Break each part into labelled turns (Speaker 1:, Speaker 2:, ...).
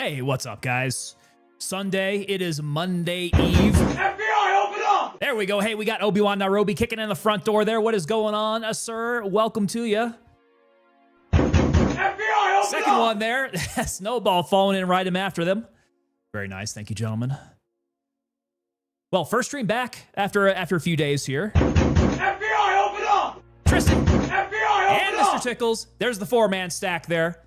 Speaker 1: Hey, what's up, guys? Sunday, it is Monday Eve.
Speaker 2: FBI, open up!
Speaker 1: There we go. Hey, we got Obi-Wan Nairobi kicking in the front door there. What is going on, sir? Welcome to you.
Speaker 2: FBI, open
Speaker 1: Second
Speaker 2: up!
Speaker 1: one there. Snowball falling in right in after them. Very nice. Thank you, gentlemen. Well, first stream back after a few days here.
Speaker 2: FBI, open up!
Speaker 1: Tristan
Speaker 2: FBI, open
Speaker 1: and
Speaker 2: up!
Speaker 1: Mr. Tickles. There's the four-man stack there.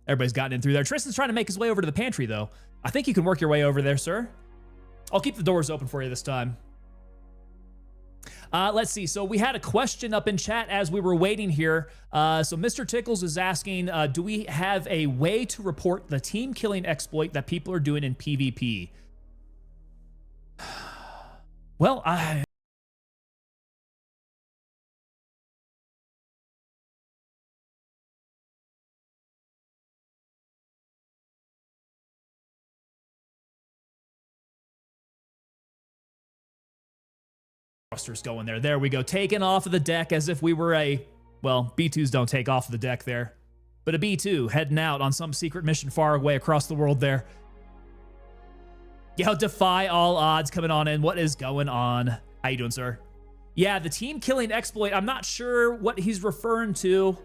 Speaker 1: Everybody's gotten in through there. Tristan's trying to make his way over to the pantry, though. I think you can work your way over there, sir. I'll keep the doors open for you this time. Let's see. So we had a question up in chat as we were waiting here. So Mr. Tickles is asking, do we have a way to report the team killing exploit that people are doing in PvP? Well, thrusters going there. There we go. Taken off of the deck as if we were a, well, B2s don't take off the deck there, but a B2 heading out on some secret mission far away across the world there. Yo, defy all odds coming on in. What is going on? How you doing, sir? Yeah, the team killing exploit. I'm not sure what he's referring to.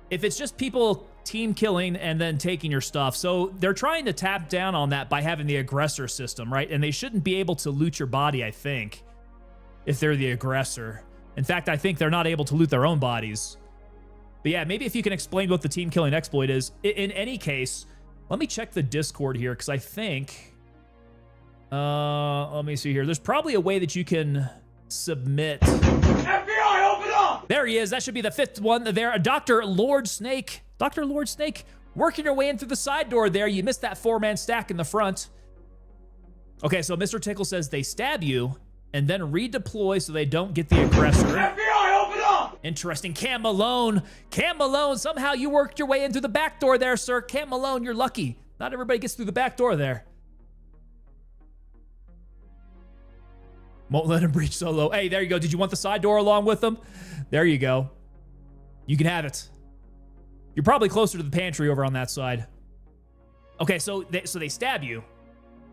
Speaker 1: If it's just people team killing and then taking your stuff. So they're trying to tap down on that by having the aggressor system, right? And they shouldn't be able to loot your body, I think, if they're the aggressor. In fact, I think they're not able to loot their own bodies. But yeah, maybe if you can explain what the team killing exploit is. In any case, let me check the Discord here, because I think... let me see here. There's probably a way that you can submit...
Speaker 2: FBI, open up!
Speaker 1: There he is. That should be the fifth one there. Dr. Lord Snake. Dr. Lord Snake, working your way in through the side door there. You missed that four-man stack in the front. Okay, so Mr. Tickle says they stab you and then redeploy so they don't get the aggressor.
Speaker 2: FBI, open up!
Speaker 1: Interesting. Cam Malone. Cam Malone, somehow you worked your way in through the back door there, sir. Cam Malone, you're lucky. Not everybody gets through the back door there. Won't let him breach solo. Hey, there you go. Did you want the side door along with them? There you go. You can have it. You're probably closer to the pantry over on that side. Okay, so they stab you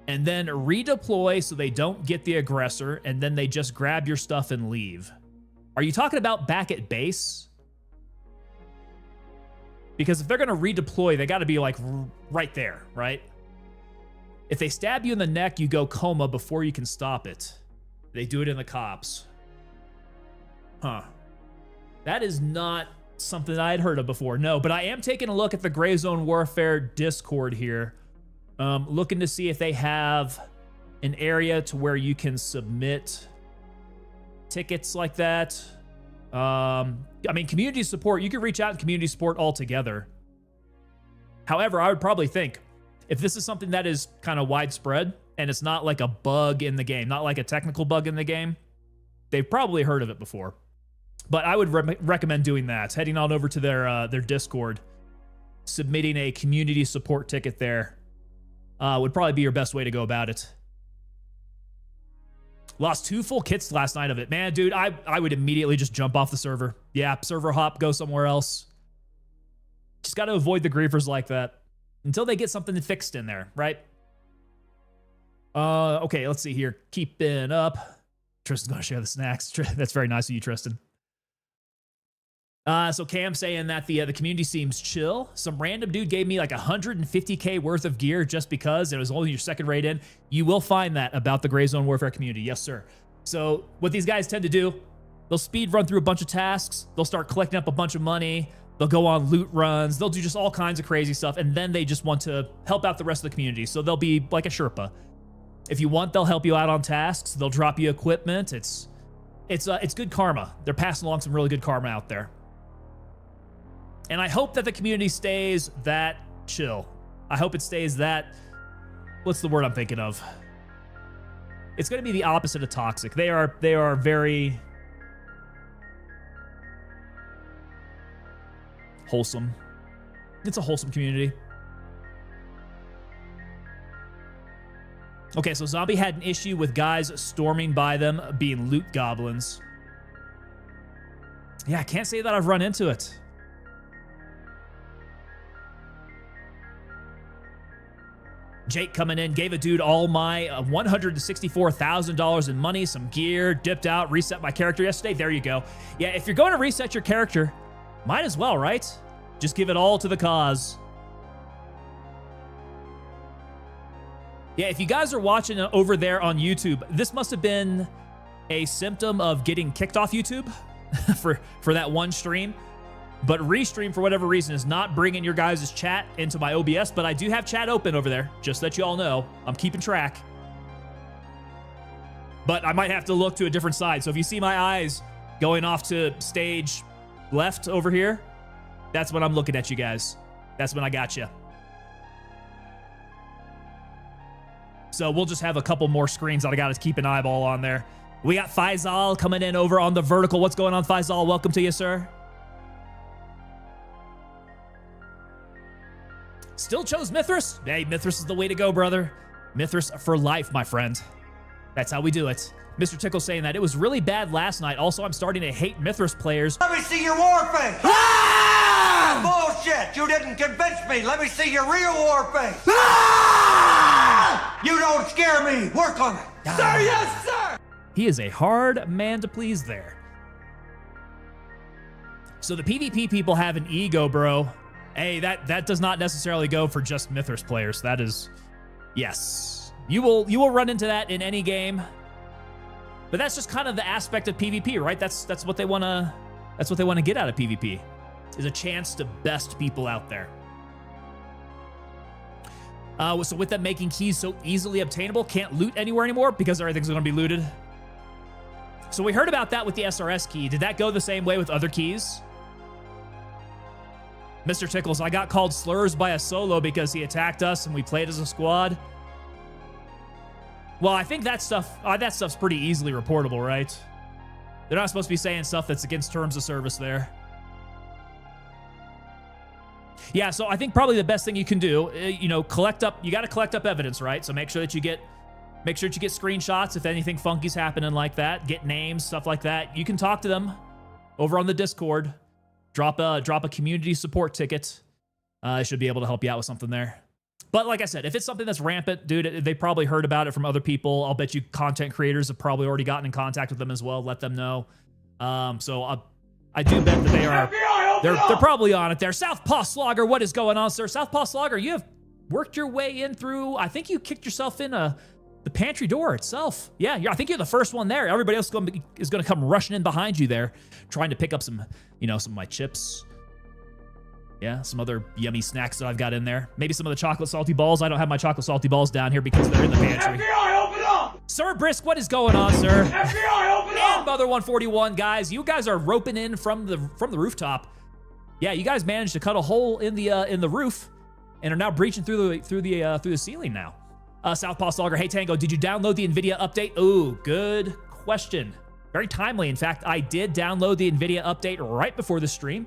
Speaker 1: and then redeploy so they don't get the aggressor, and then they just grab your stuff and leave. Are you talking about back at base? Because if they're going to redeploy, they got to be like right there, right? If they stab you in the neck, you go coma before you can stop it. They do it in the cops. Huh. That is not something I had heard of before. No, but I am taking a look at the Gray Zone Warfare Discord here. Looking to see if they have an area to where you can submit tickets like that. I mean, community support, you can reach out in community support altogether. However, I would probably think if this is something that is kind of widespread and it's not like a bug in the game, not like a technical bug in the game, they've probably heard of it before. But I would recommend doing that, heading on over to their Discord, submitting a community support ticket there. Would probably be your best way to go about it. Lost 2 full kits last night of it. Man, dude, I would immediately just jump off the server. Yeah, server hop, go somewhere else. Just got to avoid the griefers like that until they get something fixed in there, right? Okay, let's see here. Keeping up. Tristan's going to share the snacks. That's very nice of you, Tristan. So Cam saying that the community seems chill. Some random dude gave me like 150K worth of gear just because it was only your second raid in. You will find that about the Gray Zone Warfare community. Yes, sir. So what these guys tend to do, they'll speed run through a bunch of tasks. They'll start collecting up a bunch of money. They'll go on loot runs. They'll do just all kinds of crazy stuff. And then they just want to help out the rest of the community. So they'll be like a Sherpa. If you want, they'll help you out on tasks. They'll drop you equipment. It's good karma. They're passing along some really good karma out there. And I hope that the community stays that chill. I hope it stays that... What's the word I'm thinking of? It's going to be the opposite of toxic. They are very... wholesome. It's a wholesome community. Okay, so Zombie had an issue with guys storming by them being loot goblins. Yeah, I can't say that I've run into it. Jake coming in, gave a dude all my $164,000 in money, some gear, dipped out, reset my character yesterday. There you go. Yeah, if you're going to reset your character, might as well, right? Just give it all to the cause. Yeah, if you guys are watching over there on YouTube, this must have been a symptom of getting kicked off YouTube for that one stream. But Restream, for whatever reason, is not bringing your guys' chat into my OBS, but I do have chat open over there, just so that you all know. I'm keeping track. But I might have to look to a different side. So if you see my eyes going off to stage left over here, that's when I'm looking at you guys. That's when I got you. So we'll just have a couple more screens that I got to keep an eyeball on there. We got Faisal coming in over on the vertical. What's going on, Faisal? Welcome to you, sir. Still chose Mithras? Hey, Mithras is the way to go, brother. Mithras for life, my friend. That's how we do it. Mr. Tickle saying that it was really bad last night. Also, I'm starting to hate Mithras players.
Speaker 3: Let me see your war face. Bullshit! You didn't convince me. Let me see your real war face. You don't scare me. Work on it.
Speaker 2: Sir, yes, sir!
Speaker 1: He is a hard man to please there. So the PvP people have an ego, bro. Hey, that does not necessarily go for just Mithras players. That is, yes. You will run into that in any game. But that's just kind of the aspect of PvP, right? That's what they want to get out of PvP. Is a chance to best people out there. So with them making keys so easily obtainable, can't loot anywhere anymore because everything's going to be looted. So we heard about that with the SRS key. Did that go the same way with other keys? Mr. Tickles, I got called slurs by a solo because he attacked us and we played as a squad. Well, I think that stuff's pretty easily reportable, right? They're not supposed to be saying stuff that's against terms of service there. Yeah, so I think probably the best thing you can do, you got to collect up evidence, right? So make sure that you get screenshots if anything funky's happening like that, get names, stuff like that. You can talk to them over on the Discord. Drop a community support ticket. I should be able to help you out with something there. But like I said, if it's something that's rampant, dude, they probably heard about it from other people. I'll bet you content creators have probably already gotten in contact with them as well. Let them know. So I do bet that they are. They're probably on it there. Southpaw Slogger, what is going on, sir? Southpaw Slogger, you have worked your way in through. I think you kicked yourself in the pantry door itself. Yeah, I think you're the first one there. Everybody else is going to come rushing in behind you there, trying to pick up some of my chips. Yeah, some other yummy snacks that I've got in there. Maybe some of the chocolate salty balls. I don't have my chocolate salty balls down here because they're in the pantry.
Speaker 2: FBI, open up!
Speaker 1: Sir Brisk, what is going on, sir?
Speaker 2: FBI, open up!
Speaker 1: And Mother 141, guys, you guys are roping in from the rooftop. Yeah, you guys managed to cut a hole in the roof and are now breaching through the ceiling now. Southpaw Slogger, hey Tango, did you download the NVIDIA update? Ooh, good question. Very timely. In fact, I did download the NVIDIA update right before the stream.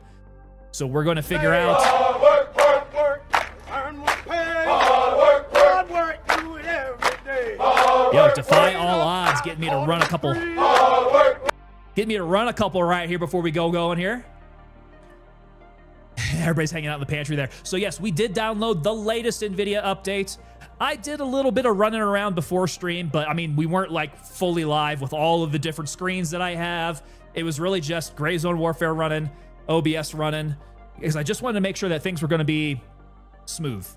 Speaker 1: So we're going to figure out.
Speaker 2: Hard work, earn more pay. Hard work, do it every day.
Speaker 1: Yo, defy all odds. Get me to run a couple. Get me to run a couple right here before we going here. Everybody's hanging out in the pantry there. So yes, we did download the latest NVIDIA update. I did a little bit of running around before stream, but I mean, we weren't like fully live with all of the different screens that I have. It was really just Gray Zone Warfare running, OBS running, because I just wanted to make sure that things were going to be smooth.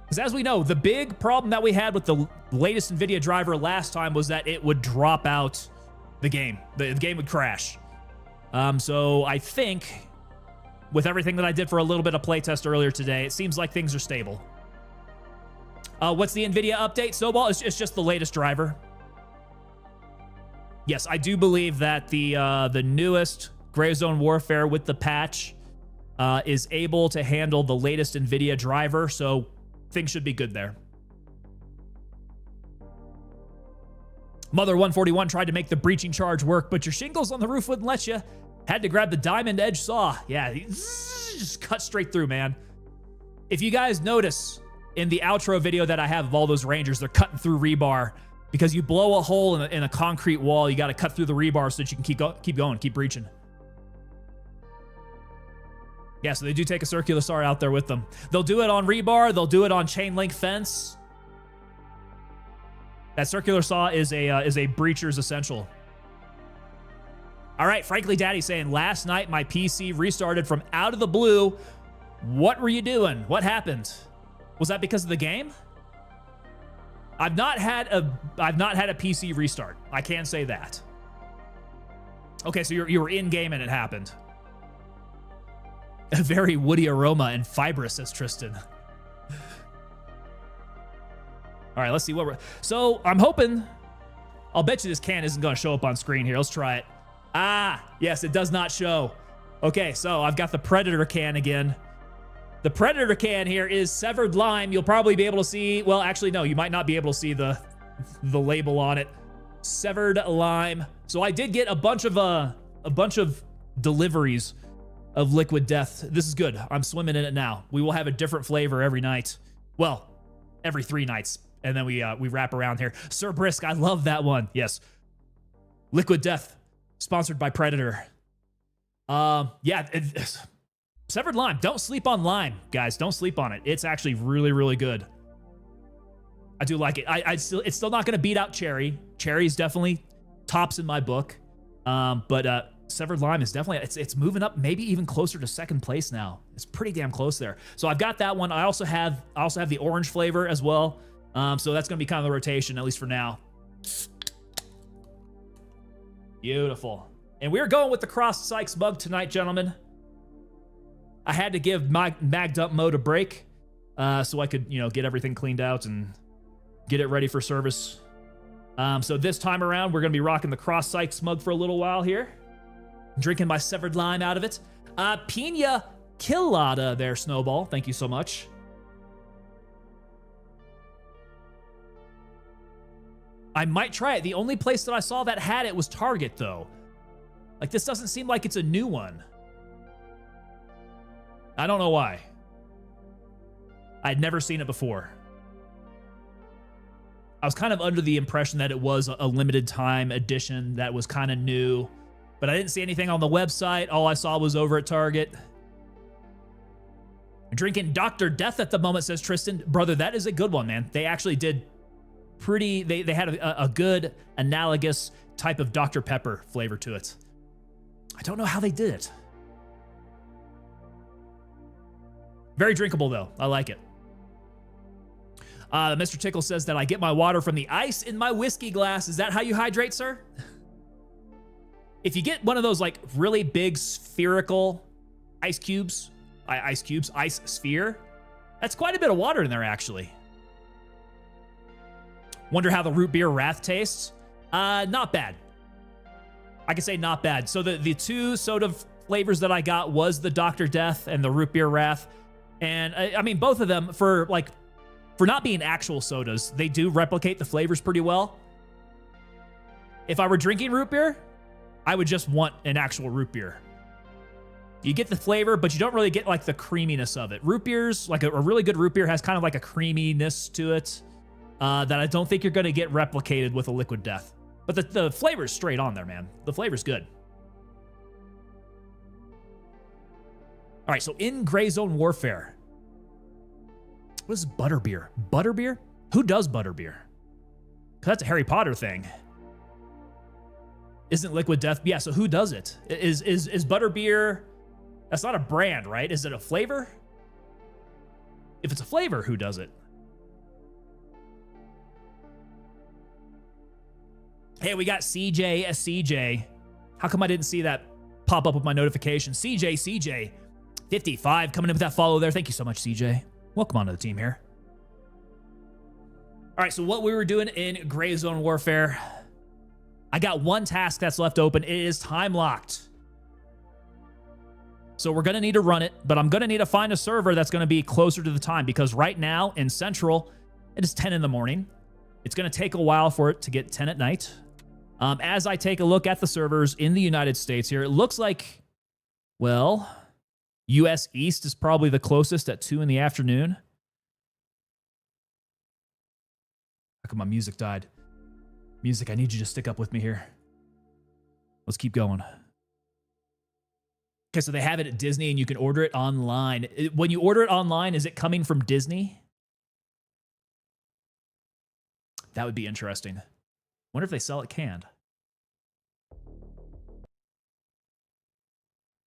Speaker 1: Because as we know, the big problem that we had with the latest NVIDIA driver last time was that it would drop out the game. The game would crash. So I think with everything that I did for a little bit of playtest earlier today, it seems like things are stable. What's the NVIDIA update, Snowball? It's just the latest driver. Yes, I do believe that the newest Gray Zone Warfare with the patch is able to handle the latest NVIDIA driver, so things should be good there. Mother 141 tried to make the breaching charge work, but your shingles on the roof wouldn't let you. Had to grab the diamond edge saw. Yeah, just cut straight through, man. If you guys notice in the outro video that I have of all those Rangers, they're cutting through rebar because you blow a hole in a concrete wall. You got to cut through the rebar so that you can keep going, keep breaching. Yeah, so they do take a circular saw out there with them. They'll do it on rebar. They'll do it on chain link fence. That circular saw is a breacher's essential. All right, Frankly Daddy saying, last night my PC restarted from out of the blue. What were you doing? What happened? Was that because of the game? I've not had a PC restart. I can say that. Okay, so you were in game and it happened. A very woody aroma and fibrous, says Tristan. All right, let's see what we're... So I'm hoping... I'll bet you this can isn't going to show up on screen here. Let's try it. Ah, yes, it does not show. Okay, so I've got the Predator can again. The Predator can here is severed lime. You'll probably be able to see... Well, actually, no, you might not be able to see the label on it. Severed lime. So I did get a bunch of deliveries of Liquid Death. This is good. I'm swimming in it now. We will have a different flavor every night. Well, every 3 nights. And then we wrap around here. Sir Brisk, I love that one. Liquid Death, sponsored by Predator. Severed lime. Don't sleep on lime, guys. Don't sleep on it. It's actually really, really good. I do like it. It's still not going to beat out cherry. Cherry's definitely tops in my book. But severed lime is definitely, it's moving up, maybe even closer to second place now. It's pretty damn close there. So I've got that one. I also have the orange flavor as well. So that's going to be kind of the rotation, at least for now. Beautiful. And we're going with the Cross Sykes mug tonight, gentlemen. I had to give my mag dump mode a break so I could, get everything cleaned out and get it ready for service. So this time around, we're going to be rocking the Cross Sykes mug for a little while here. Drinking my severed lime out of it. Pina Colada there, Snowball. Thank you so much. I might try it. The only place that I saw that had it was Target, though. Like, this doesn't seem like it's a new one. I don't know why. I'd never seen it before. I was kind of under the impression that it was a limited time edition that was kind of new, but I didn't see anything on the website. All I saw was over at Target. Drinking Dr. Death at the moment, says Tristan. Brother, that is a good one, man. They actually did they had a good analogous type of Dr. Pepper flavor to it. I don't know how they did it. Very drinkable, though. I like it. Mr. Tickle says that I get my water from the ice in my whiskey glass. Is that how you hydrate, sir? If you get one of those like really big spherical ice sphere, that's quite a bit of water in there, actually. Wonder how the root beer Wrath tastes. Not bad. I can say not bad. So the 2 soda flavors that I got was the Dr. Death and the root beer Wrath. And I mean, both of them, for not being actual sodas, they do replicate the flavors pretty well. If I were drinking root beer, I would just want an actual root beer. You get the flavor, but you don't really get like the creaminess of it. Root beers, like a really good root beer has kind of like a creaminess to it that I don't think you're going to get replicated with a Liquid Death. But the flavor's straight on there, man. The flavor's good. All right, so in Gray Zone Warfare, what is butterbeer? Butterbeer? Who does butterbeer? Because that's a Harry Potter thing. Isn't Liquid Death? Yeah, so who does it? Is butterbeer... That's not a brand, right? Is it a flavor? If it's a flavor, who does it? Hey, we got CJ. How come I didn't see that pop up with my notification? CJ, 55 coming in with that follow there. Thank you so much, CJ. Welcome onto the team here. All right, so what we were doing in Gray Zone Warfare, I got one task that's left open. It is time locked. So we're going to need to run it, but I'm going to need to find a server that's going to be closer to the time because right now in Central, it is 10 in the morning. It's going to take a while for it to get 10 at night. As I take a look at the servers in the United States here, it looks like, well, US East is probably the closest at 2 in the afternoon. How come my music died? Music, I need you to stick up with me here. Let's keep going. Okay, so they have it at Disney and you can order it online. When you order it online, is it coming from Disney? That would be interesting. Wonder if they sell it canned.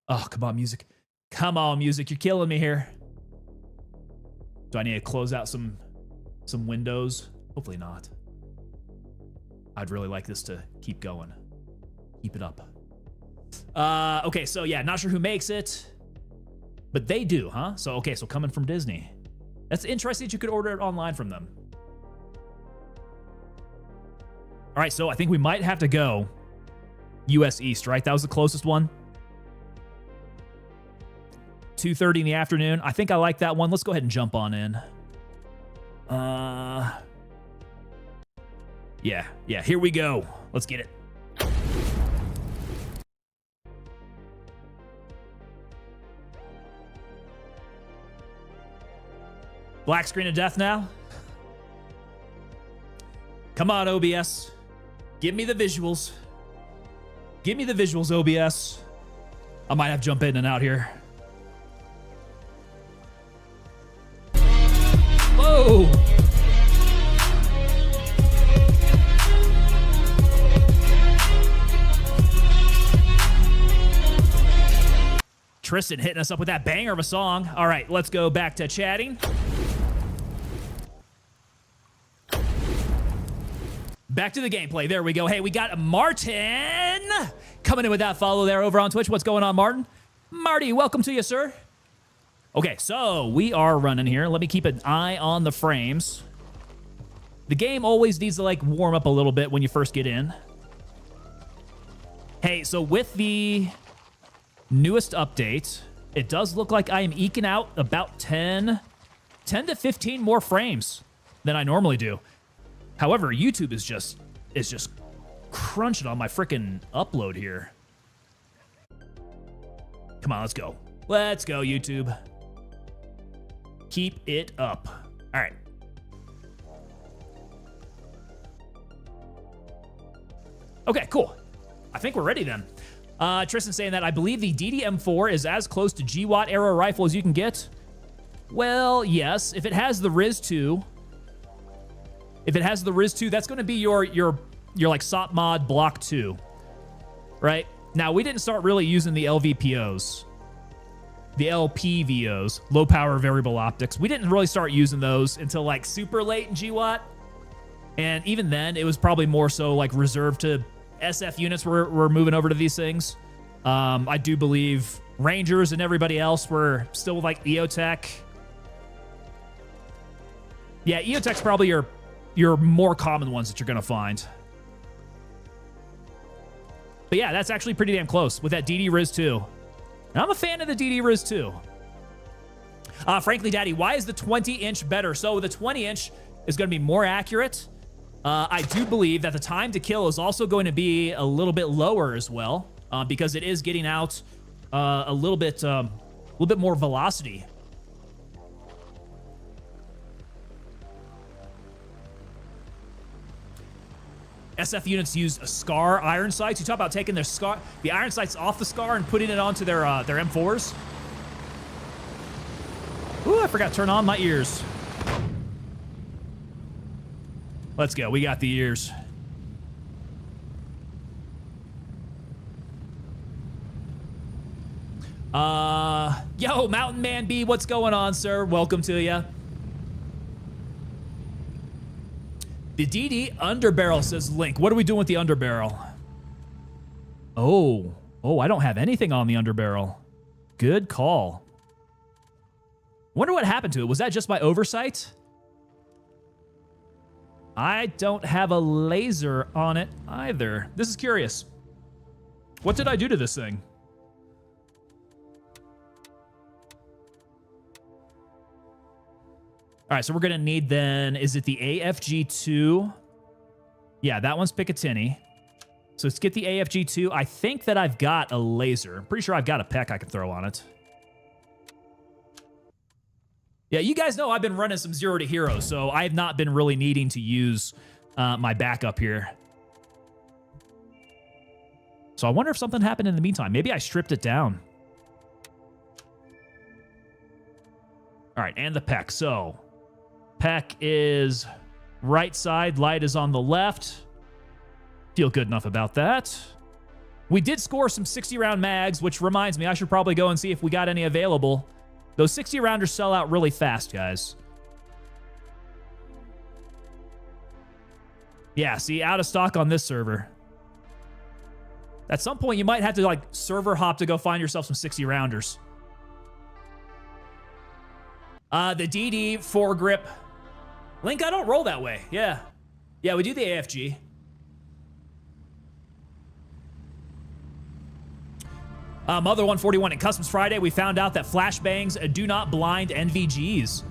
Speaker 1: Oh, come on, music. Come on, music. You're killing me here. Do I need to close out some windows? Hopefully not. I'd really like this to keep going. Keep it up. Okay, so yeah, not sure who makes it, but they do, huh? So, okay, so coming from Disney. That's interesting that you could order it online from them. All right, so I think we might have to go US East, right? That was the closest one. 2:30 in the afternoon. I think I like that one. Let's go ahead and jump on in. Yeah, here we go. Let's get it. Black screen of death now. Come on, OBS. Give me the visuals. Give me the visuals, OBS. I might have to jump in and out here. Whoa! Tristan hitting us up with that banger of a song. All right, let's go back to chatting. Back to the gameplay. There we go. Hey, we got Martin coming in with that follow there over on Twitch. What's going on, Martin? Marty, welcome to you, sir. Okay, so we are running here. Let me keep an eye on the frames. The game always needs to like warm up a little bit when you first get in. Hey, so with the newest update, it does look like I am eking out about 10 to 15 more frames than I normally do. However, YouTube is just crunching on my freaking upload here. Come on, let's go. Let's go, YouTube. Keep it up. All right. Okay, cool. I think we're ready then. Tristan saying that I believe the DDM4 is as close to GWAT arrow rifle as you can get. Well, yes. If it has the Riz 2, that's going to be your like SOP mod block 2, right? Now, we didn't start really using the LVPOs, the LPVOs, low power variable optics. We didn't really start using those until like super late in GWAT. And even then, it was probably more so like reserved to SF units were moving over to these things. I do believe Rangers and everybody else were still with like EOTech. Yeah, EOTech's probably your more common ones that you're going to find. But yeah, that's actually pretty damn close with that DD Riz 2. And I'm a fan of the DD Riz 2. Frankly, Daddy, why is the 20-inch better? So the 20-inch is going to be more accurate. I do believe that the time to kill is also going to be a little bit lower as well, because it is getting out a little bit more velocity. SF units use SCAR iron sights. You talk about taking the iron sights off the SCAR and putting it onto their M4s. Ooh, I forgot to turn on my ears. Let's go. We got the ears. Yo, Mountain Man B, what's going on, sir? Welcome to you. The DD underbarrel, says Link. What are we doing with the underbarrel? Oh, I don't have anything on the underbarrel. Good call. Wonder what happened to it. Was that just my oversight? I don't have a laser on it either. This is curious. What did I do to this thing? All right, so we're going to need then, is it the AFG2? Yeah, that one's Picatinny. So let's get the AFG2. I think that I've got a laser. I'm pretty sure I've got a PEC I can throw on it. Yeah, you guys know I've been running some 0 to hero, so I have not been really needing to use my backup here. So I wonder if something happened in the meantime. Maybe I stripped it down. All right, and the PEC. So PEC is right side, light is on the left. Feel good enough about that. We did score some 60-round mags, which reminds me, I should probably go and see if we got any available. Those 60-rounders sell out really fast, guys. Yeah, see, out of stock on this server. At some point, you might have to, like, server hop to go find yourself some 60-rounders. The DD foregrip. Link, I don't roll that way. Yeah. Yeah, we do the AFG. Mother 141 in Customs Friday, we found out that flashbangs do not blind NVGs.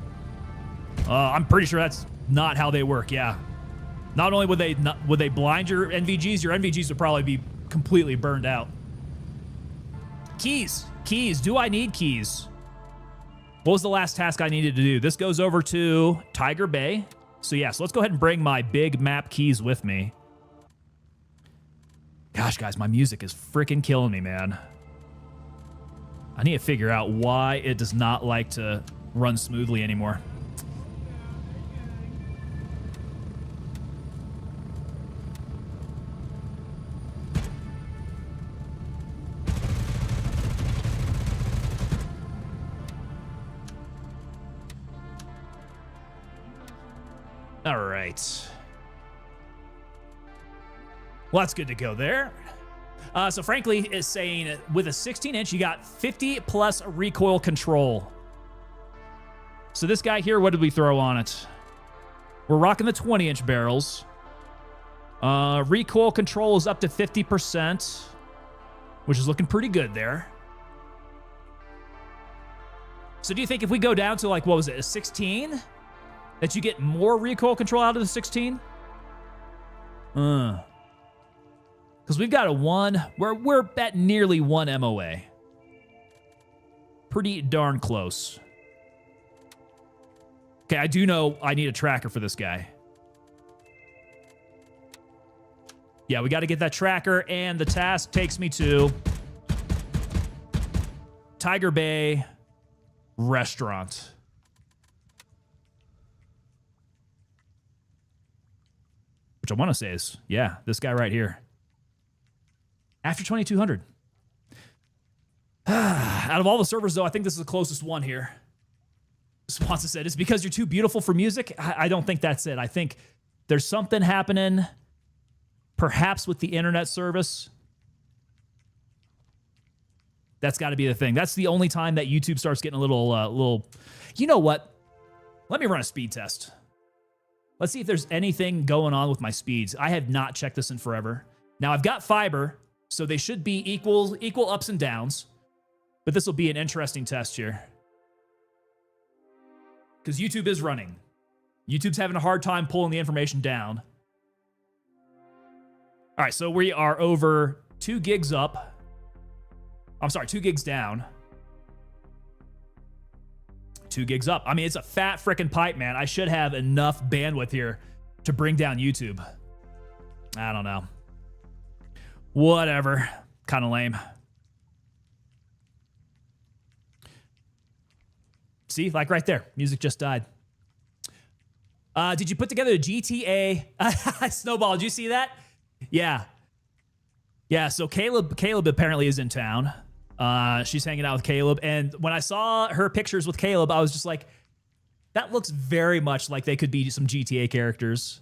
Speaker 1: I'm pretty sure that's not how they work, yeah. Not only would they blind your NVGs would probably be completely burned out. Keys. Do I need keys? What was the last task I needed to do? This goes over to Tiger Bay. So yes, let's go ahead and bring my big map keys with me. Gosh, guys, my music is freaking killing me, man. I need to figure out why it does not like to run smoothly anymore. All right. Well, that's good to go there. So frankly, is saying with a 16-inch, you got 50 plus recoil control. So this guy here, what did we throw on it? We're rocking the 20-inch barrels. Recoil control is up to 50%, which is looking pretty good there. So do you think if we go down to, like, what was it, a 16, that you get more recoil control out of the 16? Because we've got a 1. We're at nearly 1 MOA. Pretty darn close. Okay, I do know I need a tracker for this guy. Yeah, we got to get that tracker, and the task takes me to Tiger Bay Restaurant. Which I want to say is, yeah, this guy right here. After 2200. Out of all the servers, though, I think this is the closest one here. Swanson said, it's because you're too beautiful for music? I don't think that's it. I think there's something happening, perhaps with the internet service. That's got to be the thing. That's the only time that YouTube starts getting a little... You know what? Let me run a speed test. Let's see if there's anything going on with my speeds. I have not checked this in forever. Now, I've got fiber, so they should be equal ups and downs. But this will be an interesting test here. Because YouTube is running. YouTube's having a hard time pulling the information down. All right, so we are over 2 gigs up. I'm sorry, 2 gigs down. 2 gigs up. I mean, it's a fat frickin' pipe, man. I should have enough bandwidth here to bring down YouTube. I don't know. Whatever. Kind of lame. See, like right there, music just died. Did you put together a GTA? Snowball, did you see that? Yeah. Yeah, so Caleb apparently is in town. She's hanging out with Caleb. And when I saw her pictures with Caleb, I was just like, that looks very much like they could be some GTA characters.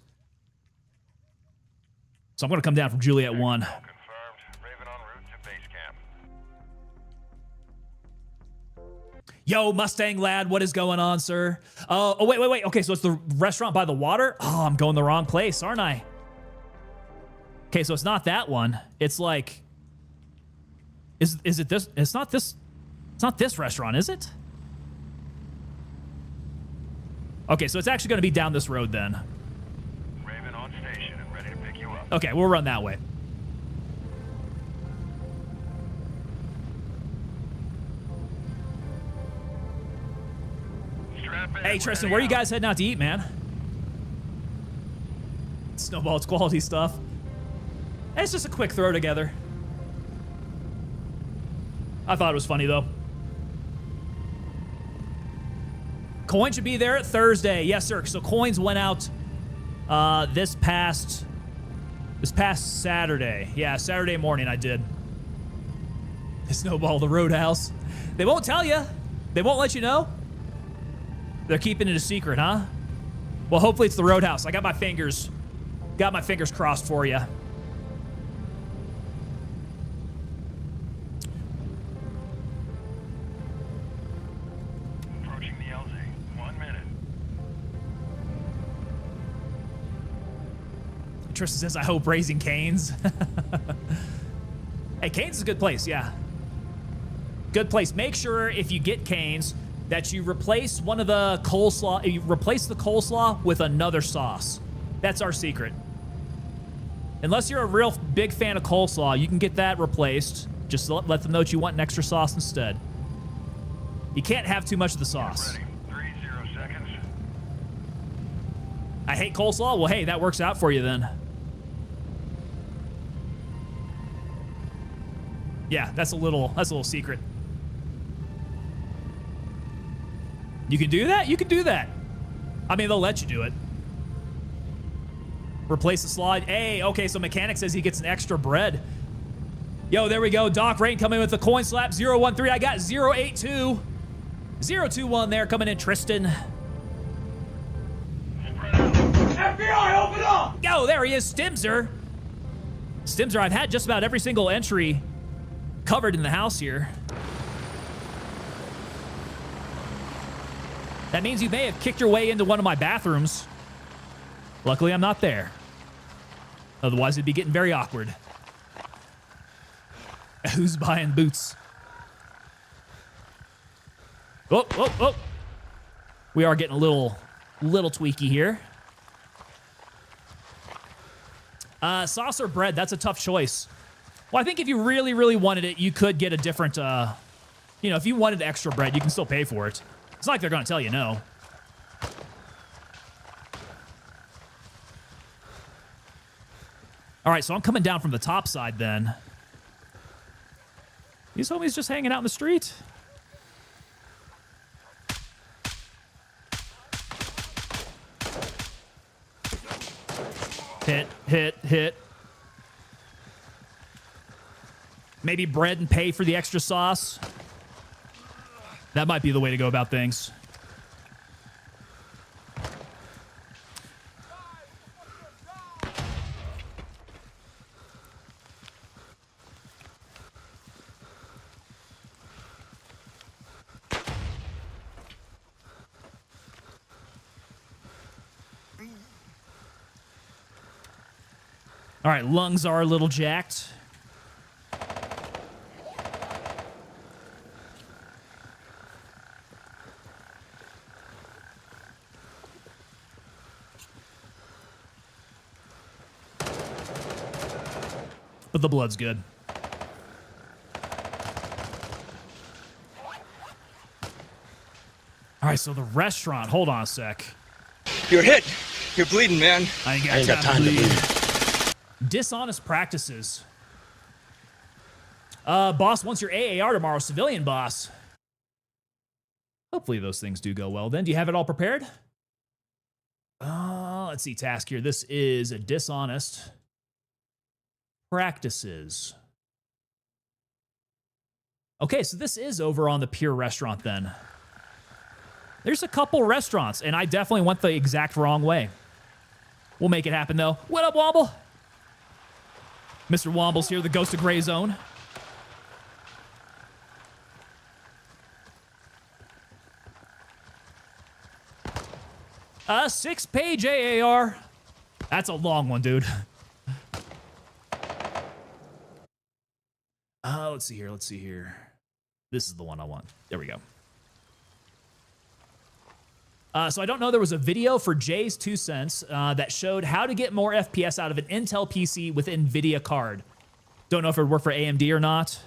Speaker 1: So I'm going to come down from Juliet 1.
Speaker 4: Confirmed. Raven en route to base camp.
Speaker 1: Yo, Mustang lad, what is going on, sir? Oh, wait. Okay, so it's the restaurant by the water? Oh, I'm going the wrong place, aren't I? Okay, so it's not that one. It's like... Is it this? It's not this restaurant, is it? Okay, so it's actually going to be down this road then.
Speaker 4: Raven on station and ready to pick you up.
Speaker 1: Okay, we'll run that way.
Speaker 4: Strap in,
Speaker 1: Hey, Tristan,
Speaker 4: ready
Speaker 1: where are you
Speaker 4: out.
Speaker 1: guys heading out to eat, man? Snowball's quality stuff. It's just a quick throw together. I thought it was funny, though. Coin should be there Thursday. Yes, sir. So coins went out this past Saturday. Yeah, Saturday morning I did. Snowball the Roadhouse. They won't tell you. They won't let you know. They're keeping it a secret, huh? Well, hopefully it's the Roadhouse. I got my fingers crossed for you.
Speaker 4: Approaching the LZ. 1 minute.
Speaker 1: Tristan says, I hope Raising Cane's. Hey, Cane's is a good place, yeah. Good place. Make sure if you get Cane's that you replace one of the coleslaw, you replace the coleslaw with another sauce. That's our secret. Unless you're a real big fan of coleslaw, you can get that replaced. Just let them know that you want an extra sauce instead. You can't have too much of the sauce.
Speaker 4: Ready. 30 seconds.
Speaker 1: I hate coleslaw? Well, hey, that works out for you then. Yeah, that's a little secret. You can do that? You can do that. I mean, they'll let you do it. Replace the slide. Hey, okay, so Mechanic says he gets an extra bread. Yo, there we go. Doc Rain coming in with the coin slap. 013. I got 082. 021 there coming in, Tristan.
Speaker 2: FBI, open up!
Speaker 1: Yo, there he is, Stimzer. Stimzer, I've had just about every single entry covered in the house here. That means you may have kicked your way into one of my bathrooms. Luckily, I'm not there. Otherwise, it'd be getting very awkward. Who's buying boots? Oh, oh, oh. We are getting a little tweaky here. Sauce or bread, that's a tough choice. Well, I think if you really, really wanted it, you could get a different, if you wanted extra bread, you can still pay for it. It's not like they're going to tell you no. All right, so I'm coming down from the top side then. These homies just hanging out in the street? Hit, hit, hit. Maybe bread and pay for the extra sauce. That might be the way to go about things. All right, lungs are a little jacked. But the blood's good. All right, so the restaurant. Hold on a sec.
Speaker 5: You're hit. You're bleeding, man.
Speaker 1: I ain't got time to bleed. Dishonest practices. Boss wants your AAR tomorrow. Civilian boss. Hopefully those things do go well then. Do you have it all prepared? Let's see. Task here. This is a dishonest practices. Okay, so this is over on the Pier restaurant then. There's a couple restaurants, and I definitely went the exact wrong way. We'll make it happen, though. What up, Womble? Mr. Womble's here, the ghost of Gray Zone. A 6-page AAR. That's a long one, dude. Let's see here. This is the one I want. There we go. So I don't know, there was a video for Jay's 2 cents that showed how to get more FPS out of an Intel PC with NVIDIA card. Don't know if it would work for AMD or not.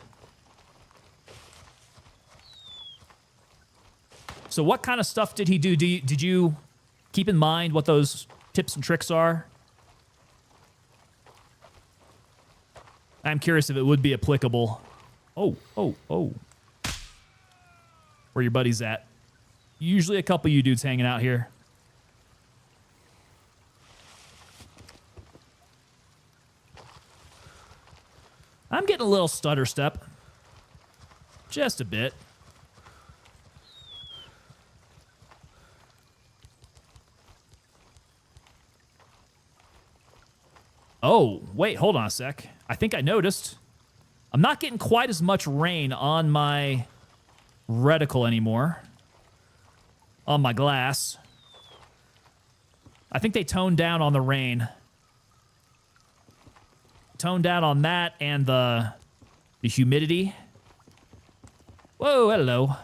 Speaker 1: So what kind of stuff did he do? Did you keep in mind what those tips and tricks are? I'm curious if it would be applicable. Oh. Where your buddies at? Usually a couple of you dudes hanging out here. I'm getting a little stutter step. Just a bit. Oh, wait, hold on a sec. I think I noticed. I'm not getting quite as much rain on my reticle anymore. On my glass. I think they toned down on the rain. Toned down on that and the humidity. Whoa, hello.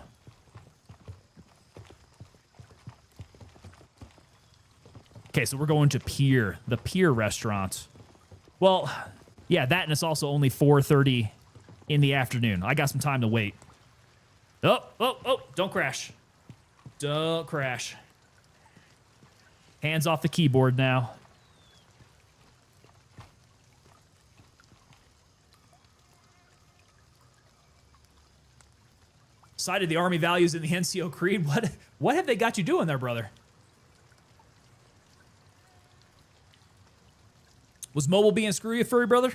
Speaker 1: Okay, so we're going to Pier, the Pier restaurant. Well, yeah, that, and it's also only 4:30 in the afternoon. I got some time to wait. Oh, don't crash. Don't crash. Hands off the keyboard now. Cited the Army values in the NCO Creed. What have they got you doing there, brother? Was mobile being screwy, furry brother?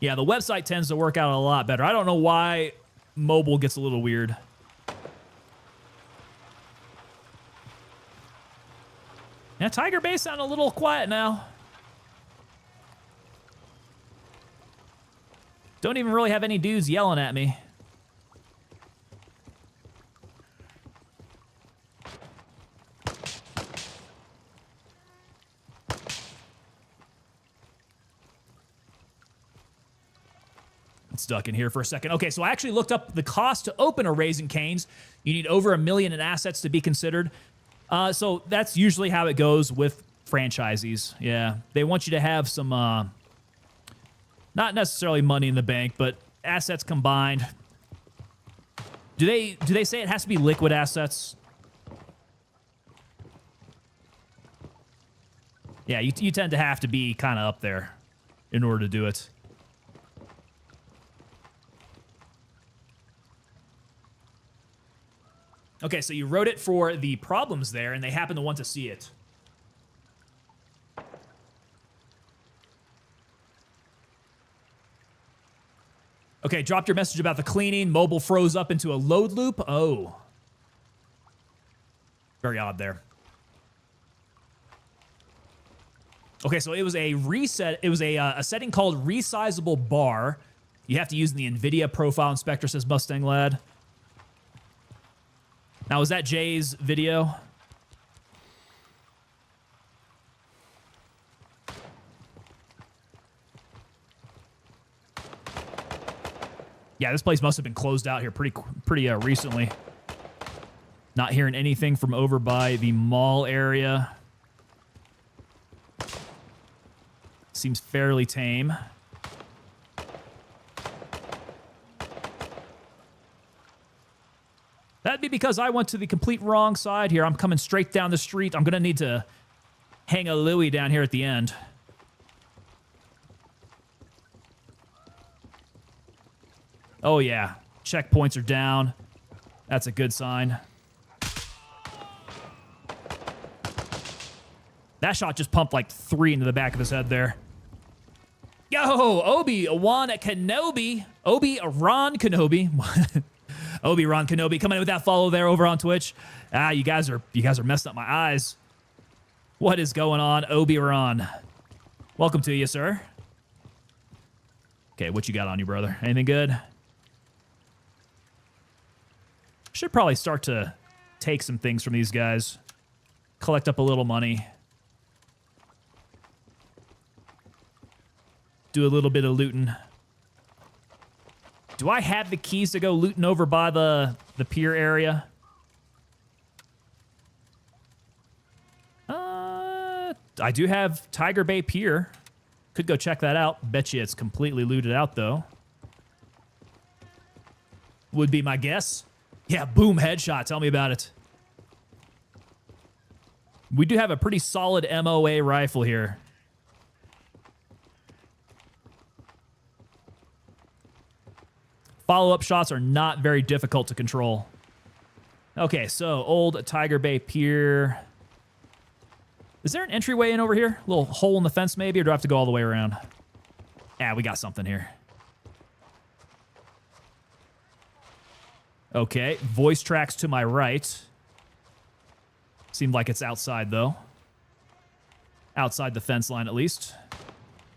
Speaker 1: Yeah, the website tends to work out a lot better. I don't know why mobile gets a little weird. Now, Tiger Bay sound a little quiet now. Don't even really have any dudes yelling at me. Stuck in here for a second. Okay, so I actually looked up the cost to open a Raising Cane's. You need over $1 million in assets to be considered. So that's usually how it goes with franchisees. Yeah, they want you to have some, not necessarily money in the bank, but assets combined. Do they say it has to be liquid assets? Yeah, you tend to have to be kind of up there in order to do it. Okay, so you wrote it for the problems there, and they happen to want to see it. Okay, dropped your message about the cleaning. Mobile froze up into a load loop. Oh. Very odd there. Okay, so it was a reset. It was a setting called resizable bar. You have to use in the NVIDIA profile inspector, says Mustang Lad. Now, was that Jay's video? Yeah, this place must have been closed out here pretty recently. Not hearing anything from over by the mall area. Seems fairly tame. That'd be because I went to the complete wrong side here. I'm coming straight down the street. I'm going to need to hang a Louie down here at the end. Oh, yeah. Checkpoints are down. That's a good sign. That shot just pumped like 3 into the back of his head there. Yo, Obi-Wan Kenobi. Obi-Ron Kenobi. Obi-Ron Kenobi coming in with that follow there over on Twitch. Ah, you guys are messing up my eyes. What is going on, Obi-Ron? Welcome to you, sir. Okay, what you got on you, brother? Anything good? Should probably start to take some things from these guys. Collect up a little money. Do a little bit of looting. Do I have the keys to go looting over by the pier area? I do have Tiger Bay Pier. Could go check that out. Bet you it's completely looted out, though. Would be my guess. Yeah, boom, headshot. Tell me about it. We do have a pretty solid MOA rifle here. Follow-up shots are not very difficult to control. Okay, so old Tiger Bay Pier. Is there an entryway in over here? A little hole in the fence maybe, or do I have to go all the way around? Yeah, we got something here. Okay, voice tracks to my right. Seemed like it's outside, though. Outside the fence line, at least.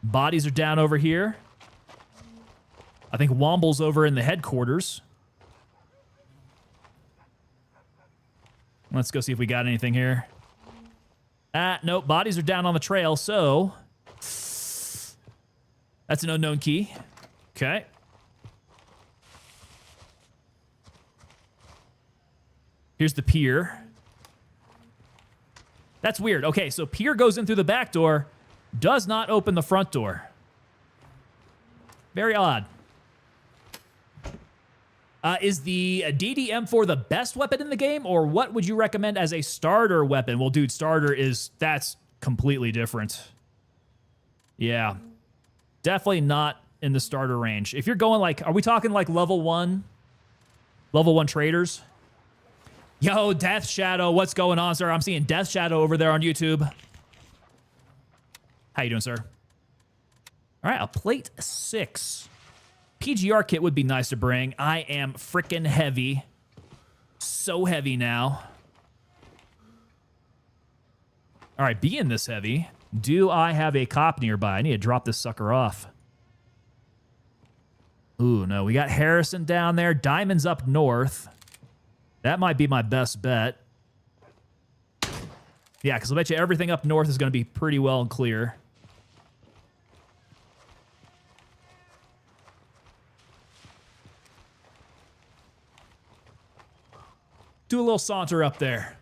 Speaker 1: Bodies are down over here. I think Womble's over in the headquarters. Let's go see if we got anything here. Nope, bodies are down on the trail, so... That's an unknown key. Okay. Here's the pier. That's weird. Okay, so pier goes in through the back door, does not open the front door. Very odd. Is the DDM4 the best weapon in the game, or what would you recommend as a starter weapon? Well, dude, starter that's completely different. Yeah. Definitely not in the starter range. If you're going like, are we talking like level 1? Level 1 traders? Yo, Death Shadow, what's going on, sir? I'm seeing Death Shadow over there on YouTube. How you doing, sir? All right, a plate 6. PGR kit would be nice to bring. I am freaking heavy. So heavy now. All right, being this heavy, do I have a cop nearby? I need to drop this sucker off. Ooh, no, we got Harrison down there. Diamond's up north. That might be my best bet. Yeah, because I'll bet you everything up north is going to be pretty well and clear. Do a little saunter up there.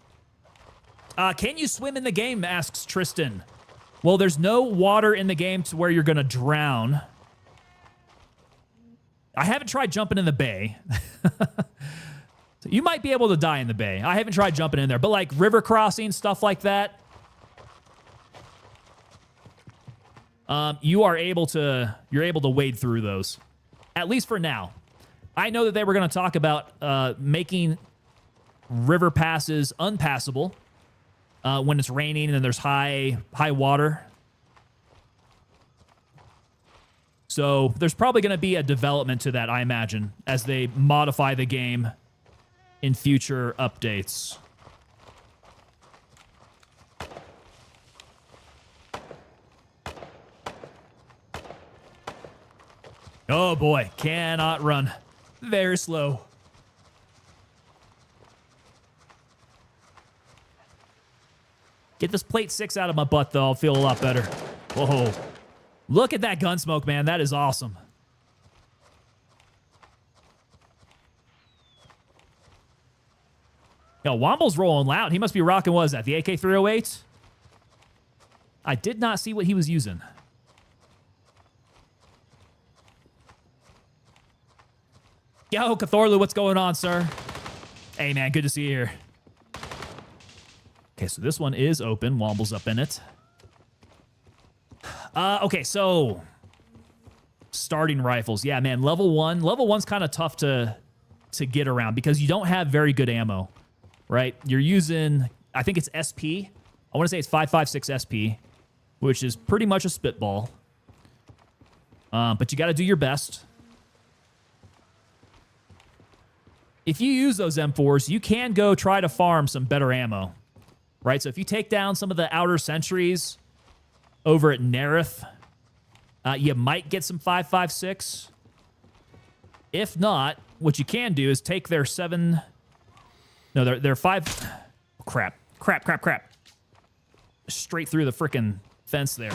Speaker 1: Can you swim in the game, asks Tristan. Well, there's no water in the game to where you're going to drown. I haven't tried jumping in the bay. So you might be able to die in the bay. I haven't tried jumping in there, but like river crossing, stuff like that, you're able to wade through those, at least for now. I know that they were going to talk about making river passes unpassable when it's raining and there's high water. So there's probably going to be a development to that, I imagine, as they modify the game in future updates. Oh boy, cannot run. Very slow. Get this plate 6 out of my butt, though. I'll feel a lot better. Whoa. Look at that gun smoke, man. That is awesome. Yo, Womble's rolling loud. He must be rocking, what is that, the AK-308? I did not see what he was using. Yo, Cathorlu, what's going on, sir? Hey, man, good to see you here. Okay, so this one is open. Womble's up in it. Okay, so starting rifles. Yeah, man, level 1. Level 1's kind of tough to get around because you don't have very good ammo, right? You're using, I think it's SP. I want to say it's 5.56 SP, which is pretty much a spitball. But you got to do your best. If you use those M4s, you can go try to farm some better ammo, right? So if you take down some of the outer sentries over at Nerith, you might get some 5.56. If not, what you can do is take their 7... No, they're 5... Crap. Straight through the frickin' fence there.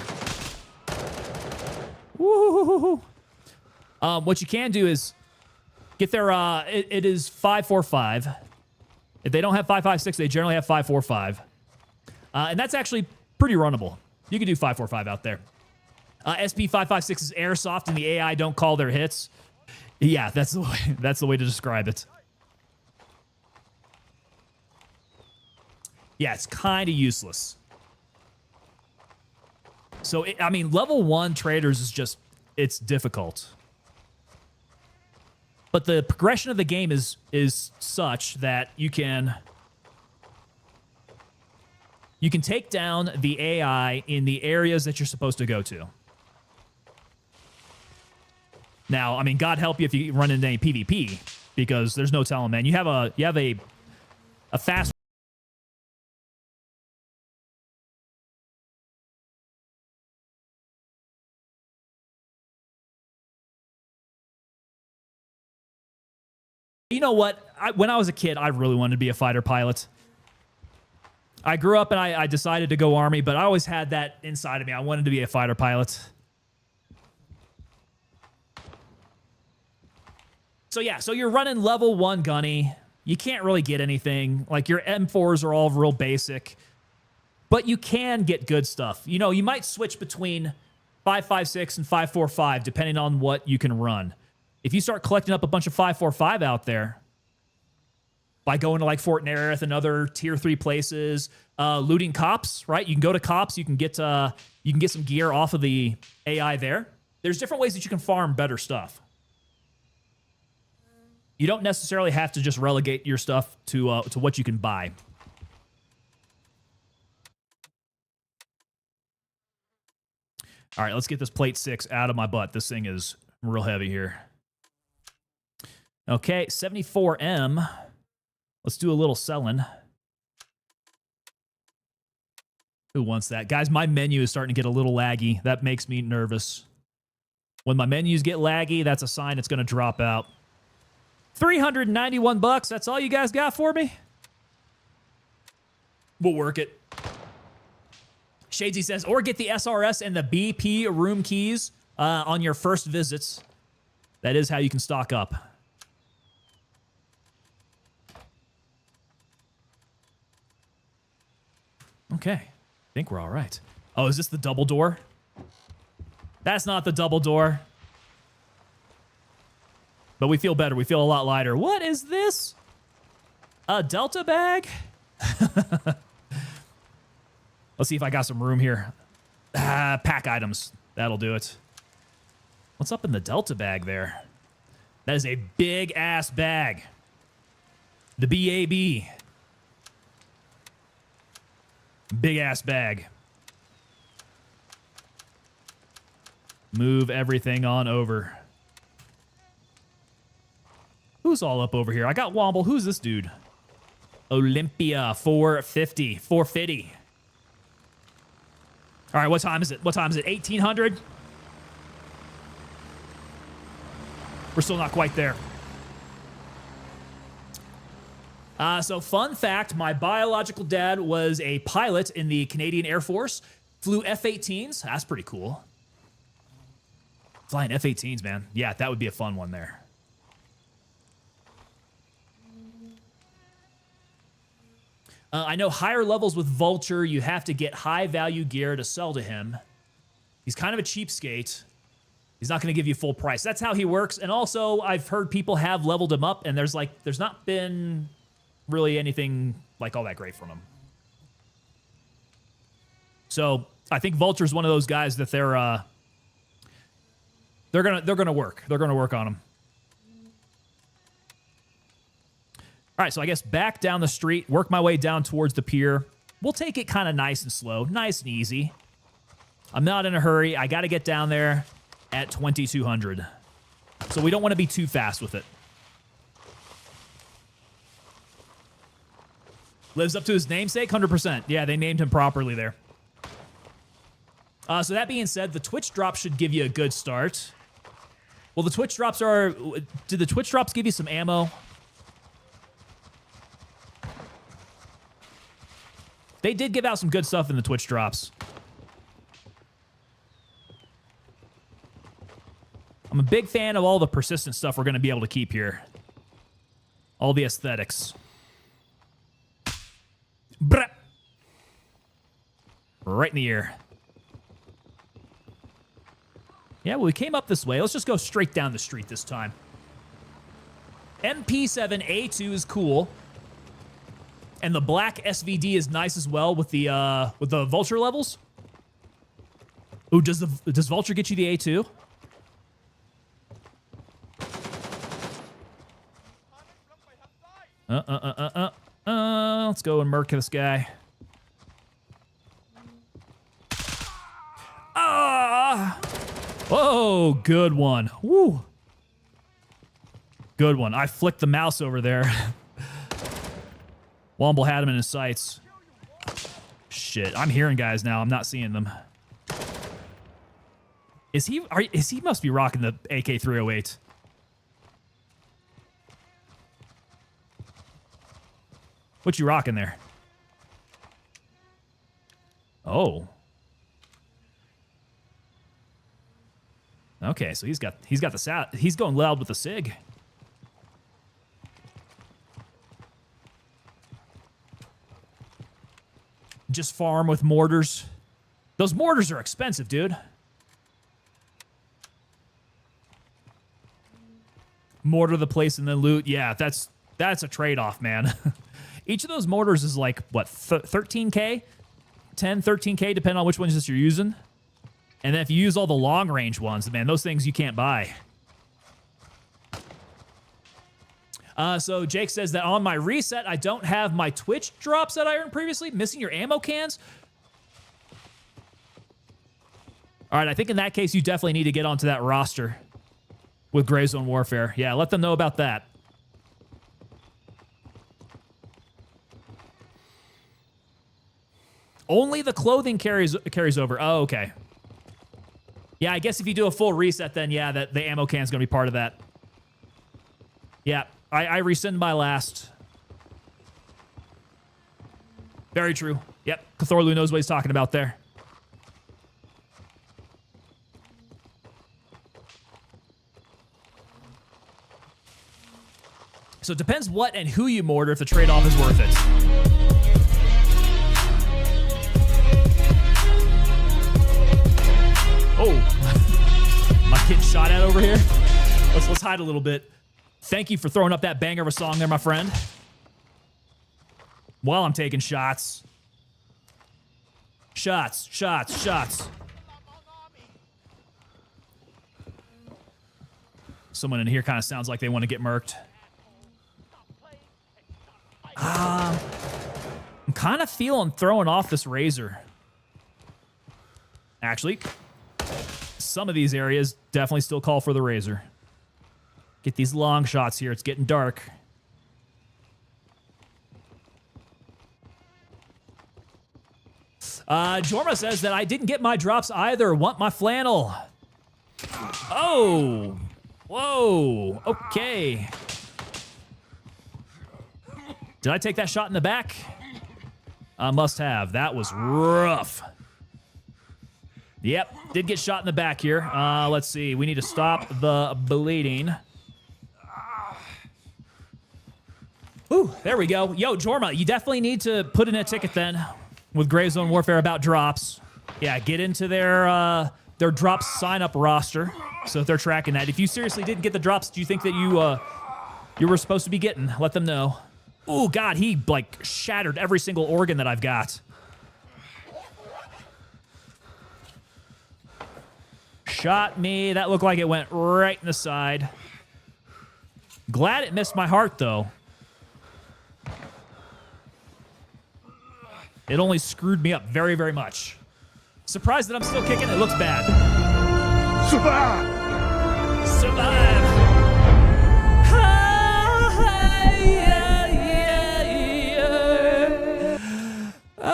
Speaker 1: Woo! What you can do is get their... It is 5.45. If they don't have 5.56, they generally have 5.45. And that's actually pretty runnable. You can do 5.45 out there. SP 5.56 is airsoft, and the AI don't call their hits. Yeah, that's the way to describe it. Yeah, it's kind of useless. So, I mean, level 1 traders is just, it's difficult. But the progression of the game is such that you can take down the AI in the areas that you're supposed to go to. Now, I mean, God help you if you run into any PvP, because there's no telling, man. You have a fast. You know what? When I was a kid, I really wanted to be a fighter pilot. I grew up and I decided to go Army, but I always had that inside of me. I wanted to be a fighter pilot. So yeah, so you're running level 1 gunny. You can't really get anything. Like, your M4s are all real basic. But you can get good stuff. You know, you might switch between 5.56 and 5.45 depending on what you can run. If you start collecting up a bunch of 5.45 out there by going to like Fort Nerith and other tier 3 places, looting cops, right? You can go to cops. You can get some gear off of the AI there. There's different ways that you can farm better stuff. You don't necessarily have to just relegate your stuff to what you can buy. All right, let's get this plate 6 out of my butt. This thing is real heavy here. Okay, 74M. Let's do a little selling. Who wants that? Guys, my menu is starting to get a little laggy. That makes me nervous. When my menus get laggy, that's a sign it's going to drop out. 391 bucks. That's all you guys got for me? We'll work it. Shadesy says, or get the SRS and the BP room keys on your first visits. That is how you can stock up. Okay. I think we're all right. Oh, is this the double door? That's not the double door. But we feel better. We feel a lot lighter. What is this? A Delta bag? Let's see if I got some room here. Pack items. That'll do it. What's up in the Delta bag there? That is a big-ass bag. The BAB. Big-ass bag. Move everything on over. Who's all up over here? I got Womble. Who's this dude? Olympia 450. 450. All right, what time is it? What time is it? 1800? We're still not quite there. So fun fact, my biological dad was a pilot in the Canadian Air Force. Flew F-18s. That's pretty cool. Flying F-18s, man. Yeah, that would be a fun one there. I know higher levels with Vulture, you have to get high-value gear to sell to him. He's kind of a cheapskate. He's not going to give you full price. That's how he works. And also, I've heard people have leveled him up, and there's not been really anything like all that great from him. So I think Vulture's one of those guys that they're gonna work. They're gonna work on him. All right, so I guess back down the street, work my way down towards the pier. We'll take it kind of nice and slow, nice and easy. I'm not in a hurry. I got to get down there at 2200. So we don't want to be too fast with it. Lives up to his namesake, 100%. Yeah, they named him properly there. So that being said, the Twitch drops should give you a good start. Well, the Twitch drops are... Did the Twitch drops give you some ammo? They did give out some good stuff in the Twitch drops. I'm a big fan of all the persistent stuff we're going to be able to keep here. All the aesthetics. Brah. Right in the ear. Yeah, well, we came up this way. Let's just go straight down the street this time. MP7A2 is cool. And the black SVD is nice as well with the Vulture levels. Ooh, does Vulture get you the A2? Let's go and murk this guy. Ah! Whoa, good one. Woo. Good one. I flicked the mouse over there. Womble had him in his sights. Shit, I'm hearing guys now. I'm not seeing them. Is he must be rocking the AK-308. What you rocking there? Oh. Okay, so he's got the sat. He's going loud with the SIG. Just farm with mortars. Those mortars are expensive, dude. Mortar the place and then loot. Yeah, that's a trade-off, man. Each of those mortars is like, what, 13K? 10, 13K, depending on which ones you're using. And then if you use all the long-range ones, man, those things you can't buy. So Jake says that on my reset, I don't have my Twitch drops that I earned previously. Missing your ammo cans? All right, I think in that case, you definitely need to get onto that roster with Gray Zone Warfare. Yeah, let them know about that. Only the clothing carries over. Oh, okay. Yeah, I guess if you do a full reset, then yeah, that the ammo can is going to be part of that. Yeah, I rescind my last. Very true. Yep, Cthorlu knows what he's talking about there. So it depends what and who you mortar if the trade-off is worth it. Oh, am I getting shot at over here? Let's hide a little bit. Thank you for throwing up that banger of a song there, my friend. While I'm taking shots. Shots, shots, shots. Someone in here kind of sounds like they want to get murked. I'm kind of feeling throwing off this razor. Actually, some of these areas definitely still call for the razor. Get these long shots here. It's getting dark. Jorma says that I didn't get my drops either. Want my flannel. Oh. Whoa. Okay. Did I take that shot in the back? I must have. That was rough. Yep, did get shot in the back here. Let's see. We need to stop the bleeding. Ooh, there we go. Yo, Jorma, you definitely need to put in a ticket then with Gray Zone Warfare about drops. Yeah, get into their drops sign-up roster. So if they're tracking that. If you seriously didn't get the drops, do you think that you were supposed to be getting? Let them know. Ooh, God, he, like, shattered every single organ that I've got. Shot me. That looked like it went right in the side. Glad it missed my heart, though. It only screwed me up very, very much. Surprised that I'm still kicking. It looks bad.
Speaker 2: Survive!
Speaker 1: Survive!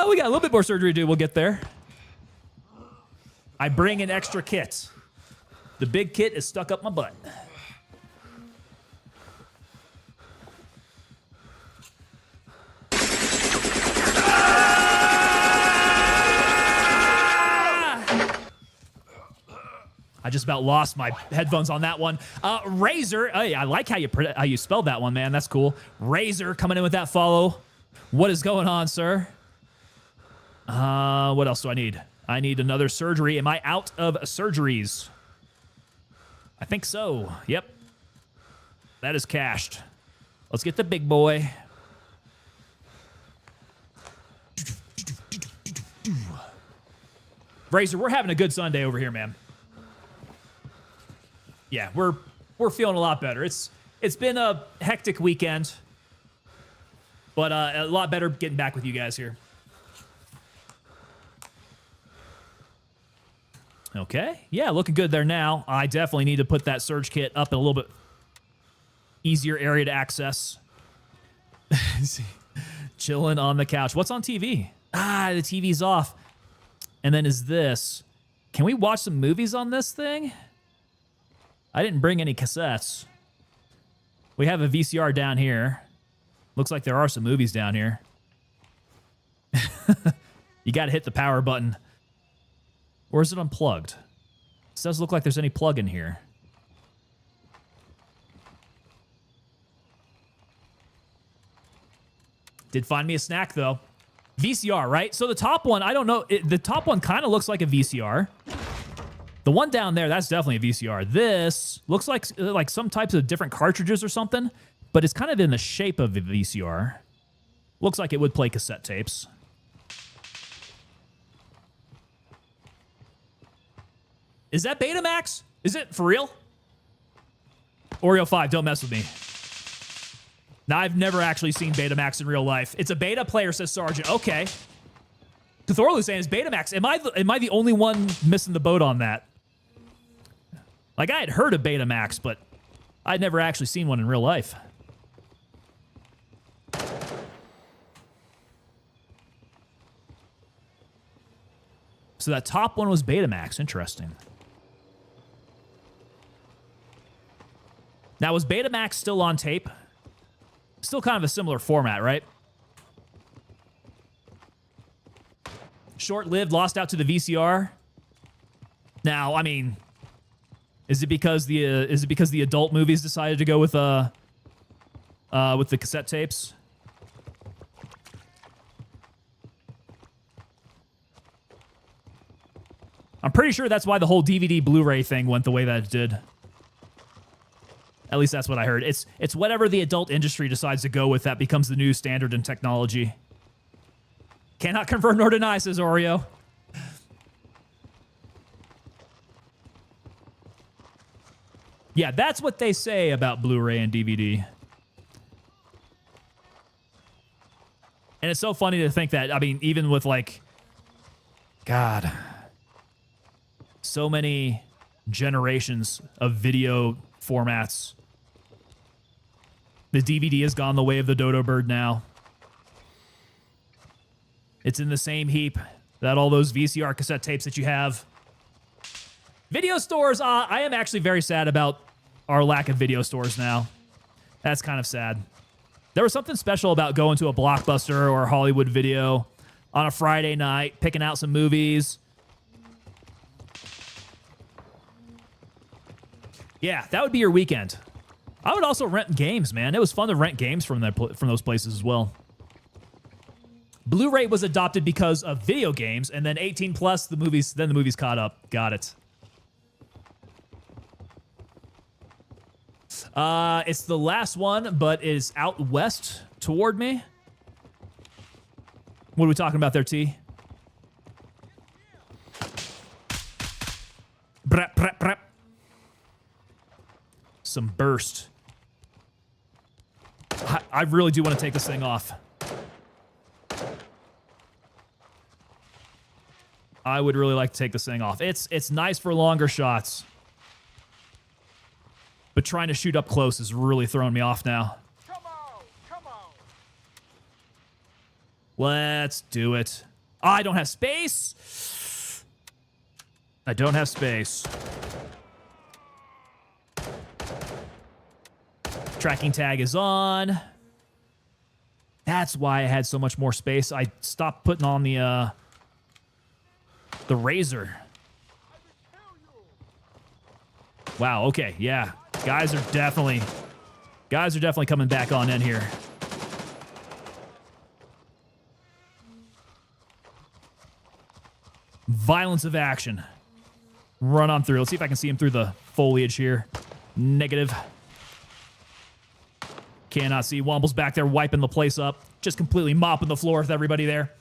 Speaker 1: We got a little bit more surgery to do. We'll get there. I bring an extra kit. The big kit is stuck up my butt. I just about lost my headphones on that one. Razor, hey, I like how you spelled that one, man. That's cool. Razor coming in with that follow. What is going on, sir? What else do I need? I need another surgery. Am I out of surgeries? I think so. Yep. That is cached. Let's get the big boy. Razor, we're having a good Sunday over here, man. Yeah, we're feeling a lot better. It's been a hectic weekend. But a lot better getting back with you guys here. Okay. Yeah, looking good there now. I definitely need to put that surge kit up in a little bit easier area to access. Chilling on the couch. What's on TV? Ah, the TV's off. And then is this. Can we watch some movies on this thing? I didn't bring any cassettes. We have a VCR down here. Looks like there are some movies down here. You got to hit the power button. Or is it unplugged? This doesn't look like there's any plug in here. Did find me a snack, though. VCR, right? So the top one, I don't know. The top one kind of looks like a VCR. The one down there, that's definitely a VCR. This looks like some types of different cartridges or something, but it's kind of in the shape of a VCR. Looks like it would play cassette tapes. Is that Betamax? Is it for real? Oreo 5, don't mess with me. Now, I've never actually seen Betamax in real life. It's a beta player, says Sergeant. Okay. Cthorlu's saying it's Betamax. Am I the only one missing the boat on that? Like, I had heard of Betamax, but I'd never actually seen one in real life. So that top one was Betamax. Interesting. Now, was Betamax still on tape? Still kind of a similar format, right? Short-lived, lost out to the VCR. Now, I mean, is it because the adult movies decided to go with the cassette tapes? I'm pretty sure that's why the whole DVD Blu-ray thing went the way that it did. At least that's what I heard. It's whatever the adult industry decides to go with that becomes the new standard in technology. Cannot confirm nor deny, says Oreo. Yeah, that's what they say about Blu-ray and DVD. And it's so funny to think that, I mean, even with like, God, so many generations of video formats, the DVD has gone the way of the dodo bird now. It's in the same heap that all those VCR cassette tapes that you have. Video stores, I am actually very sad about our lack of video stores now. That's kind of sad. There was something special about going to a Blockbuster or a Hollywood Video on a Friday night, picking out some movies. Yeah, that would be your weekend. I would also rent games, man. It was fun to rent games from those places as well. Blu-ray was adopted because of video games, and then 18 plus, the movies caught up. Got it. It's the last one, but is out west toward me. What are we talking about there, T? Brap, brap, brap. Some burst. I really do want to take this thing off. I would really like to take this thing off. It's nice for longer shots. But trying to shoot up close is really throwing me off now.
Speaker 2: Come on, come on.
Speaker 1: Let's do it. Oh, I don't have space. I don't have space. Tracking tag is on. That's why I had so much more space. I stopped putting on the razor. Wow, okay, yeah. Guys are definitely coming back on in here. Violence of action. Run on through. Let's see if I can see him through the foliage here. Negative. Cannot see. Womble's back there wiping the place up. Just completely mopping the floor with everybody there.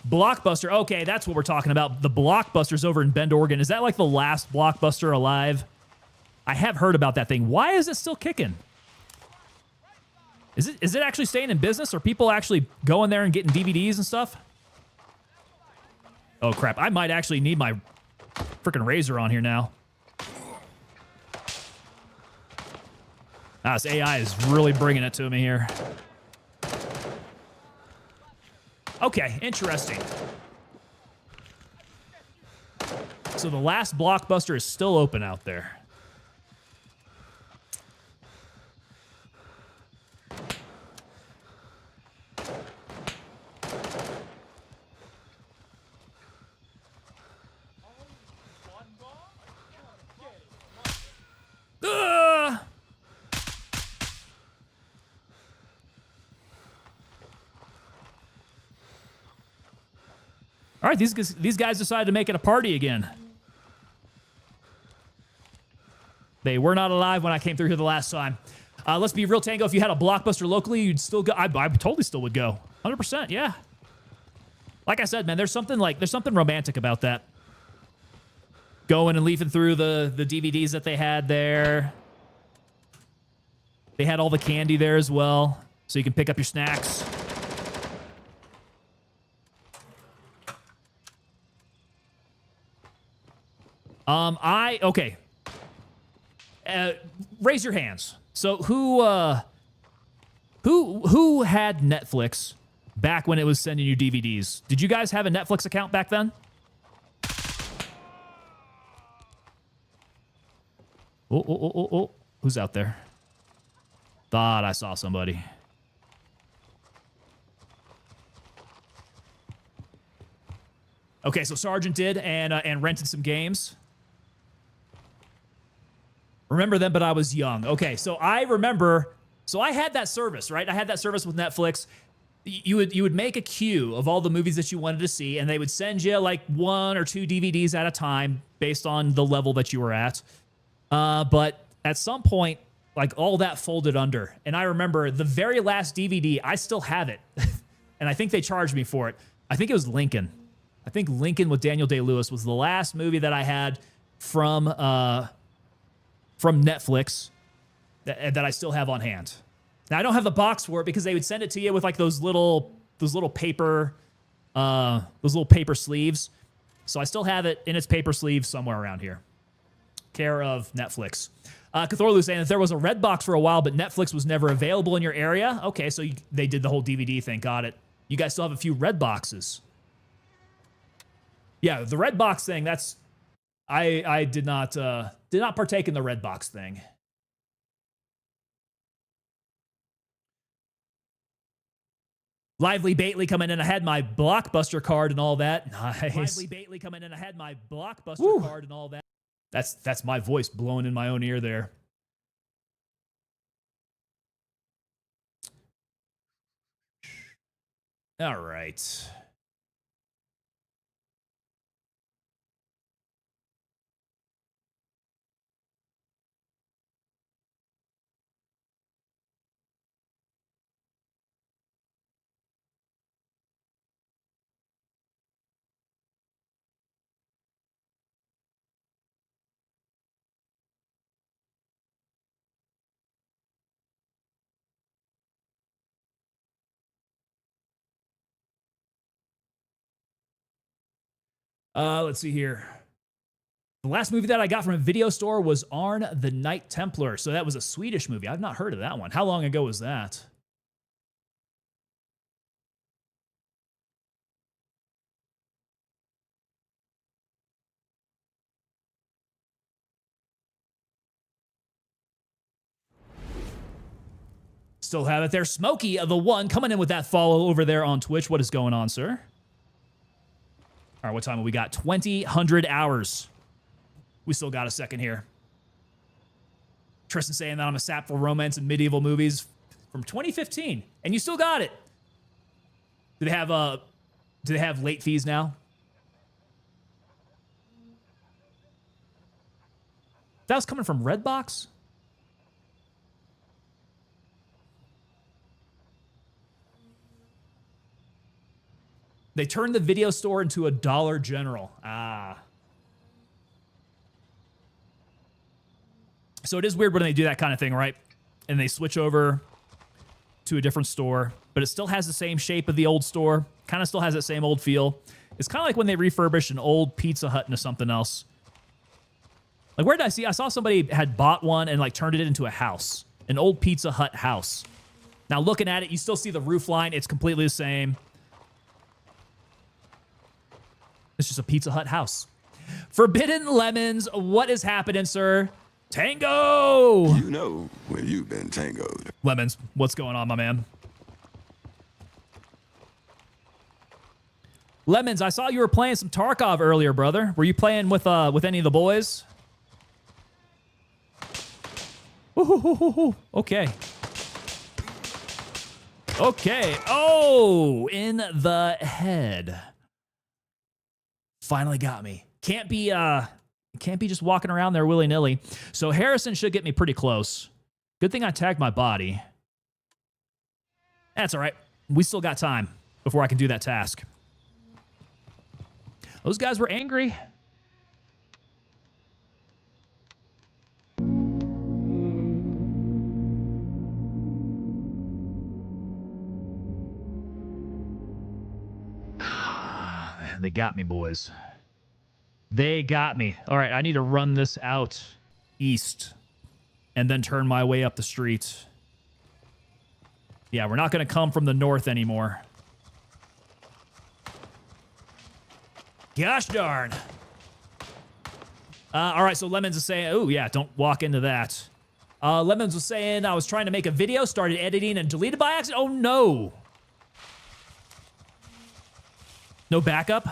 Speaker 1: Blockbuster. Okay, that's what we're talking about. The Blockbuster's over in Bend, Oregon. Is that like the last Blockbuster alive? I have heard about that thing. Why is it still kicking? Is it actually staying in business? Are people actually going there and getting DVDs and stuff? Oh, crap. I might actually need my freaking razor on here now. Ah, this AI is really bringing it to me here. Okay, interesting. So the last Blockbuster is still open out there. All right, these guys decided to make it a party again. They were not alive when I came through here the last time. Let's be real, Tango. If you had a Blockbuster locally, you'd still go. I totally still would go. 100%, yeah. Like I said, man, there's something romantic about that. Going and leafing through the DVDs that they had there. They had all the candy there as well, so you can pick up your snacks. Okay. Raise your hands. So who had Netflix back when it was sending you DVDs? Did you guys have a Netflix account back then? Oh. Who's out there? Thought I saw somebody. Okay, so Sergeant did and rented some games. Remember them, but I was young. Okay, so I remember. So I had that service, right? I had that service with Netflix. You would make a queue of all the movies that you wanted to see, and they would send you like 1 or 2 DVDs at a time based on the level that you were at. But at some point, like all that folded under. And I remember the very last DVD, I still have it. And I think they charged me for it. I think it was Lincoln. I think Lincoln with Daniel Day-Lewis was the last movie that I had from Netflix that I still have on hand. Now I don't have the box for it because they would send it to you with like those little paper sleeves. So I still have it in its paper sleeve somewhere around here. Care of Netflix. Cthorlu saying that there was a red box for a while, but Netflix was never available in your area. Okay, so they did the whole DVD thing. Got it. You guys still have a few red boxes. Yeah, the red box thing. That's I did not partake in the red box thing. Lively Bately coming in. I had my Blockbuster card and all that. Nice. Lively Bately coming in. I had my Blockbuster card and all that. That's my voice blowing in my own ear there. All right. Let's see here. The last movie that I got from a video store was Arn the Knight Templar. So that was a Swedish movie. I've not heard of that one. How long ago was that? Still have it there. Smokey, the one, coming in with that follow over there on Twitch. What is going on, sir? All right, what time have we got? 2,000 hours. We still got a second here. Tristan saying that I'm a sap for romance and medieval movies from 2015, and you still got it. Do they have late fees now? That was coming from Redbox? They turned the video store into a Dollar General. Ah. So it is weird when they do that kind of thing, right? And they switch over to a different store, but it still has the same shape of the old store. Kind of still has that same old feel. It's kind of like when they refurbished an old Pizza Hut into something else. Like, where did I see? I saw somebody had bought one and like turned it into a house. An old Pizza Hut house. Now, looking at it, you still see the roof line. It's completely the same. It's just a Pizza Hut house. Forbidden Lemons, what is happening, sir? Tango!
Speaker 6: You know when you've been tangoed.
Speaker 1: Lemons, what's going on, my man? Lemons, I saw you were playing some Tarkov earlier, brother. Were you playing with any of the boys? Ooh, okay. Okay. Oh, in the head. Finally got me. Can't be just walking around there willy-nilly. So Harrison should get me pretty close. Good thing I tagged my body. That's all right. We still got time before I can do that task. Those guys were angry. They got me, boys. They got me. All right, I need to run this out east and then turn my way up the street. Yeah, we're not going to come from the north anymore. Gosh darn. All right, so Lemons is saying, oh, yeah, don't walk into that. Lemons was saying I was trying to make a video, started editing, and deleted by accident. Oh, no. No backup?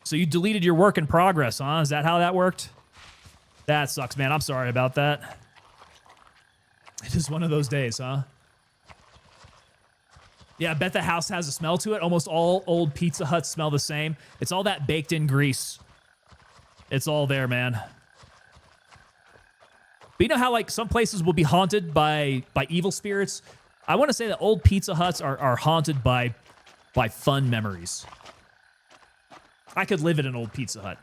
Speaker 1: So you deleted your work in progress, huh? Is that how that worked? That sucks, man. I'm sorry about that. It is one of those days, huh? Yeah, I bet the house has a smell to it. Almost all old Pizza Huts smell the same. It's all that baked-in grease. It's all there, man. But you know how, like, some places will be haunted by evil spirits? I want to say that old Pizza Huts are haunted by fun memories. I could live in an old Pizza Hut.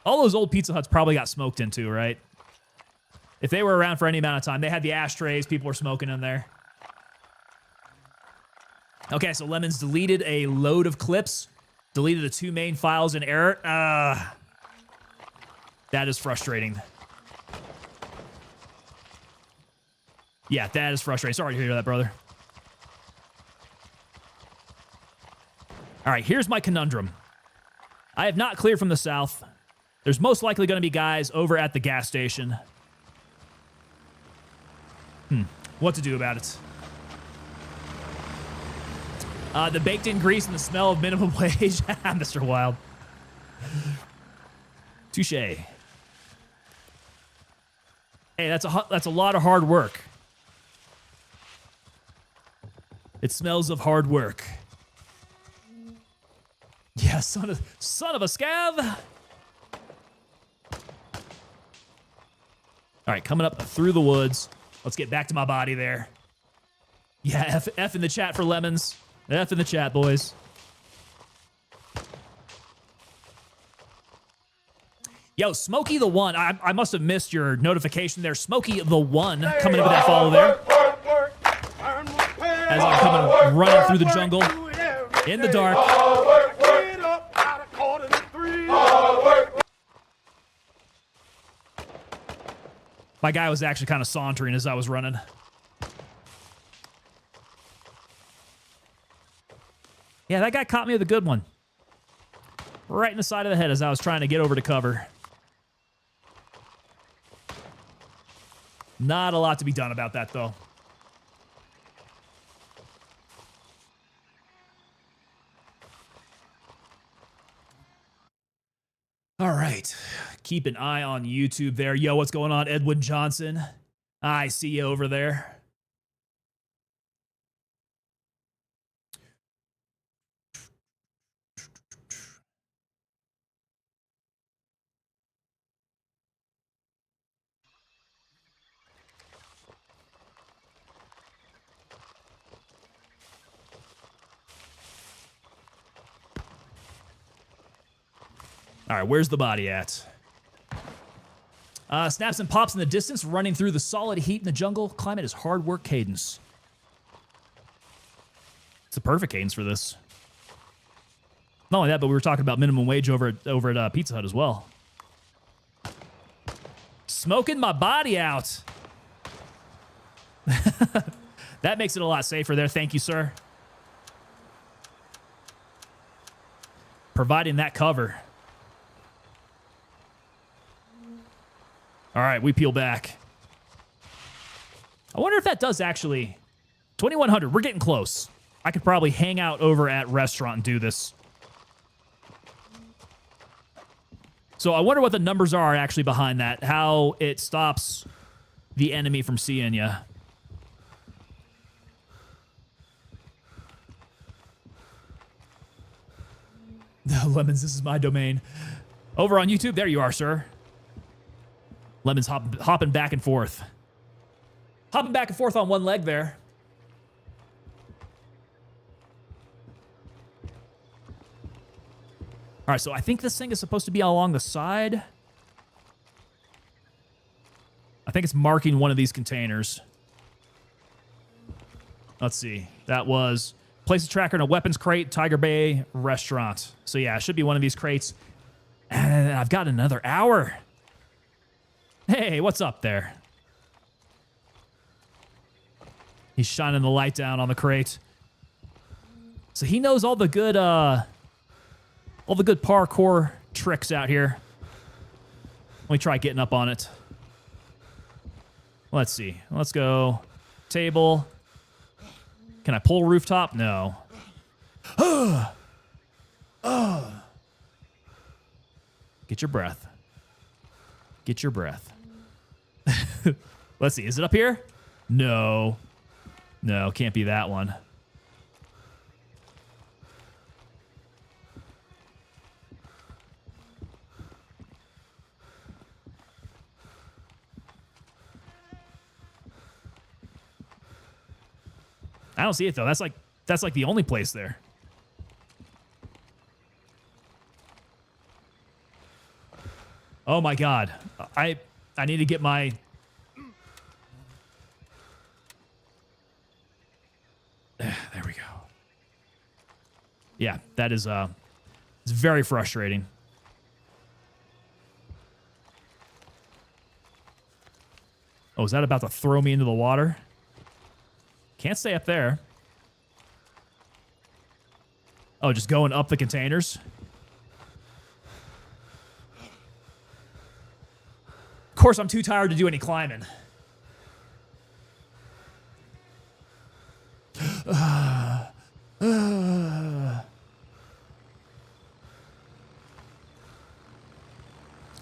Speaker 1: All those old Pizza Huts probably got smoked into, right? If they were around for any amount of time, they had the ashtrays, people were smoking in there. Okay, so Lemons deleted a load of clips, deleted the 2 main files in error. That is frustrating. Yeah, that is frustrating. Sorry to hear that, brother. All right, here's my conundrum. I have not cleared from the south. There's most likely going to be guys over at the gas station. What to do about it? The baked-in grease and the smell of minimum wage. Mr. Wild. Touche. Hey, that's a lot of hard work. It smells of hard work. Yeah, son of a scav. All right, coming up through the woods. Let's get back to my body there. Yeah, F in the chat for Lemons. F in the chat, boys. Yo, Smokey the One. I must have missed your notification there. Smokey the One coming in with that follow there. As I'm coming running through the jungle in the dark. My guy was actually kind of sauntering as I was running. Yeah, that guy caught me with a good one. Right in the side of the head as I was trying to get over to cover. Not a lot to be done about that, though. All right. Keep an eye on YouTube there. Yo, what's going on, Edwin Johnson? I see you over there. All right, where's the body at? Snaps and pops in the distance, running through the solid heat in the jungle. Climate is hard work cadence. It's a perfect cadence for this. Not only that, but we were talking about minimum wage over at Pizza Hut as well. Smoking my body out. That makes it a lot safer there. Thank you, sir. Providing that cover. All right, we peel back. I wonder if that does actually... 2100, we're getting close. I could probably hang out over at restaurant and do this. So I wonder what the numbers are actually behind that. How it stops the enemy from seeing you. Lemons, this is my domain. Over on YouTube, there you are, sir. Lemons hopping back and forth. Hopping back and forth on one leg there. All right, so I think this thing is supposed to be along the side. I think it's marking one of these containers. Let's see. That was place a tracker in a weapons crate, Tiger Bay restaurant. So yeah, it should be one of these crates. And I've got another hour. Hey, what's up there? He's shining the light down on the crate. So he knows all the good parkour tricks out here. Let me try getting up on it. Let's see. Let's go. Table. Can I pull rooftop? No. Get your breath. Get your breath. Let's see. Is it up here? No. No, can't be that one. I don't see it though. That's like the only place there. Oh my god. I need to get my... There we go. Yeah, that is it's very frustrating. Oh, is that about to throw me into the water? Can't stay up there. Oh, just going up the containers? Of course, I'm too tired to do any climbing.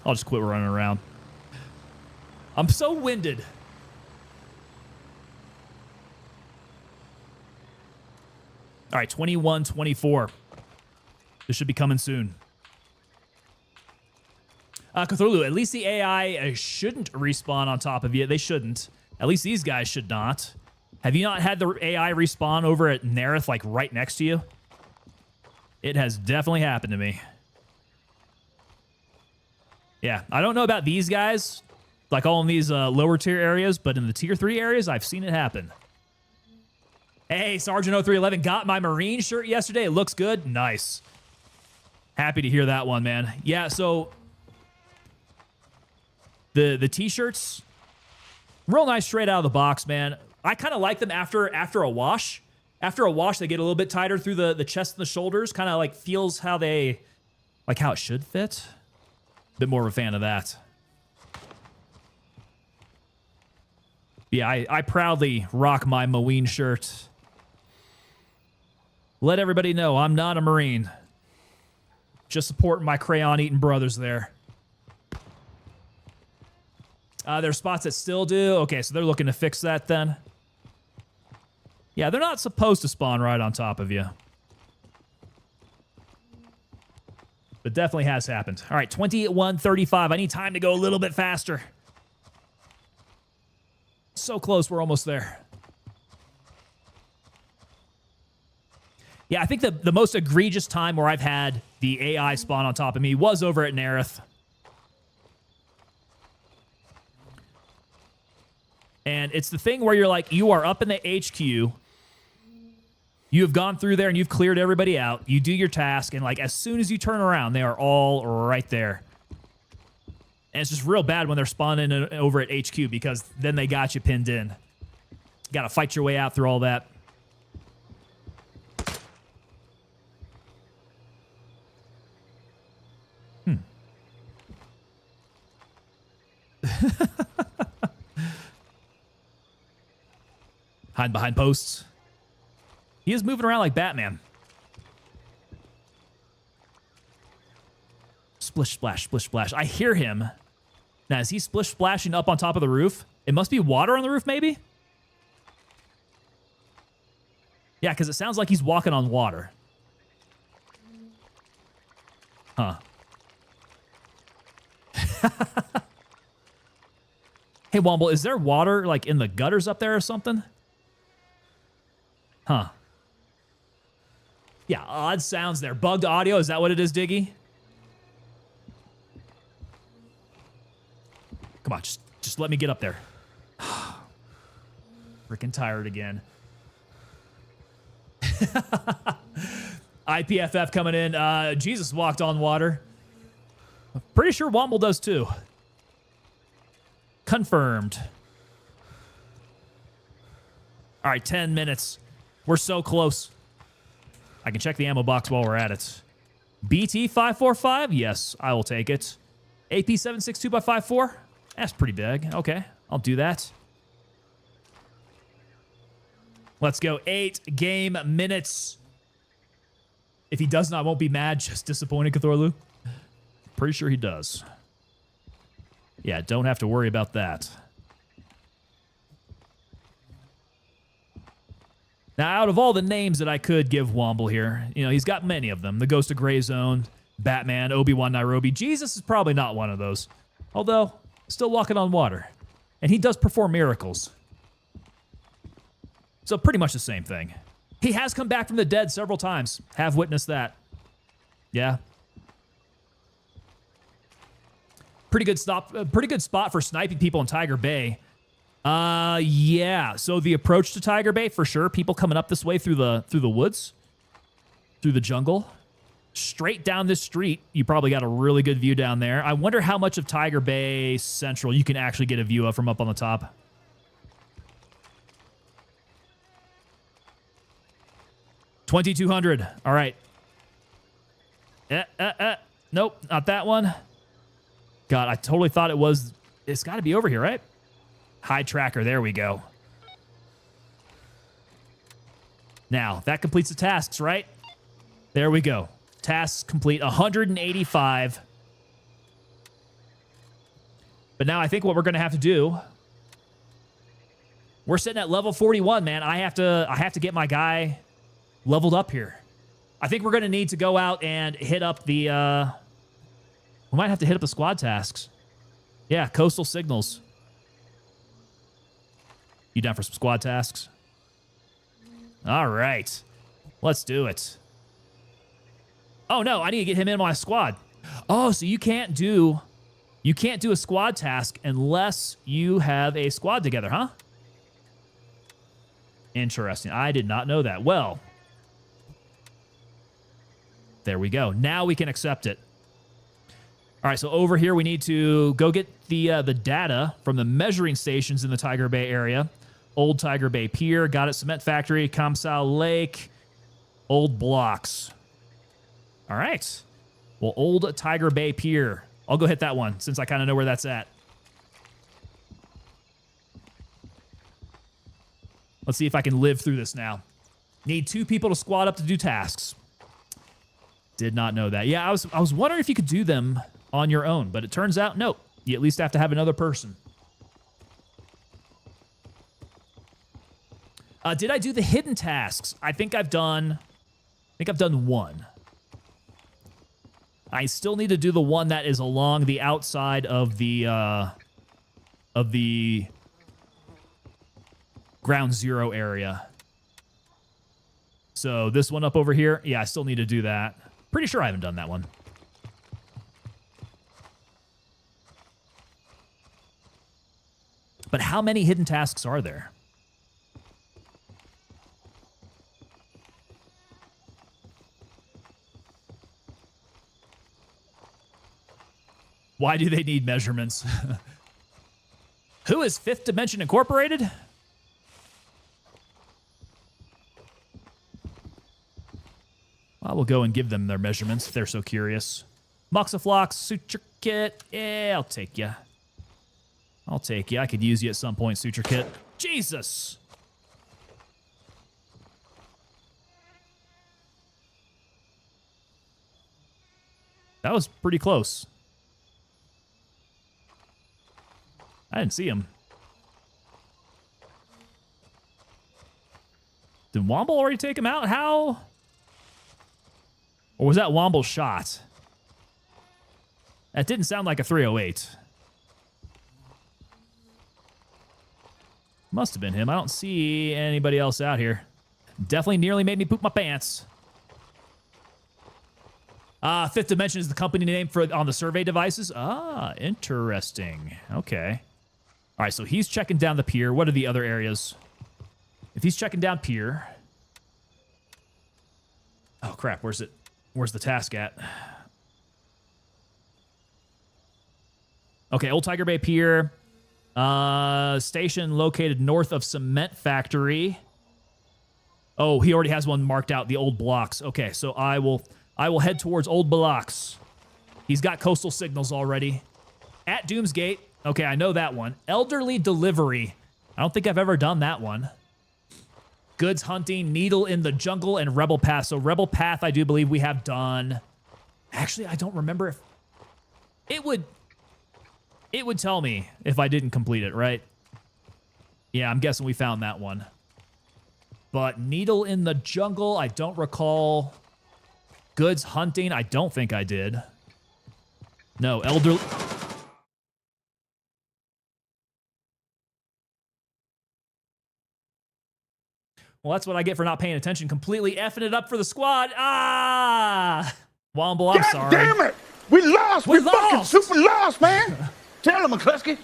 Speaker 1: I'll just quit running around. I'm so winded. All right, 21-24. This should be coming soon. Cthulhu, at least the AI shouldn't respawn on top of you. They shouldn't. At least these guys should not. Have you not had the AI respawn over at Nerith, like right next to you? It has definitely happened to me. Yeah, I don't know about these guys, like all in these lower tier areas, but in the tier 3 areas, I've seen it happen. Hey, Sergeant 0311 got my Marine shirt yesterday. It looks good. Nice. Happy to hear that one, man. Yeah, so the t-shirts, real nice straight out of the box, man. I kind of like them after a wash. After a wash, they get a little bit tighter through the chest and the shoulders. Kind of like feels how they, like how it should fit. Bit more of a fan of that. Yeah, I proudly rock my Marine shirt. Let everybody know I'm not a Marine. Just supporting my crayon-eating brothers there. There's spots that still do. Okay, so they're looking to fix that then. Yeah, they're not supposed to spawn right on top of you. But definitely has happened. All right, 21-35. I need time to go a little bit faster. So close, we're almost there. Yeah, I think the most egregious time where I've had the AI spawn on top of me was over at Nerith. And it's the thing where you're like, you are up in the HQ. You have gone through there and you've cleared everybody out. You do your task, and like as soon as you turn around, they are all right there. And it's just real bad when they're spawning over at HQ because then they got you pinned in. You got to fight your way out through all that. Hide behind posts. He is moving around like Batman. Splish, splash, splish, splash. I hear him. Now, is he splish splashing up on top of the roof? It must be water on the roof, maybe? Yeah, because it sounds like he's walking on water. Huh. Hey, Womble, is there water, like, in the gutters up there or something? Huh. Yeah, odd sounds there. Bugged audio, is that what it is, Diggy? Come on, just let me get up there. Freaking tired again. IPFF coming in. Jesus walked on water. I'm pretty sure Womble does too. Confirmed. All right, 10 minutes. We're so close. I can check the ammo box while we're at it. BT545? Yes, I will take it. AP762x54? That's pretty big. Okay, I'll do that. Let's go. 8 game minutes. If he does not, I won't be mad. Just disappointed, Cthulhu. Pretty sure he does. Yeah, don't have to worry about that. Now, out of all the names that I could give Womble here, you know, he's got many of them. The Ghost of Grey Zone, Batman, Obi-Wan Nairobi. Jesus is probably not one of those. Although, still walking on water. And he does perform miracles. So pretty much the same thing. He has come back from the dead several times. Have witnessed that. Yeah. Pretty good spot for sniping people in Tiger Bay. Yeah. So the approach to Tiger Bay, for sure. People coming up this way through the woods, through the jungle, straight down this street. You probably got a really good view down there. I wonder how much of Tiger Bay Central you can actually get a view of from up on the top. $2,200. All right. Nope, not that one. God, I totally thought it was. It's got to be over here, right? High tracker. There we go. Now, that completes the tasks, right? There we go. Tasks complete. 185. But now I think what we're going to have to do. We're sitting at level 41, man. I have to get my guy leveled up here. I think we're going to need to go out and hit up the... we might have to hit up the squad tasks. Yeah, coastal signals. You down for some squad tasks? All right. Let's do it. Oh, no, I need to get him in my squad. Oh, so you can't do a squad task unless you have a squad together, huh? Interesting. I did not know that. Well, there we go. Now we can accept it. All right, so over here we need to go get the data from the measuring stations in the Tiger Bay area. Old Tiger Bay Pier, got it. Cement Factory, Kamsau Lake, Old Blocks. All right. Well, Old Tiger Bay Pier. I'll go hit that one since I kind of know where that's at. Let's see if I can live through this now. Need 2 people to squad up to do tasks. Did not know that. Yeah, I was wondering if you could do them on your own, but it turns out, nope. You at least have to have another person. Did I do the hidden tasks? I think I've done one. I still need to do the one that is along the outside of the Ground Zero area. So this one up over here, yeah, I still need to do that. Pretty sure I haven't done that one. But how many hidden tasks are there? Why do they need measurements? Who is Fifth Dimension Incorporated? I will go and give them their measurements if they're so curious. Moxiflox, Suture Kit. Yeah, I'll take you. I'll take you. I could use you at some point, Suture Kit. Jesus! That was pretty close. I didn't see him. Did Womble already take him out? How? Or was that Womble's shot? That didn't sound like a 308. Must have been him. I don't see anybody else out here. Definitely nearly made me poop my pants. Fifth Dimension is the company name for on the survey devices. Ah, interesting. Okay. All right, so he's checking down the pier. What are the other areas? If he's checking down pier... Oh, crap. Where's it? Where's the task at? Okay, Old Tiger Bay Pier. Station located north of Cement Factory. Oh, he already has one marked out, the Old Blocks. Okay, so I will head towards Old Blocks. He's got coastal signals already. At Doomsgate. Okay, I know that one. Elderly Delivery. I don't think I've ever done that one. Goods Hunting, Needle in the Jungle, and Rebel Path. So Rebel Path, I do believe we have done. Actually, I don't remember if... It would tell me if I didn't complete it, right? Yeah, I'm guessing we found that one. But Needle in the Jungle, I don't recall. Goods Hunting, I don't think I did. No, Elderly... Well, that's what I get for not paying attention. Completely effing it up for the squad. Ah! Womble, I'm
Speaker 2: God
Speaker 1: sorry.
Speaker 2: damn it! We lost!
Speaker 1: We
Speaker 2: We fucking
Speaker 1: lost!
Speaker 2: super lost, man! Tell him, McCluskey.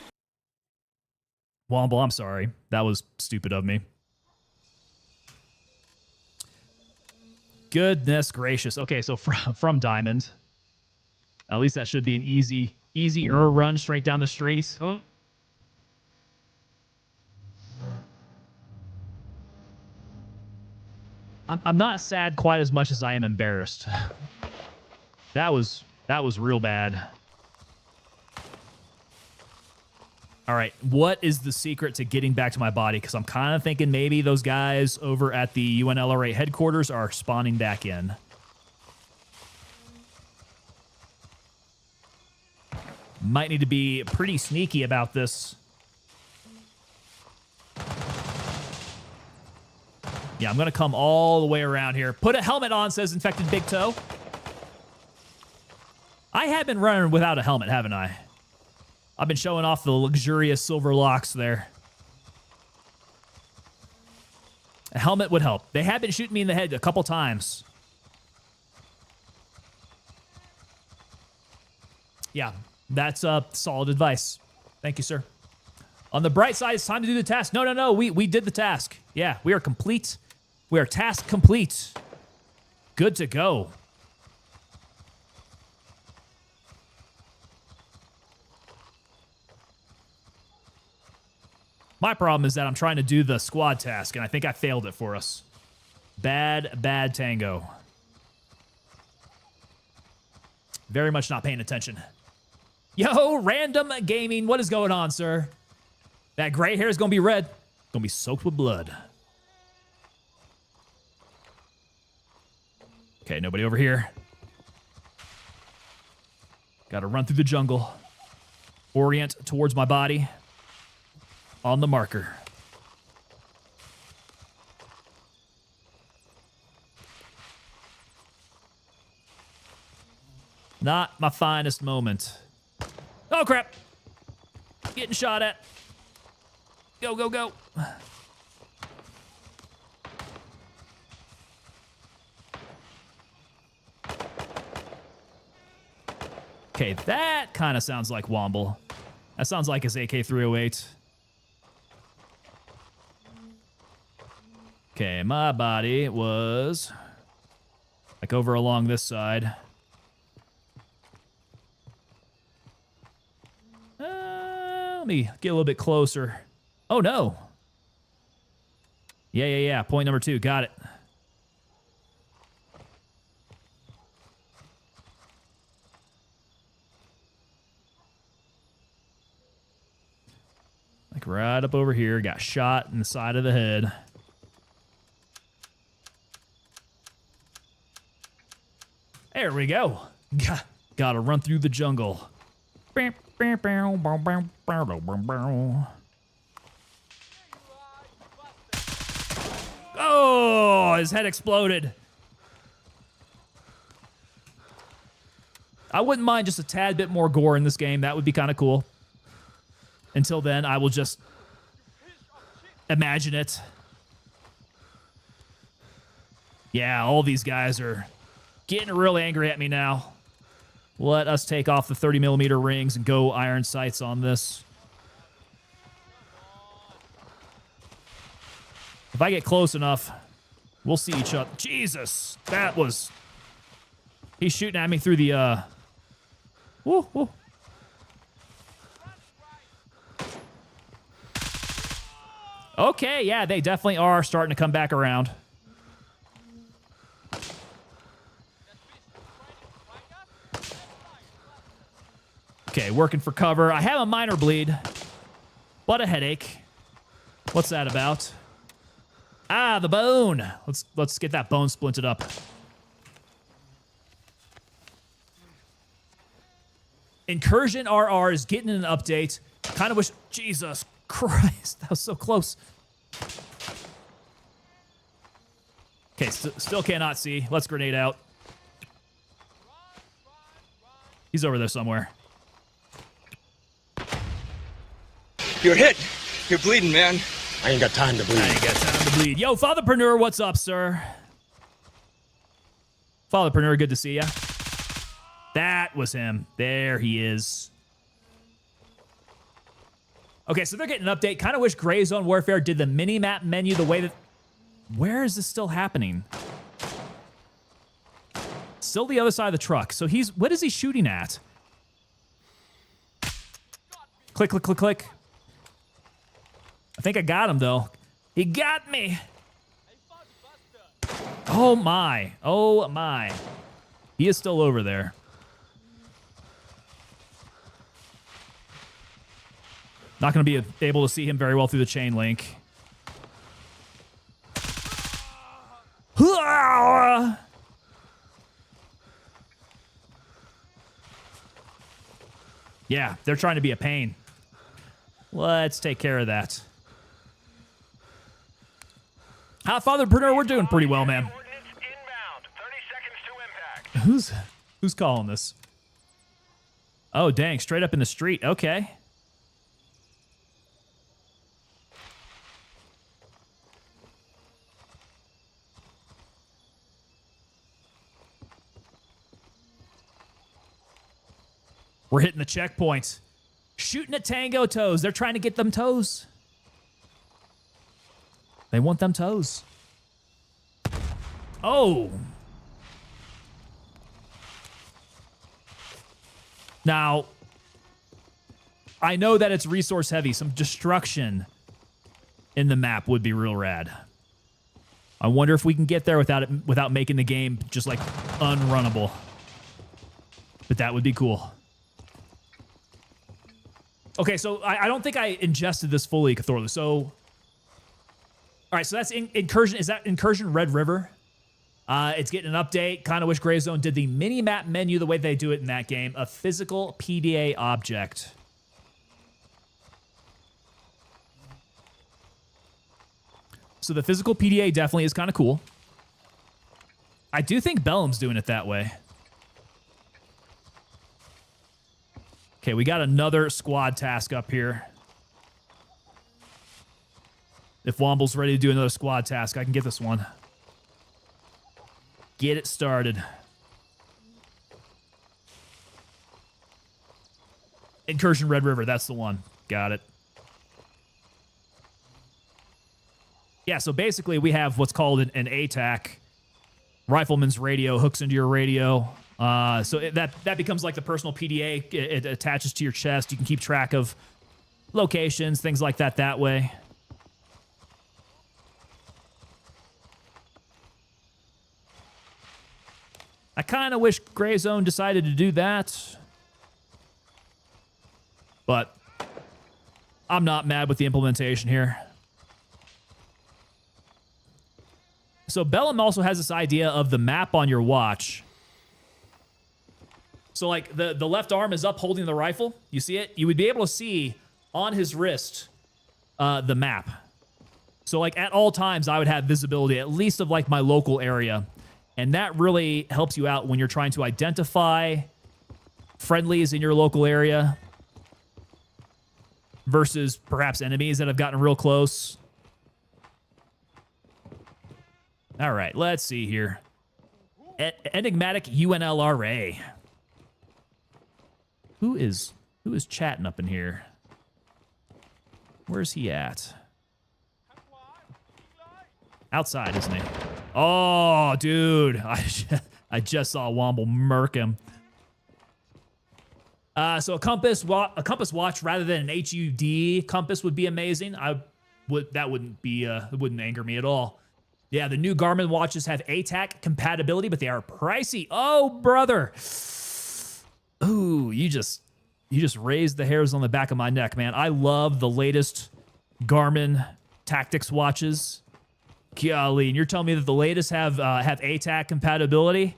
Speaker 1: Womble, I'm sorry. That was stupid of me. Goodness gracious. Okay, so from Diamond. At least that should be an easier run straight down the street. Oh. I'm not sad quite as much as I am embarrassed. That was real bad. All right, what is the secret to getting back to my body? Because I'm kind of thinking maybe those guys over at the UNLRA headquarters are spawning back in. Might need to be pretty sneaky about this. Yeah, I'm going to come all the way around here. Put a helmet on, says Infected Big Toe. I have been running without a helmet, haven't I? I've been showing off the luxurious silver locks there. A helmet would help. They have been shooting me in the head a couple times. Yeah, that's solid advice. Thank you, sir. On the bright side, it's time to do the task. No. We did the task. Yeah, we are complete. We are task complete. Good to go. My problem is that I'm trying to do the squad task, and I think I failed it for us. Bad tango. Very much not paying attention. Yo, Random Gaming, what is going on, sir? That gray hair is going to be red. Going to be soaked with blood. Okay, nobody over here. Got to run through the jungle. Orient towards my body. On the marker. Not my finest moment. Oh, crap. Getting shot at. Go. Okay, that kind of sounds like Womble. That sounds like his AK-308. Okay, my body was like over along this side. Let me get a little bit closer. Oh, no. Yeah. Point number 2. Got it. Like right up over here. Got shot in the side of the head. There we go. Gotta run through the jungle. Oh, his head exploded. I wouldn't mind just a tad bit more gore in this game. That would be kind of cool. Until then, I will just imagine it. Yeah, all these guys are getting really angry at me now. Let us take off the 30mm rings and go iron sights on this. If I get close enough, we'll see each other. Jesus, that was... He's shooting at me through the, Woo. Okay, yeah, they definitely are starting to come back around. Okay, working for cover. I have a minor bleed, but a headache. What's that about? Ah, the bone. Let's get that bone splinted up. Incursion RR is getting an update. Kind of wish... Jesus Christ, that was so close. Okay, still cannot see. Let's grenade out. He's over there somewhere.
Speaker 5: You're hit. You're bleeding, man.
Speaker 2: I ain't got time to bleed.
Speaker 1: I ain't got time to bleed. Yo, Fatherpreneur, what's up, sir? Fatherpreneur, good to see ya. That was him. There he is. Okay, so they're getting an update. Kind of wish Gray Zone Warfare did the mini-map menu the way that... Where is this still happening? Still the other side of the truck. So he's... What is he shooting at? Click, click, click, click. I think I got him, though. He got me. Oh, my. Oh, my. He is still over there. Not going to be able to see him very well through the chain link. Yeah, they're trying to be a pain. Let's take care of that. Fatherpreneur, we're doing pretty well, man.
Speaker 4: Ordnance inbound. 30 seconds to impact.
Speaker 1: Who's calling this? Oh, dang, straight up in the street. Okay. We're hitting the checkpoint. Shooting at Tango toes. They're trying to get them toes. They want them toes. Oh. Now, I know that it's resource heavy. Some destruction in the map would be real rad. I wonder if we can get there without making the game just like unrunnable. But that would be cool. Okay, so I don't think I ingested this fully, Cthulhu. So, all right, so that's Incursion. Is that Incursion Red River? It's getting an update. Kind of wish Gray Zone did the mini-map menu the way they do it in that game. A physical PDA object. So the physical PDA definitely is kind of cool. I do think Bellum's doing it that way. Okay, we got another squad task up here. If Womble's ready to do another squad task, I can get this one. Get it started. Incursion Red River, that's the one. Got it. Yeah, so basically we have what's called an ATAC. Rifleman's radio hooks into your radio. That becomes like the personal PDA. It attaches to your chest. You can keep track of locations, things like that way. I kind of wish Gray Zone decided to do that. But I'm not mad with the implementation here. So Bellum also has this idea of the map on your watch. So like the left arm is up holding the rifle. You see it? You would be able to see on his wrist the map. So like at all times I would have visibility at least of like my local area. And that really helps you out when you're trying to identify friendlies in your local area versus perhaps enemies that have gotten real close. All right, let's see here. Enigmatic UNLRA. Who is chatting up in here? Where's he at? Outside, isn't he? Oh, dude. I just saw Womble murk him. So a compass watch rather than an HUD compass would be amazing. That wouldn't anger me at all. Yeah, the new Garmin watches have ATAC compatibility, but they are pricey. Oh, brother. Ooh, you just raised the hairs on the back of my neck, man. I love the latest Garmin Tactics watches. Golly, and you're telling me that the latest have ATAC compatibility?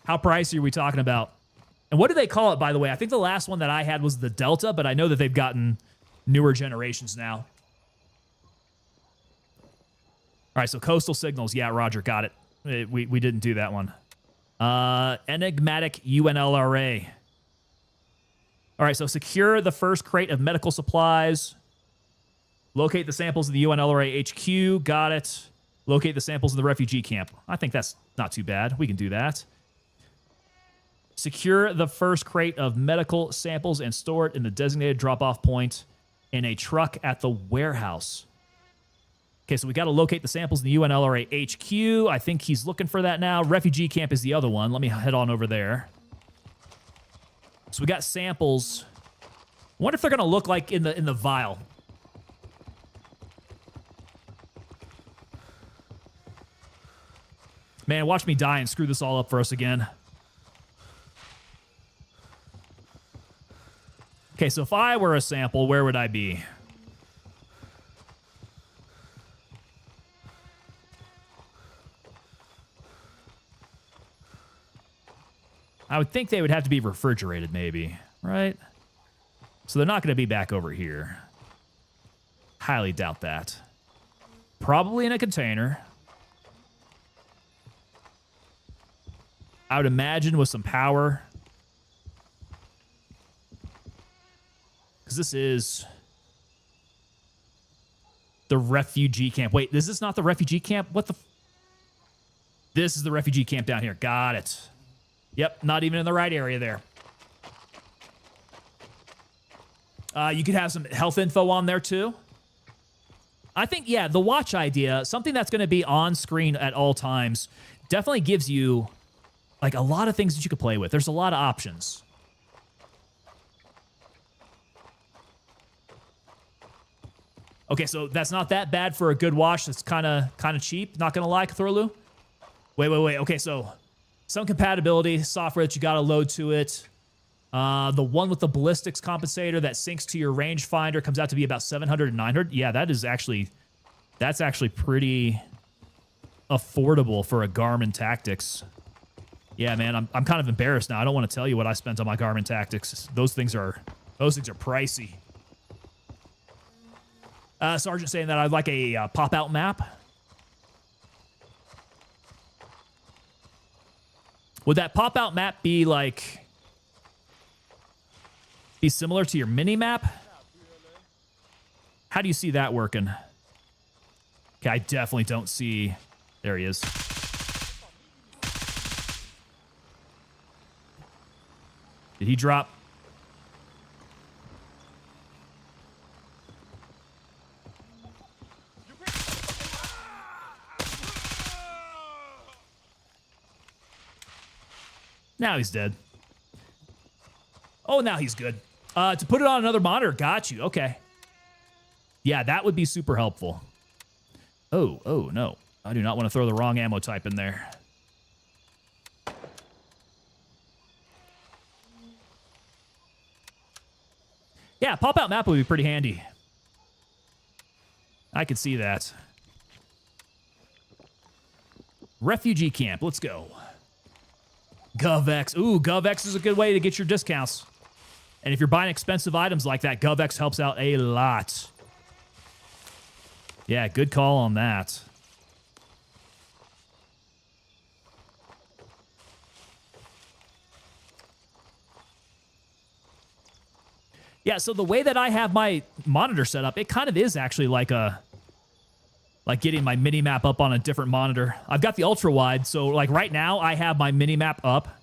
Speaker 1: How pricey are we talking about? And what do they call it, by the way? I think the last one that I had was the Delta, but I know that they've gotten newer generations now. All right, so coastal signals. Yeah, Roger, got it. We didn't do that one. Enigmatic UNLRA. All right, so secure the first crate of medical supplies. Locate the samples of the UNLRA HQ. Got it. Locate the samples of the refugee camp. I think that's not too bad. We can do that. Secure the first crate of medical samples and store it in the designated drop-off point in a truck at the warehouse. Okay, so we got to locate the samples in the UNLRA HQ. I think he's looking for that now. Refugee camp is the other one. Let me head on over there. So we got samples. I wonder if they're going to look like in the vial. Man, watch me die and screw this all up for us again. Okay, so if I were a sample, where would I be? I would think they would have to be refrigerated, maybe, right? So they're not going to be back over here. Highly doubt that. Probably in a container. I would imagine with some power. Because this is the refugee camp. Wait, is this not the refugee camp? What the? This is the refugee camp down here. Got it. Yep, not even in the right area there. You could have some health info on there too. I think, yeah, the watch idea, something that's going to be on screen at all times, definitely gives you like a lot of things that you could play with. There's a lot of options. Okay, so that's not that bad for a good watch. That's kind of cheap. Not gonna lie, Cthulhu. Wait. Okay, so some compatibility software that you gotta load to it. The one with the ballistics compensator that syncs to your rangefinder comes out to be about 700 and 900. Yeah, that's actually pretty affordable for a Garmin Tactics. Yeah, man, I'm kind of embarrassed now. I don't want to tell you what I spent on my Garmin Tactics. Those things are pricey. Sergeant saying that I'd like a pop-out map. Would that pop-out map be similar to your mini-map? How do you see that working? Okay, I definitely don't see... There he is. Did he drop? Now he's dead. Oh, now he's good. To put it on another monitor. Got you. Okay. Yeah, that would be super helpful. Oh, no. I do not want to throw the wrong ammo type in there. Yeah, pop-out map would be pretty handy. I could see that. Refugee camp. Let's go. GovX. Ooh, GovX is a good way to get your discounts. And if you're buying expensive items like that, GovX helps out a lot. Yeah, good call on that. Yeah, so the way that I have my monitor set up, it kind of is actually like getting my mini map up on a different monitor. I've got the ultra wide, so like right now I have my mini map up.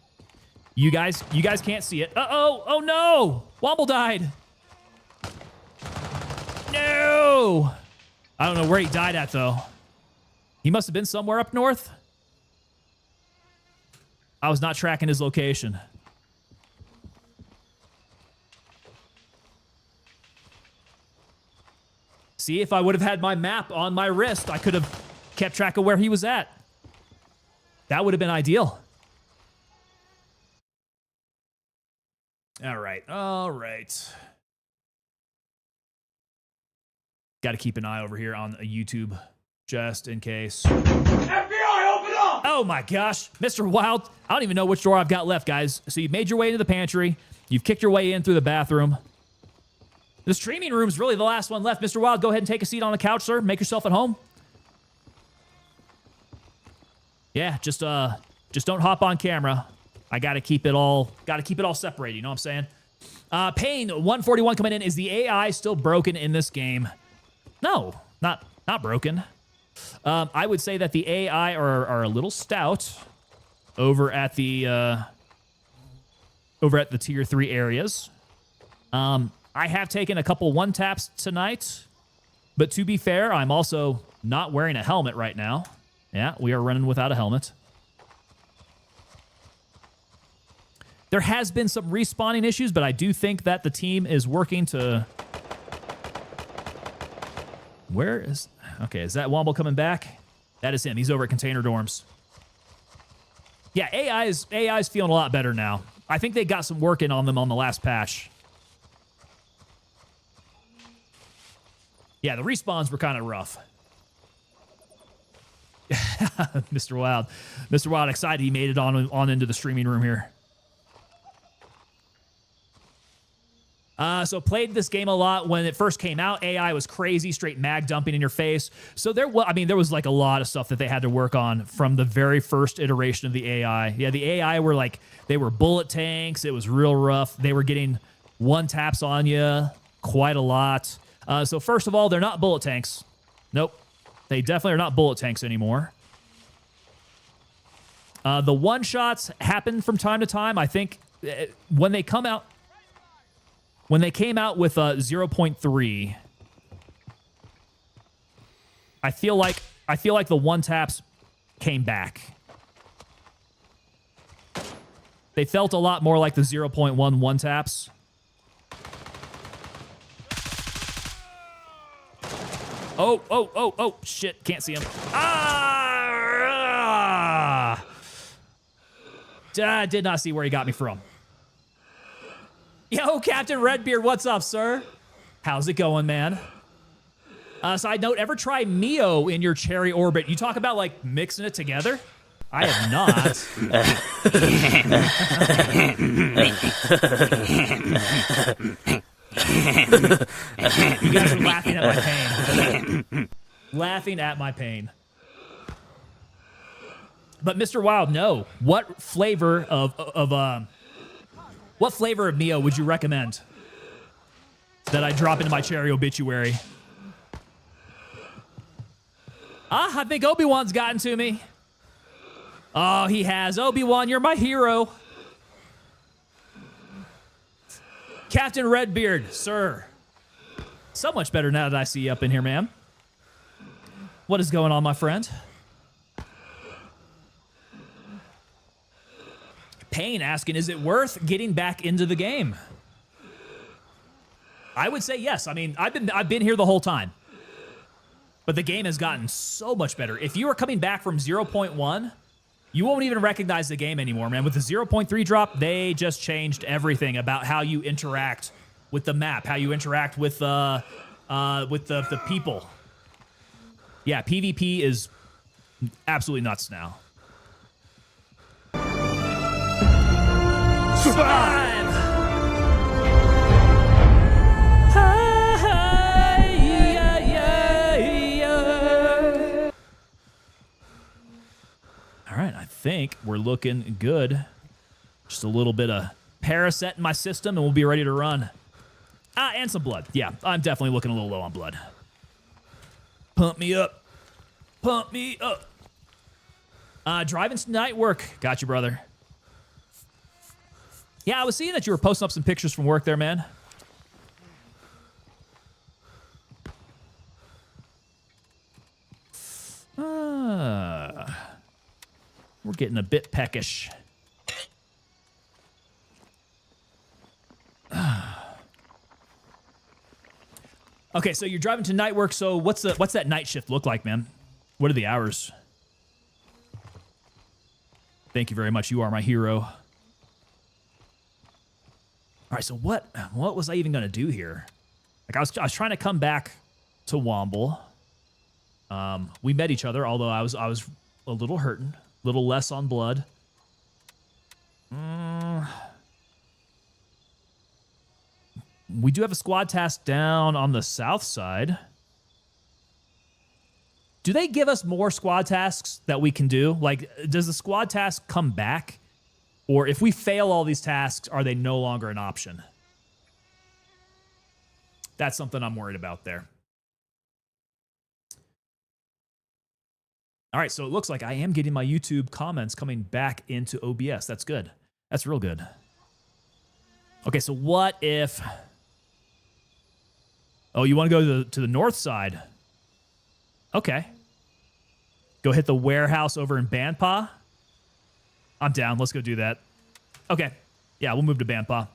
Speaker 1: You guys can't see it. Oh no! Womble died. No! I don't know where he died at though. He must have been somewhere up north. I was not tracking his location. See, if I would have had my map on my wrist, I could have kept track of where he was at. That would have been ideal. All right. Got to keep an eye over here on YouTube just in case.
Speaker 2: FBI, open up!
Speaker 1: Oh my gosh. Mr. Wild, I don't even know which door I've got left, guys. So you've made your way into the pantry. You've kicked your way in through the bathroom. The streaming room's really the last one left. Mr. Wild, go ahead and take a seat on the couch, sir. Make yourself at home. Yeah, just don't hop on camera. I gotta keep it all separated, you know what I'm saying? Pain 141 coming in. Is the AI still broken in this game? No, not broken. I would say that the AI are a little stout over at the tier 3 areas. I have taken a couple one-taps tonight, but to be fair, I'm also not wearing a helmet right now. Yeah, we are running without a helmet. There has been some respawning issues, but I do think that the team is working to... Okay, is that Womble coming back? That is him. He's over at Container Dorms. Yeah, AI's feeling a lot better now. I think they got some work in on them on the last patch. Yeah, the respawns were kind of rough. Mr. Wild. Mr. Wild excited he made it on into the streaming room here. So played this game a lot when it first came out. AI was crazy, straight mag dumping in your face. So there was like a lot of stuff that they had to work on from the very first iteration of the AI. Yeah, the AI were like, they were bullet tanks. It was real rough. They were getting one taps on you quite a lot. So first of all, they're not bullet tanks. Nope. They definitely are not bullet tanks anymore. The one-shots happen from time to time. I think when they came out with 0.3, I feel like the one-taps came back. They felt a lot more like the 0.1 one-taps. Oh, shit. Can't see him. I did not see where he got me from. Yo, Captain Redbeard, what's up, sir? How's it going, man? Side note, ever try Mio in your cherry orbit? You talk about, like, mixing it together? I have not. You guys are laughing at my pain. Laughing at my pain. But Mr. Wild, no. What flavor of Mio would you recommend that I drop into my cherry obituary? I think Obi-Wan's gotten to me. Oh, he has. Obi-Wan, you're my hero. Captain Redbeard, sir. So much better now that I see you up in here, ma'am. What is going on, my friend? Payne asking, is it worth getting back into the game? I would say yes. I mean, I've been here the whole time. But the game has gotten so much better. If you are coming back from 0.1, you won't even recognize the game anymore, man. With the 0.3 drop, they just changed everything about how you interact with the map, how you interact with the people. Yeah, PvP is absolutely nuts now. Survive! All right, I think we're looking good. Just a little bit of Paracet in my system, and we'll be ready to run. Ah, and some blood. Yeah, I'm definitely looking a little low on blood. Pump me up. Pump me up. Driving some night work. Got you, brother. Yeah, I was seeing that you were posting up some pictures from work there, man. We're getting a bit peckish. Okay, so you're driving to night work. So what's that night shift look like, man? What are the hours? Thank you very much. You are my hero. All right, so what was I even gonna do here? Like I was trying to come back to Womble. We met each other, although I was a little hurting, a little less on blood. We do have a squad task down on the south side. Do they give us more squad tasks that we can do? Like, does the squad task come back? Or if we fail all these tasks, are they no longer an option? That's something I'm worried about there. All right, so it looks like I am getting my YouTube comments coming back into OBS. That's good. That's real good. Okay, so what if... Oh, you want to go to the north side? Okay. Go hit the warehouse over in Banpa? I'm down. Let's go do that. Okay. Yeah, we'll move to Banpa.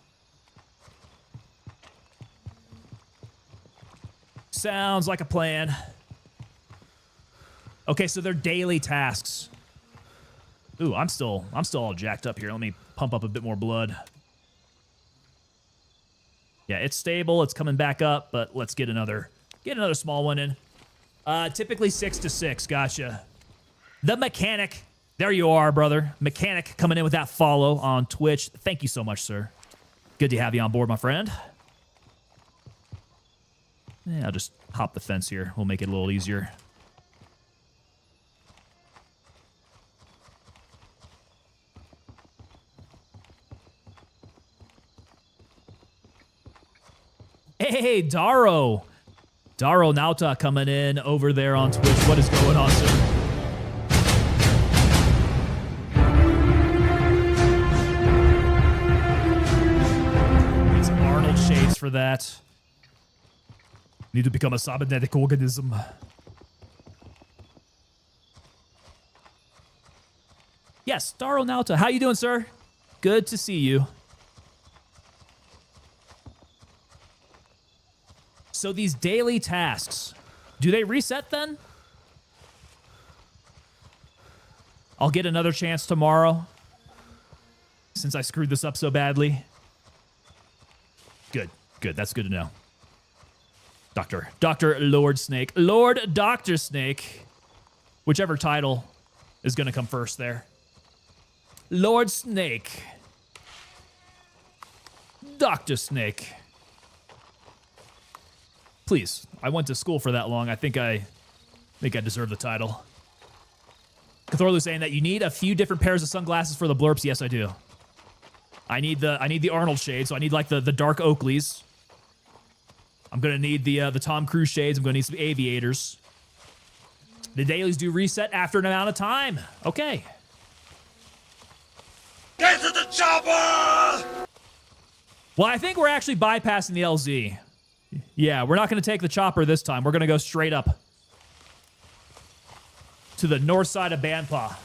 Speaker 1: Sounds like a plan. Okay, so they're daily tasks. Ooh, I'm still all jacked up here. Let me pump up a bit more blood. Yeah, it's stable. It's coming back up, but let's get another small one in. Typically 6 to 6. Gotcha. The Mechanic. There you are, brother. Mechanic coming in with that follow on Twitch. Thank you so much, sir. Good to have you on board, my friend. Yeah, I'll just hop the fence here. We'll make it a little easier. Hey, Daro. Daro Nauta coming in over there on Twitch. What is going on, sir? Need some Arnold shades for that. Need to become a cybernetic organism. Yes, Daro Nauta. How you doing, sir? Good to see you. So these daily tasks, do they reset then? I'll get another chance tomorrow since I screwed this up so badly. Good, good. That's good to know. Dr. Lord Snake. Lord Dr. Snake. Whichever title is going to come first there. Lord Snake. Dr. Snake. Please, I went to school for that long. I think I deserve the title. Cthulhu saying that you need a few different pairs of sunglasses for the blurps. Yes, I do. I need the Arnold shades, so I need like the dark Oakleys. I'm gonna need the Tom Cruise shades. I'm gonna need some aviators. The dailies do reset after an amount of time. Okay.
Speaker 3: Get to the chopper!
Speaker 1: Well, I think we're actually bypassing the LZ. Yeah, we're not going to take the chopper this time. We're going to go straight up to the north side of Banpa.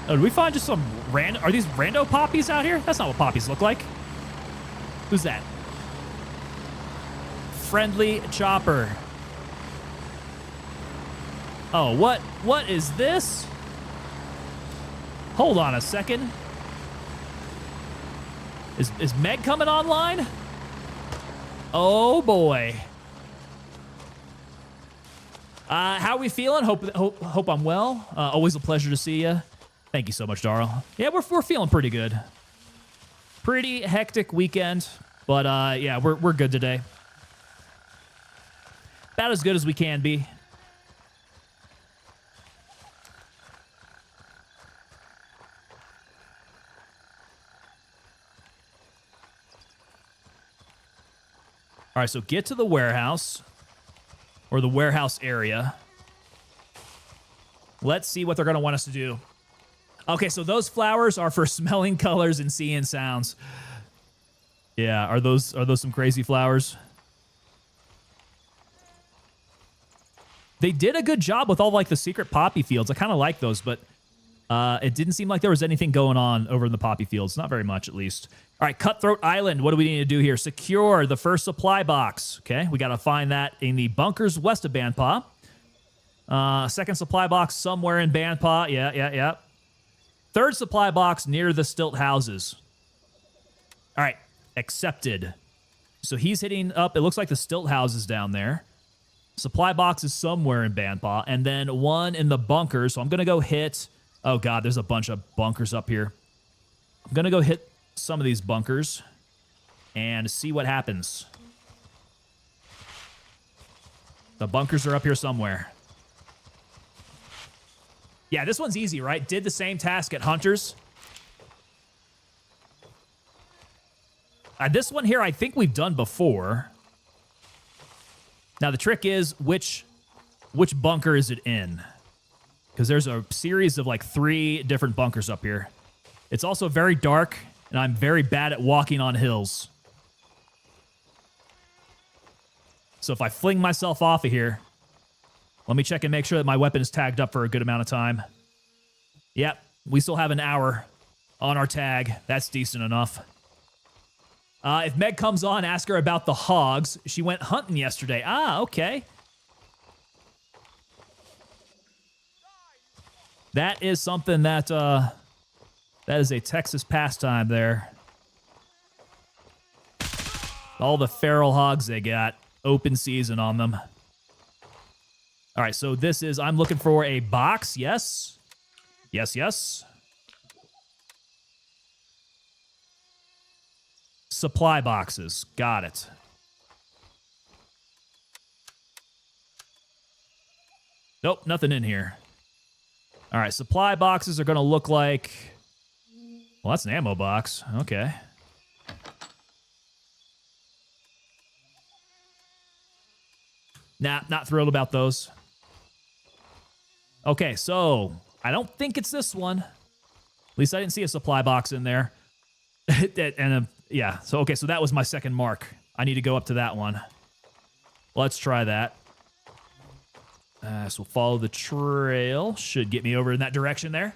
Speaker 1: Oh, did we find just some are these rando poppies out here? That's not what poppies look like. Who's that? Friendly chopper. Oh, what is this? Hold on a second. Is Meg coming online? Oh boy. How are we feeling? Hope I'm well. Always a pleasure to see you. Thank you so much, Darl. Yeah, we're feeling pretty good. Pretty hectic weekend, but yeah, we're good today. About as good as we can be. All right, so get to the warehouse or the warehouse area. Let's see what they're going to want us to do. Okay, so those flowers are for smelling colors and seeing sounds. Yeah, are those some crazy flowers? They did a good job with all like the secret poppy fields. I kind of like those, but it didn't seem like there was anything going on over in the poppy fields. Not very much, at least. All right, Cutthroat Island. What do we need to do here? Secure the first supply box. Okay, we got to find that in the bunkers west of Banpa. Second supply box somewhere in Banpa. Yeah. Third supply box near the stilt houses. All right, accepted. So he's hitting up, it looks like the stilt houses down there. Supply box is somewhere in Banpa, and then one in the bunkers. So I'm going to go hit, oh God, there's a bunch of bunkers up here. I'm going to go hit some of these bunkers and see what happens. The bunkers are up here somewhere. Yeah, this one's easy, right? Did the same task at Hunters. This one here, I think we've done before. Now, the trick is, which bunker is it in? Because there's a series of like 3 different bunkers up here. It's also very dark, and I'm very bad at walking on hills. So if I fling myself off of here, let me check and make sure that my weapon is tagged up for a good amount of time. Yep, we still have an hour on our tag. That's decent enough. If Meg comes on, ask her about the hogs. She went hunting yesterday. Ah, okay. That is something that, that is a Texas pastime there. All the feral hogs they got. Open season on them. All right, so this is, I'm looking for a box. Yes. Yes. Supply boxes. Got it. Nope, nothing in here. All right, supply boxes are going to look like... Well, that's an ammo box. Okay. Nah, not thrilled about those. Okay, so I don't think it's this one. At least I didn't see a supply box in there. Yeah, so okay, so that was my second mark. I need to go up to that one. Let's try that. So follow the trail. Should get me over in that direction there.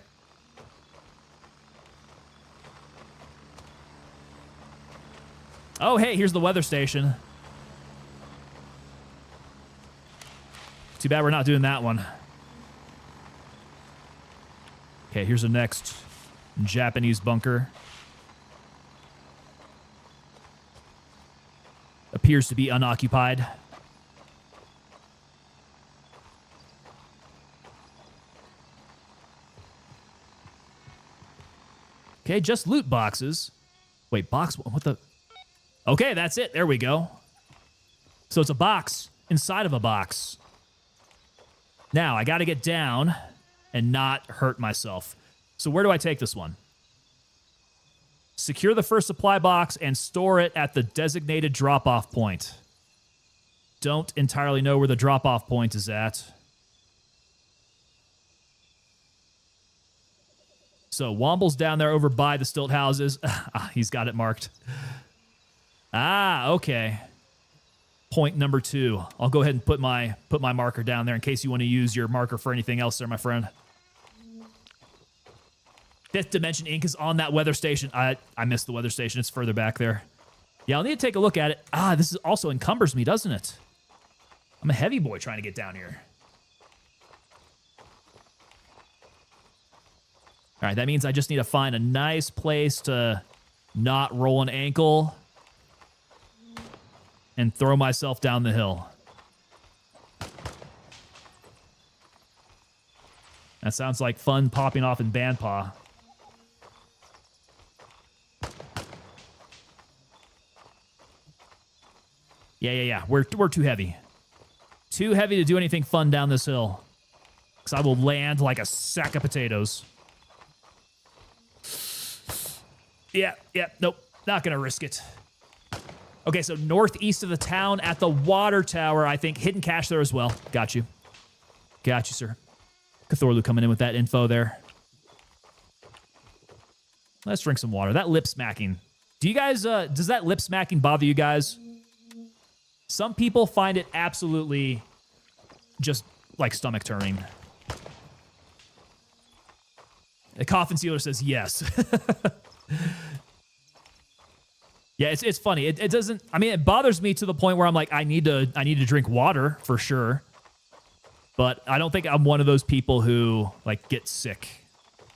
Speaker 1: Oh, hey, here's the weather station. Too bad we're not doing that one. Okay, here's the next Japanese bunker. Appears to be unoccupied. Okay, just loot boxes. Wait, box? What the? Okay, that's it. There we go. So it's a box inside of a box. Now, I got to get down and not hurt myself. So where do I take this one? Secure the first supply box and store it at the designated drop-off point. Don't entirely know where the drop-off point is at. So Womble's down there over by the stilt houses. He's got it marked. Ah, okay. Point number 2. I'll go ahead and put my marker down there in case you want to use your marker for anything else there, my friend. Fifth Dimension Inc. is on that weather station. I missed the weather station. It's further back there. Yeah, I'll need to take a look at it. This is also encumbers me, doesn't it? I'm a heavy boy trying to get down here. All right, that means I just need to find a nice place to not roll an ankle and throw myself down the hill. That sounds like fun popping off in Bandpaw. Yeah. We're too heavy. Too heavy to do anything fun down this hill. Because I will land like a sack of potatoes. Yeah, nope. Not going to risk it. Okay, so northeast of the town at the water tower, I think. Hidden cache there as well. Got you. Got you, sir. Cthulhu coming in with that info there. Let's drink some water. That lip smacking. Do you guys, does that lip smacking bother you guys? Some people find it absolutely just like stomach turning. The coffin sealer says yes. Yeah, it's funny. It doesn't. I mean, it bothers me to the point where I'm like, I need to drink water for sure. But I don't think I'm one of those people who like get sick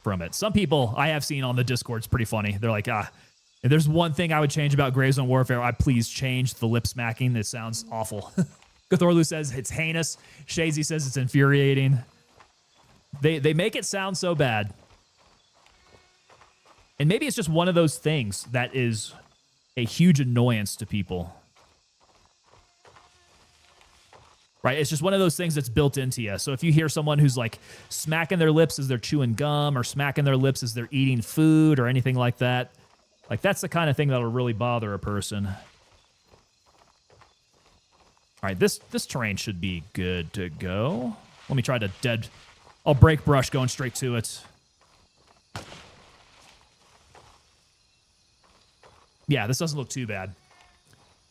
Speaker 1: from it. Some people I have seen on the Discord, it's pretty funny. They're like, if there's one thing I would change about Grey Zone Warfare, I'd please change the lip smacking. It sounds awful. Cthulhu says it's heinous. Shazy says it's infuriating. They make it sound so bad. And maybe it's just one of those things that is a huge annoyance to people. Right? It's just one of those things that's built into you. So if you hear someone who's like smacking their lips as they're chewing gum or smacking their lips as they're eating food or anything like that, like that's the kind of thing that'll really bother a person. All right, this terrain should be good to go. Let me try to I'll break brush going straight to it. Yeah, this doesn't look too bad.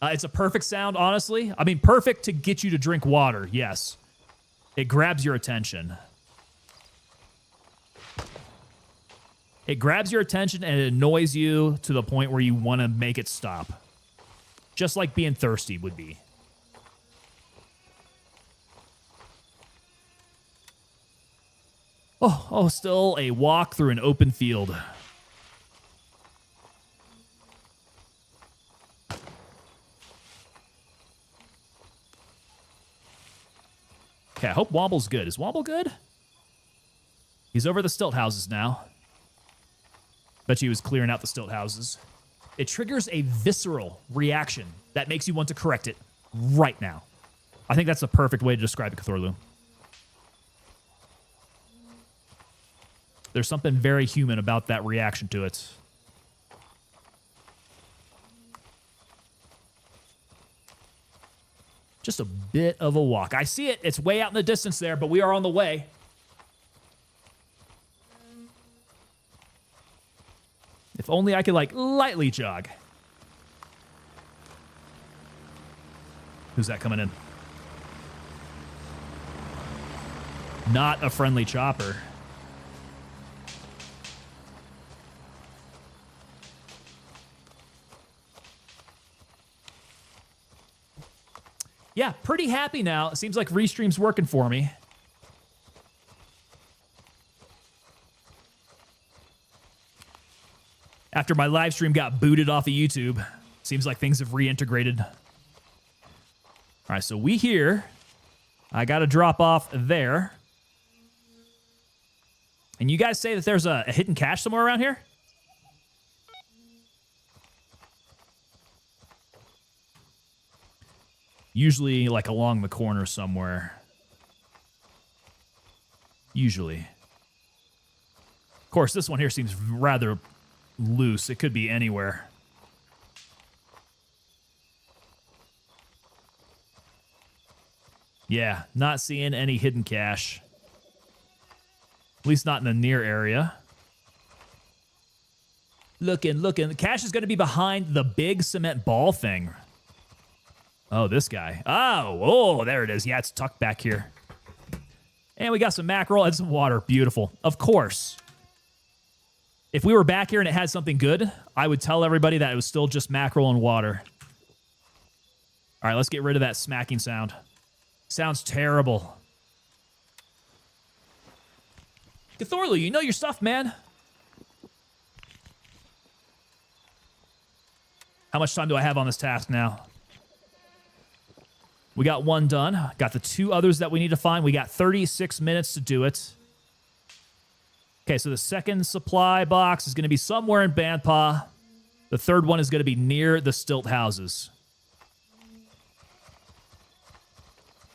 Speaker 1: It's a perfect sound, honestly. I mean, perfect to get you to drink water, yes. It grabs your attention. It grabs your attention and it annoys you to the point where you want to make it stop. Just like being thirsty would be. Oh, still a walk through an open field. Okay, I hope Womble's good. Is Womble good? He's over the stilt houses now. Bet you he was clearing out the stilt houses. It triggers a visceral reaction that makes you want to correct it right now. I think that's the perfect way to describe it, Cthulhu. There's something very human about that reaction to it. Just a bit of a walk. I see it. It's way out in the distance there, but we are on the way. If only I could, like, lightly jog. Who's that coming in? Not a friendly chopper. Yeah, pretty happy now. It seems like Restream's working for me. After my live stream got booted off of YouTube, seems like things have reintegrated. All right, so we here. I got to drop off there. And you guys say that there's a hidden cache somewhere around here? Usually, like, along the corner somewhere. Usually. Of course, this one here seems rather loose. It could be anywhere. Yeah, not seeing any hidden cache. At least not in the near area. Looking. The cache is going to be behind the big cement ball thing. Oh, this guy. Oh, there it is. Yeah, it's tucked back here. And we got some mackerel and some water. Beautiful. Of course. If we were back here and it had something good, I would tell everybody that it was still just mackerel and water. All right, let's get rid of that smacking sound. Sounds terrible. Cthorlu, you know your stuff, man. How much time do I have on this task now? We got one done. Got the 2 others that we need to find. We got 36 minutes to do it. Okay, so the second supply box is going to be somewhere in Banpa. The third one is going to be near the stilt houses.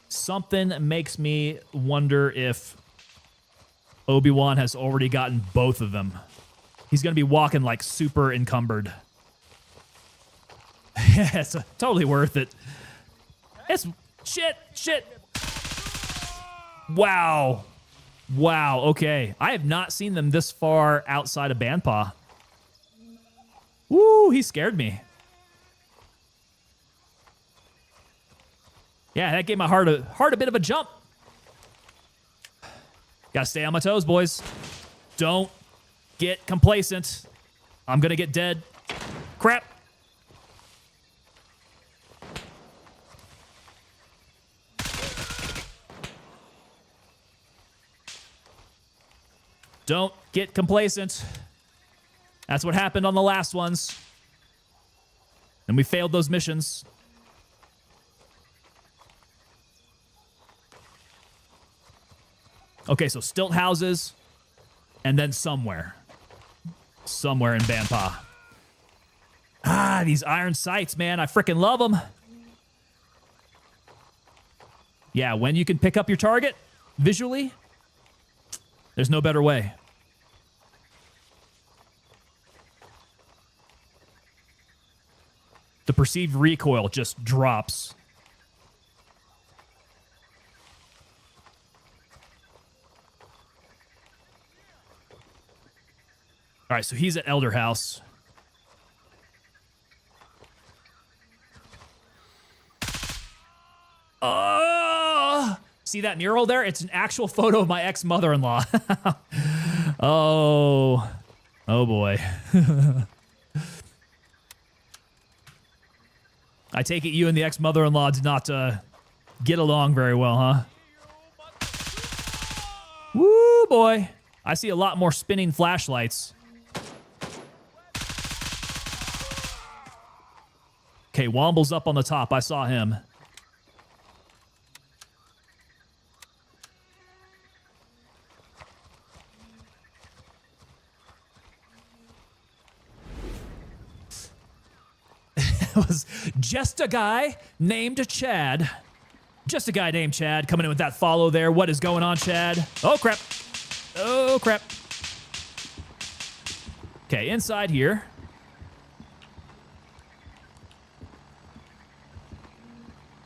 Speaker 1: Something makes me wonder if Obi-Wan has already gotten both of them. He's going to be walking like super encumbered. Yeah, it's totally worth it. It's shit. Wow. Okay. I have not seen them this far outside of Banpa. Woo, he scared me. Yeah, that gave my heart a bit of a jump. Gotta stay on my toes, boys. Don't get complacent. I'm gonna get dead. Crap. Don't get complacent. That's what happened on the last ones. And we failed those missions. Okay, so stilt houses, and then somewhere in Banpa. Ah, these iron sights, man. I freaking love them. Yeah, when you can pick up your target visually, there's no better way. The perceived recoil just drops. All right, so he's at Elder House. See that mural there? It's an actual photo of my ex-mother-in-law. Oh boy. I take it you and the ex-mother-in-law did not get along very well, huh? Woo, boy. I see a lot more spinning flashlights. Okay, Womble's up on the top. I saw him. It was just a guy named Chad. Just a guy named Chad coming in with that follow there. What is going on, Chad? Oh, crap. Oh, crap. Okay, inside here.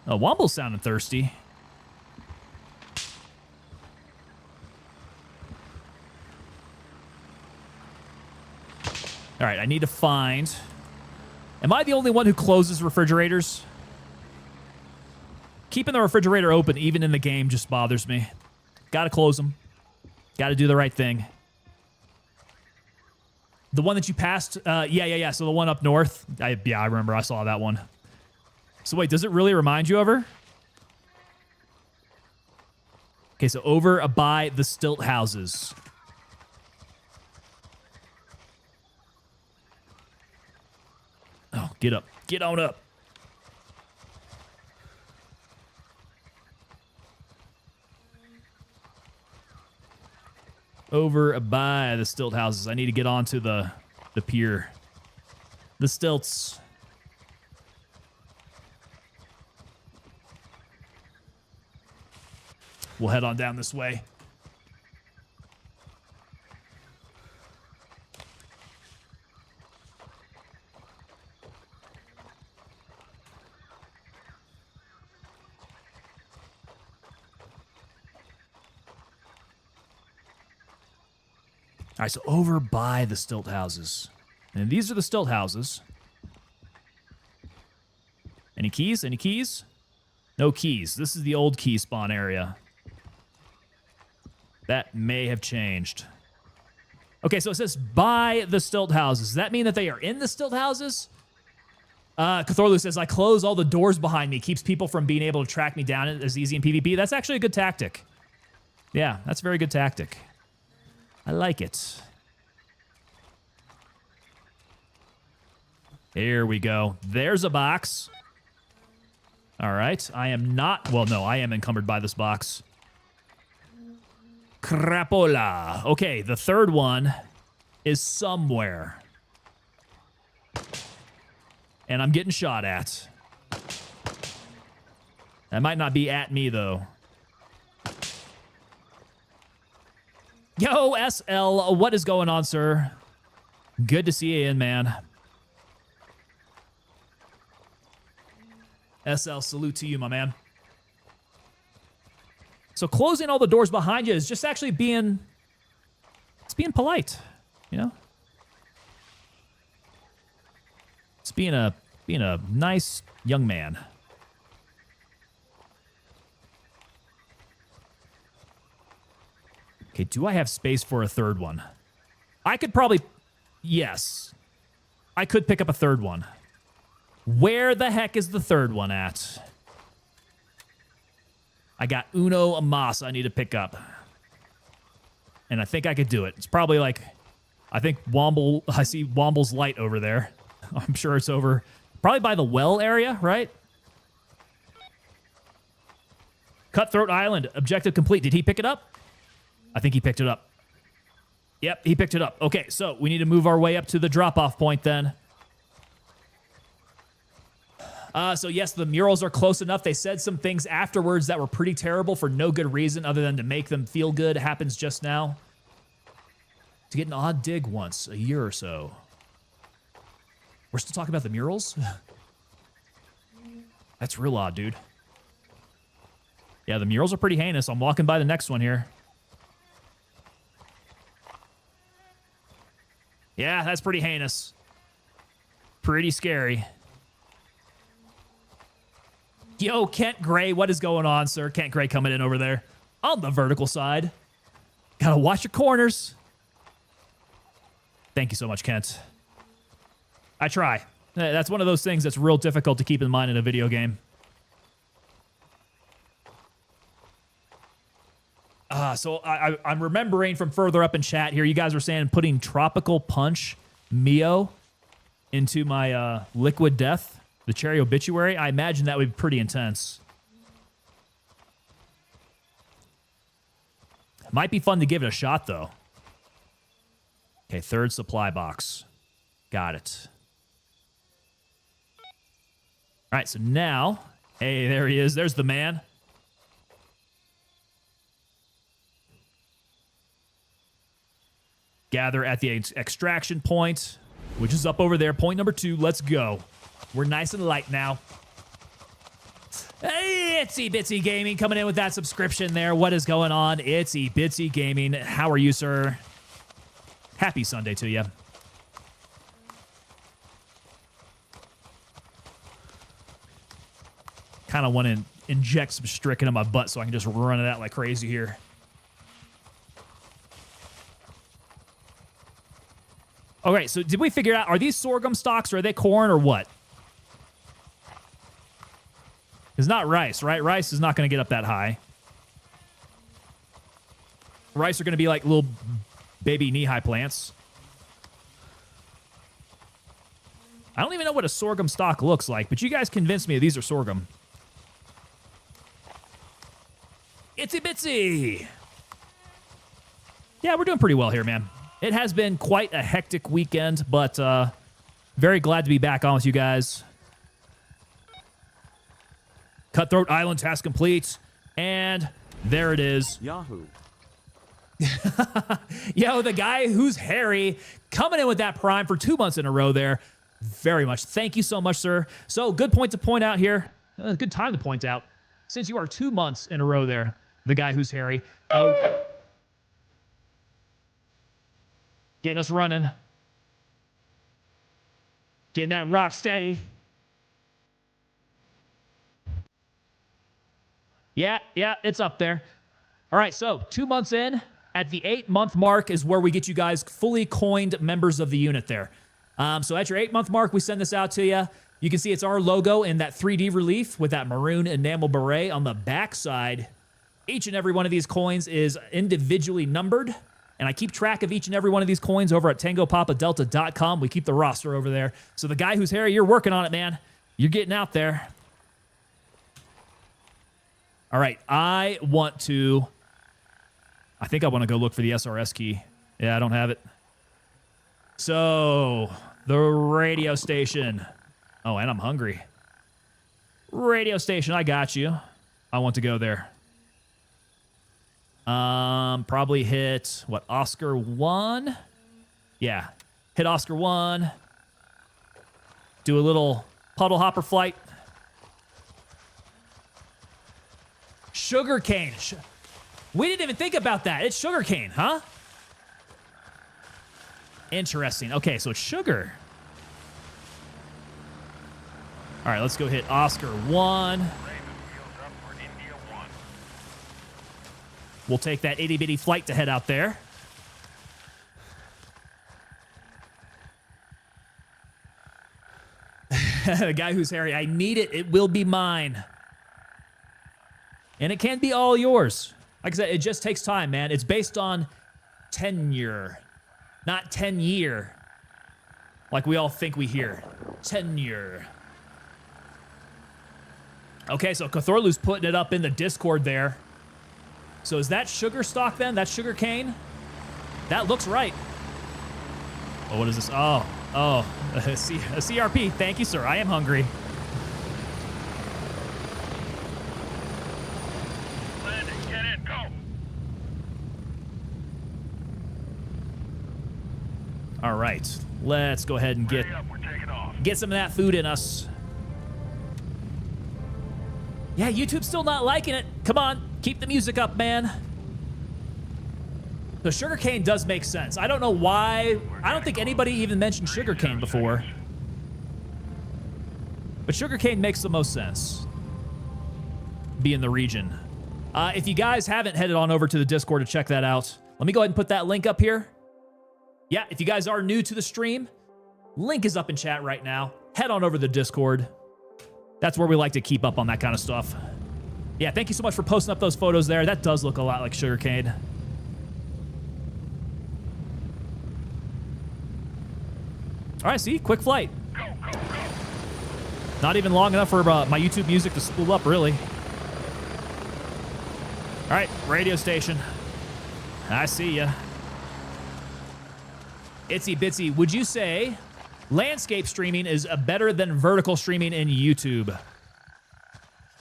Speaker 1: Oh, Womble's sounding thirsty. All right, I need to find... Am I the only one who closes refrigerators? Keeping the refrigerator open, even in the game, just bothers me. Gotta close them. Gotta do the right thing. The one that you passed, yeah. So the one up north, I remember. I saw that one. So wait, does it really remind you of her? Okay, so over by the stilt houses. Oh, get up. Get on up. Over by the stilt houses. I need to get onto the pier. The stilts. We'll head on down this way. All right, so over by the stilt houses. And these are the stilt houses. Any keys? Any keys? No keys. This is the old key spawn area. That may have changed. Okay, so it says by the stilt houses. Does that mean that they are in the stilt houses? Cthorlu says, I close all the doors behind me. Keeps people from being able to track me down as easy in PvP. That's actually a good tactic. Yeah, that's a very good tactic. I like it. Here we go. There's a box. All right. I am not... Well, no, I am encumbered by this box. Crapola. Okay, the third one is somewhere. And I'm getting shot at. That might not be at me, though. Yo, SL, what is going on, sir? Good to see you in, man. SL, salute to you, my man. So closing all the doors behind you is just actually being... It's being polite, you know? It's being a nice young man. Okay, do I have space for a third one? I could probably... Yes. I could pick up a third one. Where the heck is the third one at? I got uno mas I need to pick up. And I think I could do it. It's probably like... I think Womble... I see Womble's light over there. I'm sure it's over... Probably by the well area, right? Cutthroat Island. Objective complete. Did he pick it up? I think he picked it up. Yep, he picked it up. Okay, so we need to move our way up to the drop-off point then. So yes, the murals are close enough. They said some things afterwards that were pretty terrible for no good reason other than to make them feel good. It happens just now. To get an odd dig once a year or so. We're still talking about the murals? That's real odd, dude. Yeah, the murals are pretty heinous. I'm walking by the next one here. Yeah, that's pretty heinous. Pretty scary. Yo, Kent Gray, what is going on, sir? Kent Gray coming in over there. On the vertical side. Gotta watch your corners. Thank you so much, Kent. I try. That's one of those things that's real difficult to keep in mind in a video game. So I'm remembering from further up in chat here, you guys were saying putting Tropical Punch Mio into my Liquid Death, the Cherry Obituary. I imagine that would be pretty intense. Might be fun to give it a shot, though. Okay, third supply box. Got it. All right, so now... Hey, there he is. There's the man. Gather at the extraction point, which is up over there. Point number 2. Let's go. We're nice and light now. Hey, Itsy Bitsy Gaming coming in with that subscription there. What is going on? Itsy Bitsy Gaming. How are you, sir? Happy Sunday to you. Kind of want to inject some stricken in my butt so I can just run it out like crazy here. Okay, so did we figure out, are these sorghum stalks or are they corn or what? It's not rice, right? Rice is not going to get up that high. Rice are going to be like little baby knee-high plants. I don't even know what a sorghum stalk looks like, but you guys convinced me these are sorghum. Itsy bitsy! Yeah, we're doing pretty well here, man. It has been quite a hectic weekend, but very glad to be back on with you guys. Cutthroat Island task complete. And there it is.
Speaker 7: Yahoo.
Speaker 1: Yo, the guy who's hairy coming in with that prime for 2 months in a row there. Very much. Thank you so much, sir. So good point to point out here. Good time to point out. Since you are 2 months in a row there, the guy who's hairy. Getting us running. Get that rock steady. Yeah, it's up there. All right, so 2 months in, at the 8-month mark is where we get you guys fully coined members of the unit there. So at your 8-month mark, we send this out to you. You can see it's our logo in that 3D relief with that maroon enamel beret on the back side. Each and every one of these coins is individually numbered, and I keep track of each and every one of these coins over at TangoPapaDelta.com. We keep the roster over there. So the guy who's Harry, you're working on it, man. You're getting out there. All right, I think I want to go look for the SRS key. Yeah, I don't have it. So, the radio station. Oh, and I'm hungry. Radio station, I got you. I want to go there. Probably hit, what, Oscar 1? Yeah, hit Oscar 1. Do a little puddle hopper flight. Sugarcane. We didn't even think about that. It's sugarcane, huh? Interesting. Okay, so it's sugar. All right, let's go hit Oscar 1.
Speaker 4: Raven, wheels up for India 1.
Speaker 1: We'll take that itty-bitty flight to head out there. The guy who's Harry, I need it. It will be mine. And it can be all yours. Like I said, it just takes time, man. It's based on tenure, not 10-year, like we all think we hear. Tenure. Okay, so Cthulhu's putting it up in the Discord there. So is that sugar stock then? That's sugar cane? That looks right. Oh, what is this? Oh, a CRP. Thank you, sir. I am hungry.
Speaker 4: Landing, get in, go.
Speaker 1: All right, let's go ahead and
Speaker 4: Ready up, we're taking off.
Speaker 1: get some of that food in us. Yeah, YouTube's still not liking it. Come on, keep the music up, man. The sugarcane does make sense. I don't know why. I don't think anybody even mentioned sugarcane before. But sugarcane makes the most sense. Be in the region. If you guys haven't headed on over to the Discord to check that out, let me go ahead and put that link up here. Yeah, if you guys are new to the stream, link is up in chat right now. Head on over to the Discord. That's where we like to keep up on that kind of stuff. Yeah, thank you so much for posting up those photos there. That does look a lot like sugarcane. All right, see? Quick flight.
Speaker 4: Go, go, go.
Speaker 1: Not even long enough for my YouTube music to spool up, really. All right, radio station. I see ya. Itsy Bitsy, would you say landscape streaming is better than vertical streaming in YouTube?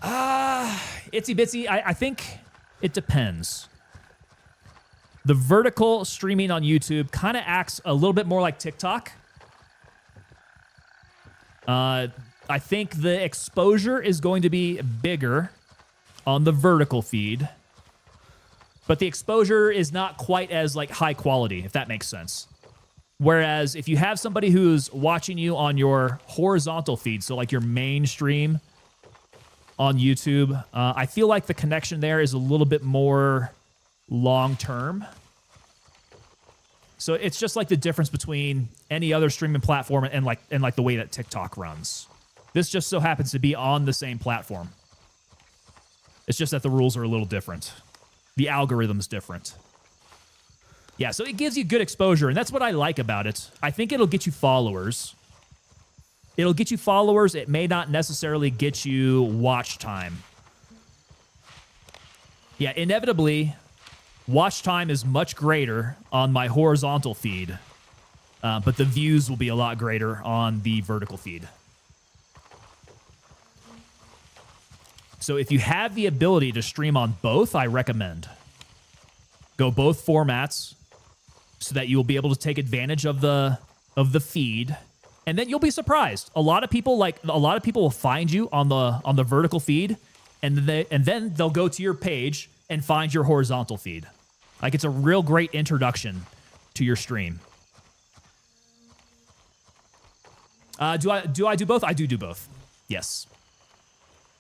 Speaker 1: Itsy Bitsy, I think it depends. The vertical streaming on YouTube kind of acts a little bit more like TikTok. I think the exposure is going to be bigger on the vertical feed, but the exposure is not quite as like high quality, if that makes sense. Whereas if you have somebody who's watching you on your horizontal feed, so like your main stream on YouTube, I feel like the connection there is a little bit more long-term. So it's just like the difference between any other streaming platform and like the way that TikTok runs. This just so happens to be on the same platform. It's just that the rules are a little different. The algorithm's different. Yeah, so it gives you good exposure, and that's what I like about it. I think it'll get you followers. It'll get you followers. It may not necessarily get you watch time. Yeah, inevitably, watch time is much greater on my horizontal feed, but the views will be a lot greater on the vertical feed. So if you have the ability to stream on both, I recommend. Go both formats so that you will be able to take advantage of the feed, and then you'll be surprised. A lot of people will find you on the vertical feed, and then they'll go to your page and find your horizontal feed. Like, it's a real great introduction to your stream. Do I do both? I do both. Yes.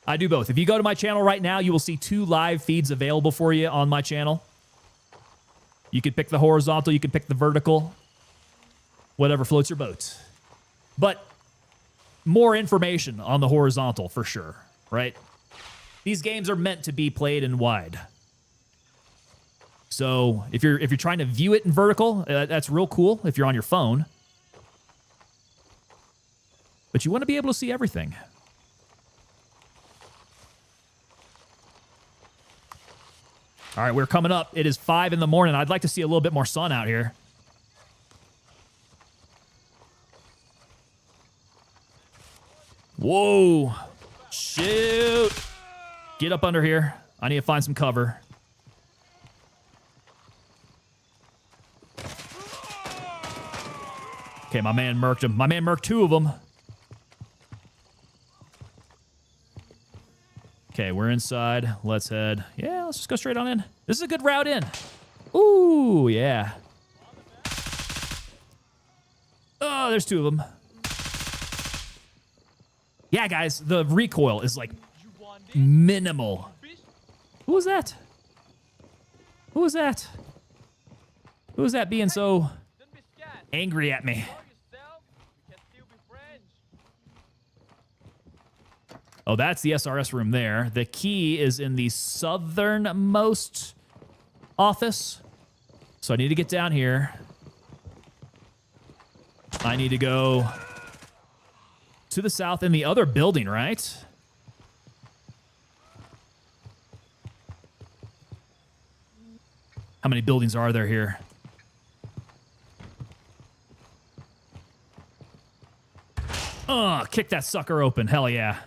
Speaker 1: I do both. If you go to my channel right now, you will see 2 live feeds available for you on my channel. You can pick the horizontal, you can pick the vertical, whatever floats your boat. But more information on the horizontal for sure, right? These games are meant to be played in wide. So if you're trying to view it in vertical, that's real cool if you're on your phone. But you want to be able to see everything. All right, we're coming up. It is 5 in the morning. I'd like to see a little bit more sun out here. Whoa. Shoot. Get up under here. I need to find some cover. Okay, my man murked him. My man murked 2 of them. Okay, we're inside. Let's head. Yeah, let's just go straight on in. This is a good route in. Ooh, yeah. Oh, there's 2 of them. Yeah, guys, the recoil is like minimal. Who was that? Who was that? Who was that being so angry at me? Oh, that's the SRS room there. The key is in the southernmost office. So I need to get down here. I need to go to the south in the other building, right? How many buildings are there here? Kick that sucker open. Hell yeah.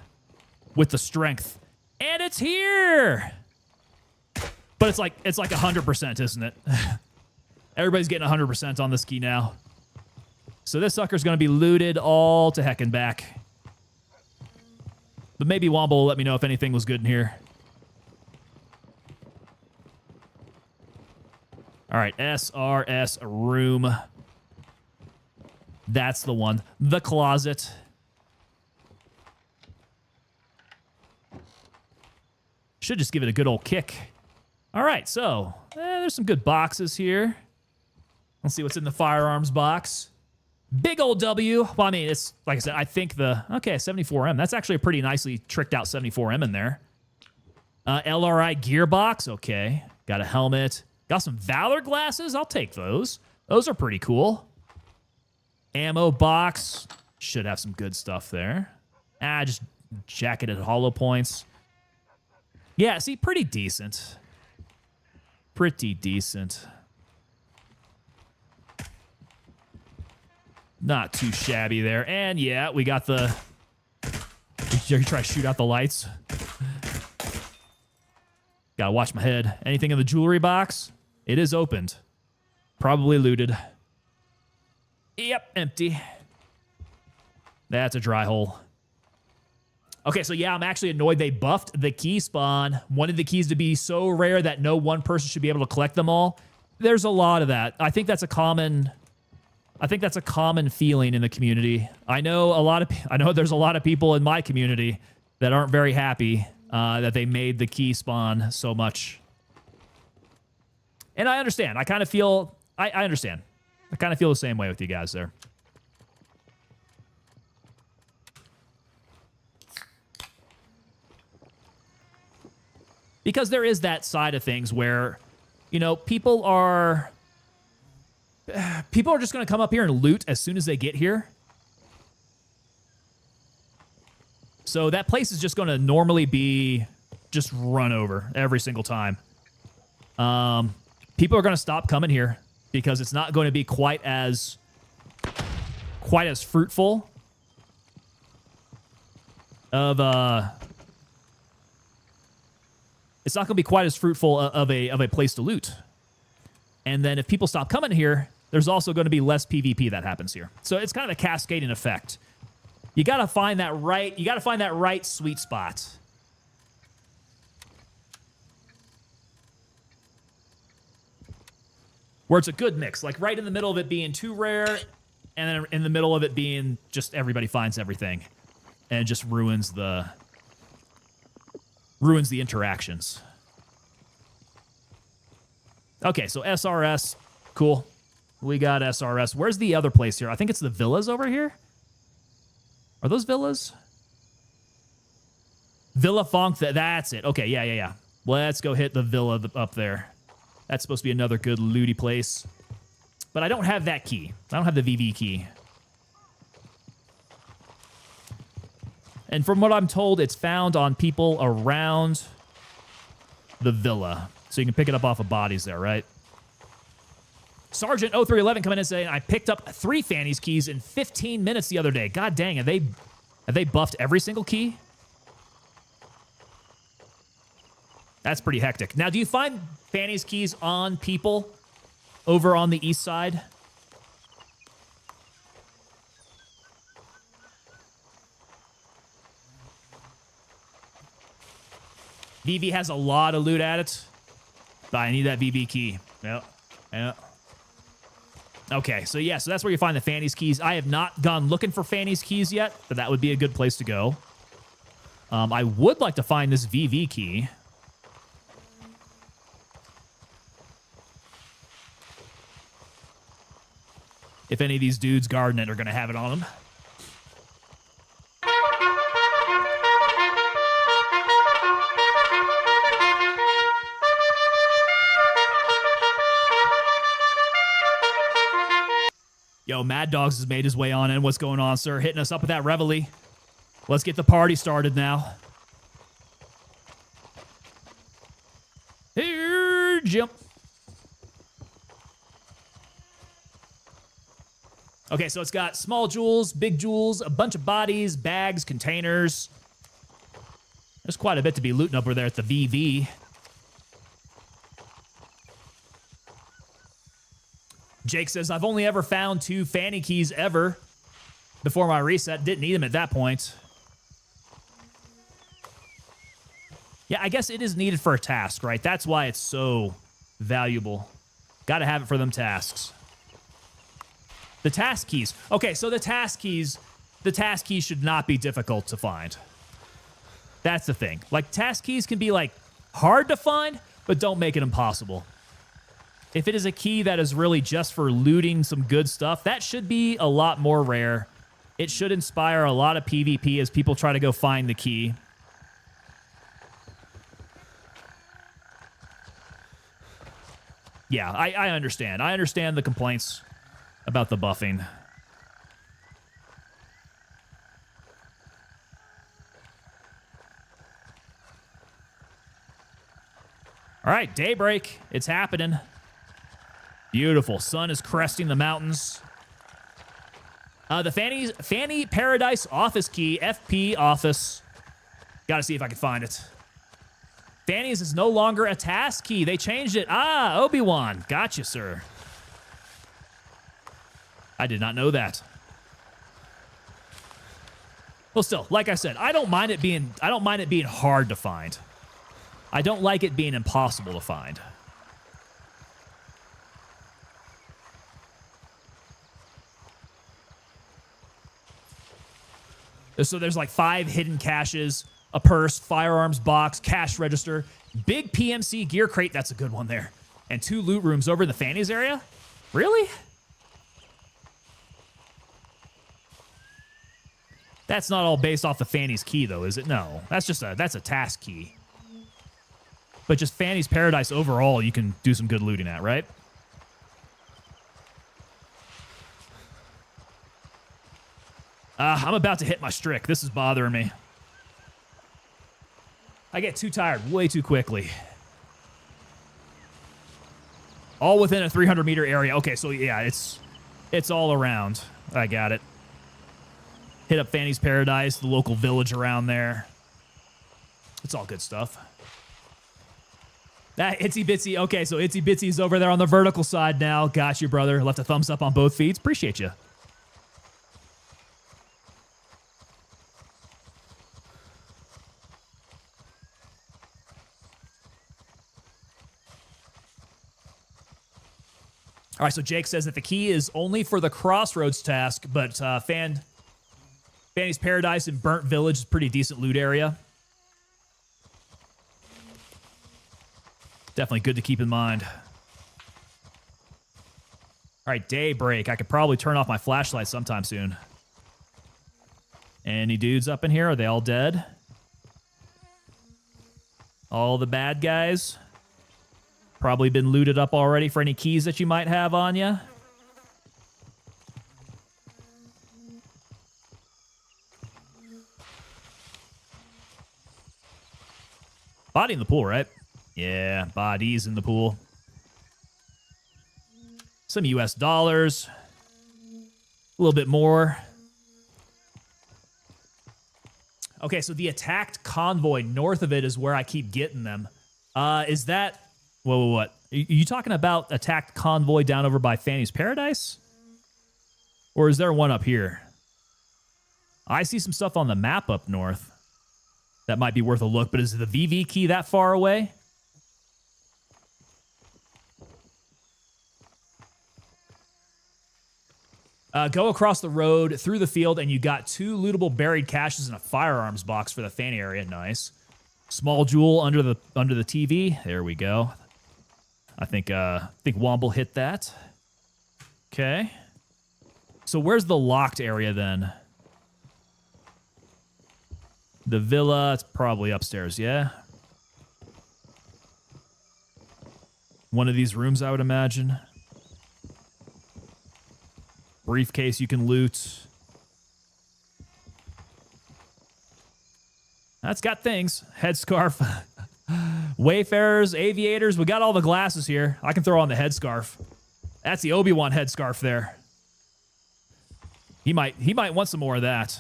Speaker 1: With the strength. And it's here! But it's like 100%, isn't it? Everybody's getting 100% on this key now. So this sucker's going to be looted all to heck and back. But maybe Wombo will let me know if anything was good in here. All right, SRS room. That's the one. The closet. Should just give it a good old kick. All right, so there's some good boxes here. Let's see what's in the firearms box. Big old W. Well, I mean, it's like I said, I think okay, 74M. That's actually a pretty nicely tricked out 74M in there. LRI gearbox. Okay, got a helmet. Got some Valor glasses. I'll take those. Those are pretty cool. Ammo box. Should have some good stuff there. Just jacketed hollow points. Yeah, see, pretty decent. Pretty decent. Not too shabby there. And yeah, we got the... You try to shoot out the lights. Gotta watch my head. Anything in the jewelry box? It is opened. Probably looted. Yep, empty. That's a dry hole. Okay, so yeah, I'm actually annoyed they buffed the key spawn. Wanted the keys to be so rare that no one person should be able to collect them all. There's a lot of that. I think that's a common feeling in the community. I know there's a lot of people in my community that aren't very happy that they made the key spawn so much. And I understand. I kind of feel I understand. I kind of feel the same way with you guys there. Because there is that side of things where, you know, people are just going to come up here and loot as soon as they get here. So that place is just going to normally be just run over every single time. People are going to stop coming here because it's not going to be quite as fruitful of it's not going to be quite as fruitful of a place to loot. And then if people stop coming here, there's also going to be less PvP that happens here. So it's kind of a cascading effect. You got to find that right sweet spot. Where it's a good mix, like right in the middle of it being too rare and then in the middle of it being just everybody finds everything, and it just ruins the interactions. Okay, so SRS, cool. We got SRS. Where's the other place here? I think it's the villas over here. Are those villas? Villa Funk, that's it. Okay, yeah. Let's go hit the villa up there. That's supposed to be another good looty place. But I don't have that key. I don't have the VV key. And from what I'm told, it's found on people around the villa. So you can pick it up off of bodies there, right? Sergeant 0311 coming in saying, I picked up 3 Fanny's keys in 15 minutes the other day. God dang, have they buffed every single key? That's pretty hectic. Now, do you find Fanny's keys on people over on the east side? VV has a lot of loot at it, but I need that VV key. Yep. Okay, so yeah, so that's where you find the Fanny's keys. I have not gone looking for Fanny's keys yet, but that would be a good place to go. I would like to find this VV key. If any of these dudes guarding it are going to have it on them. Yo, Mad Dogs has made his way on in. What's going on, sir? Hitting us up with that reveille. Let's get the party started now. Here, jump. Okay, so it's got small jewels, big jewels, a bunch of bodies, bags, containers. There's quite a bit to be looting over there at the VV. Jake says, I've only ever found 2 Fanny keys ever before my reset. Didn't need them at that point. Yeah, I guess it is needed for a task, right? That's why it's so valuable. Got to have it for them tasks. The task keys. Okay, so the task keys should not be difficult to find. That's the thing. Like, task keys can be, like, hard to find, but don't make it impossible. If it is a key that is really just for looting some good stuff, that should be a lot more rare. It should inspire a lot of PvP as people try to go find the key. Yeah, I understand. I understand the complaints about the buffing. All right, daybreak. It's happening. Beautiful. Sun is cresting the mountains. The Fanny Paradise office key, FP office. Got to see if I can find it. Fanny's is no longer a task key. They changed it. Ah, Obi-Wan. Gotcha, sir. I did not know that. Well, still, like I said, I don't mind it being hard to find. I don't like it being impossible to find. So there's like 5 hidden caches, a purse, firearms box, cash register, big PMC gear crate, that's a good one there, and 2 loot rooms over in the Fanny's area? Really? That's not all based off the Fanny's key, though, is it? No, that's a task key. But just Fanny's Paradise overall, you can do some good looting at, right? I'm about to hit my strick. This is bothering me. I get too tired way too quickly. All within a 300-meter area. Okay, so yeah, it's all around. I got it. Hit up Fanny's Paradise, the local village around there. It's all good stuff. That Itsy Bitsy. Okay, so Itsy Bitsy's over there on the vertical side now. Got you, brother. Left a thumbs up on both feeds. Appreciate you. All right, so Jake says that the key is only for the Crossroads task, but Fanny's Paradise and Burnt Village is a pretty decent loot area. Definitely good to keep in mind. All right, daybreak. I could probably turn off my flashlight sometime soon. Any dudes up in here? Are they all dead? All the bad guys? Probably been looted up already for any keys that you might have on you. Body in the pool, right? Yeah, bodies in the pool. Some US dollars. A little bit more. Okay, so the attacked convoy north of it is where I keep getting them. Is that... Whoa, what? Are you talking about attacked convoy down over by Fanny's Paradise? Or is there one up here? I see some stuff on the map up north. That might be worth a look, but is the VV key that far away? Go across the road, through the field, and you got 2 lootable buried caches and a firearms box for the Fanny area. Nice. Small jewel under the TV. There we go. I think Womble hit that. Okay. So where's the locked area then? The villa, it's probably upstairs, yeah? One of these rooms, I would imagine. Briefcase you can loot. That's got things. Headscarf. Wayfarers, aviators. We got all the glasses here. I can throw on the headscarf. That's the Obi-Wan headscarf there. He might want some more of that.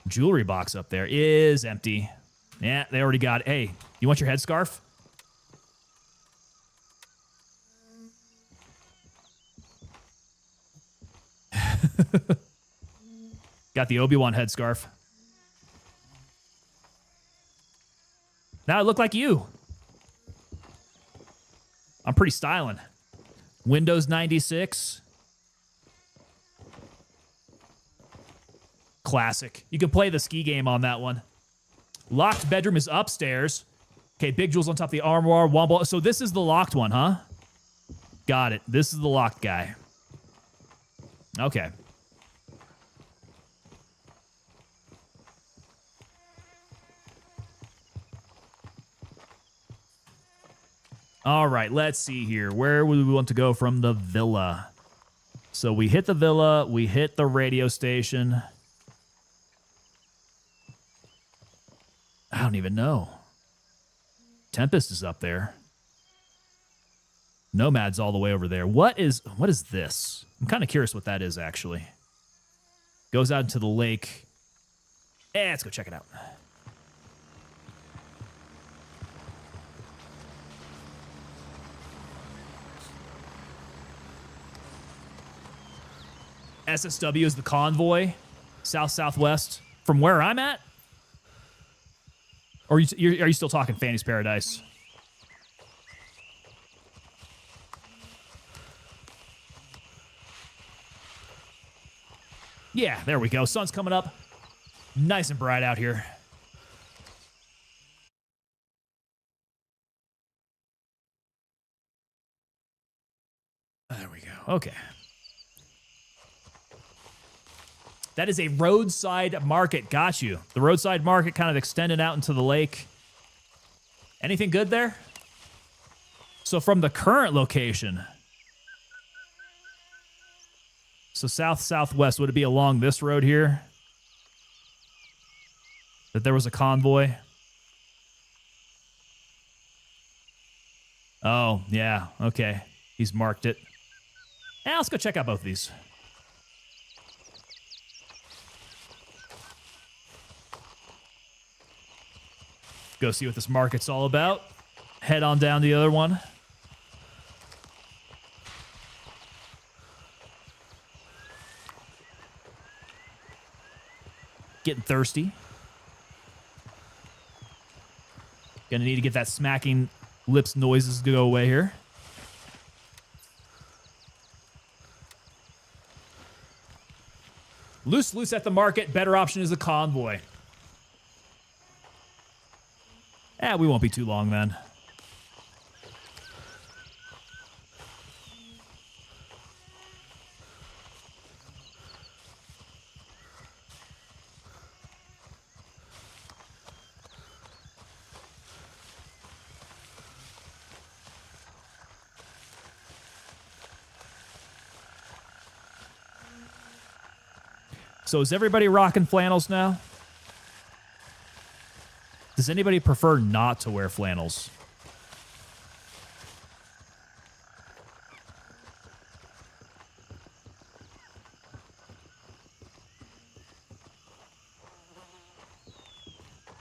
Speaker 1: Jewelry box up there is empty. Yeah, they already got it. Hey, you want your headscarf? Got the Obi-Wan headscarf. Now I look like you. I'm pretty styling. Windows 96. Classic. You can play the ski game on that one. Locked bedroom is upstairs. Okay, big jewels on top of the armoire. Womble. So this is the locked one, huh? Got it. This is the locked guy. Okay. All right, let's see here. Where would we want to go from the villa? So we hit the villa. We hit the radio station. I don't even know. Tempest is up there. Nomad's all the way over there. What is this? I'm kind of curious what that is, actually. Goes out into the lake. Let's go check it out. SSW is the convoy. South-southwest. From where I'm at? Or are you still talking Fanny's Paradise? Yeah, there we go. Sun's coming up. Nice and bright out here. There we go. Okay. That is a roadside market. Got you. The roadside market kind of extended out into the lake. Anything good there? So from the current location... So south-southwest, would it be along this road here? That there was a convoy? Oh, yeah, okay. He's marked it. Yeah, let's go check out both of these. Go see what this market's all about. Head on down to the other one. Getting thirsty. Gonna need to get that smacking lips noises to go away here. Loose at the market. Better option is the convoy. We won't be too long then. So is everybody rocking flannels now? Does anybody prefer not to wear flannels?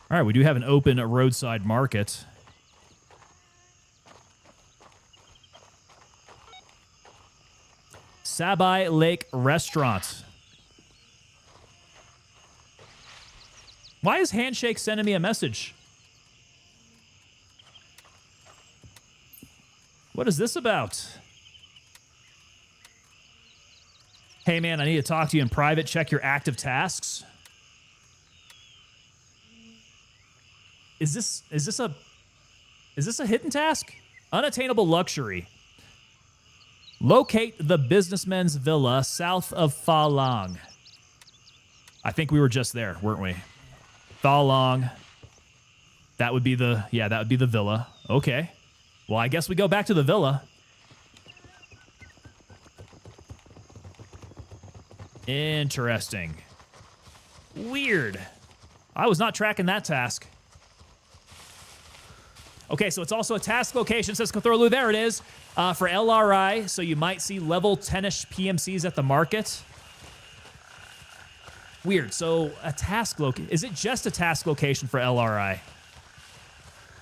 Speaker 1: All right, we do have an open roadside market. Sabai Lake Restaurant. Why is Handshake sending me a message? What is this about? Hey man, I need to talk to you in private. Check your active tasks. Is this a hidden task? Unattainable luxury. Locate the businessman's villa south of Fa Long. I think we were just there, weren't we? Fa Long. That would be the villa. Okay. Well, I guess we go back to the villa. Interesting. Weird. I was not tracking that task. Okay, so it's also a task location, says Cthulhu. There it is. For LRI, so you might see level 10-ish PMCs at the market. Weird. So a task location. Is it just a task location for LRI?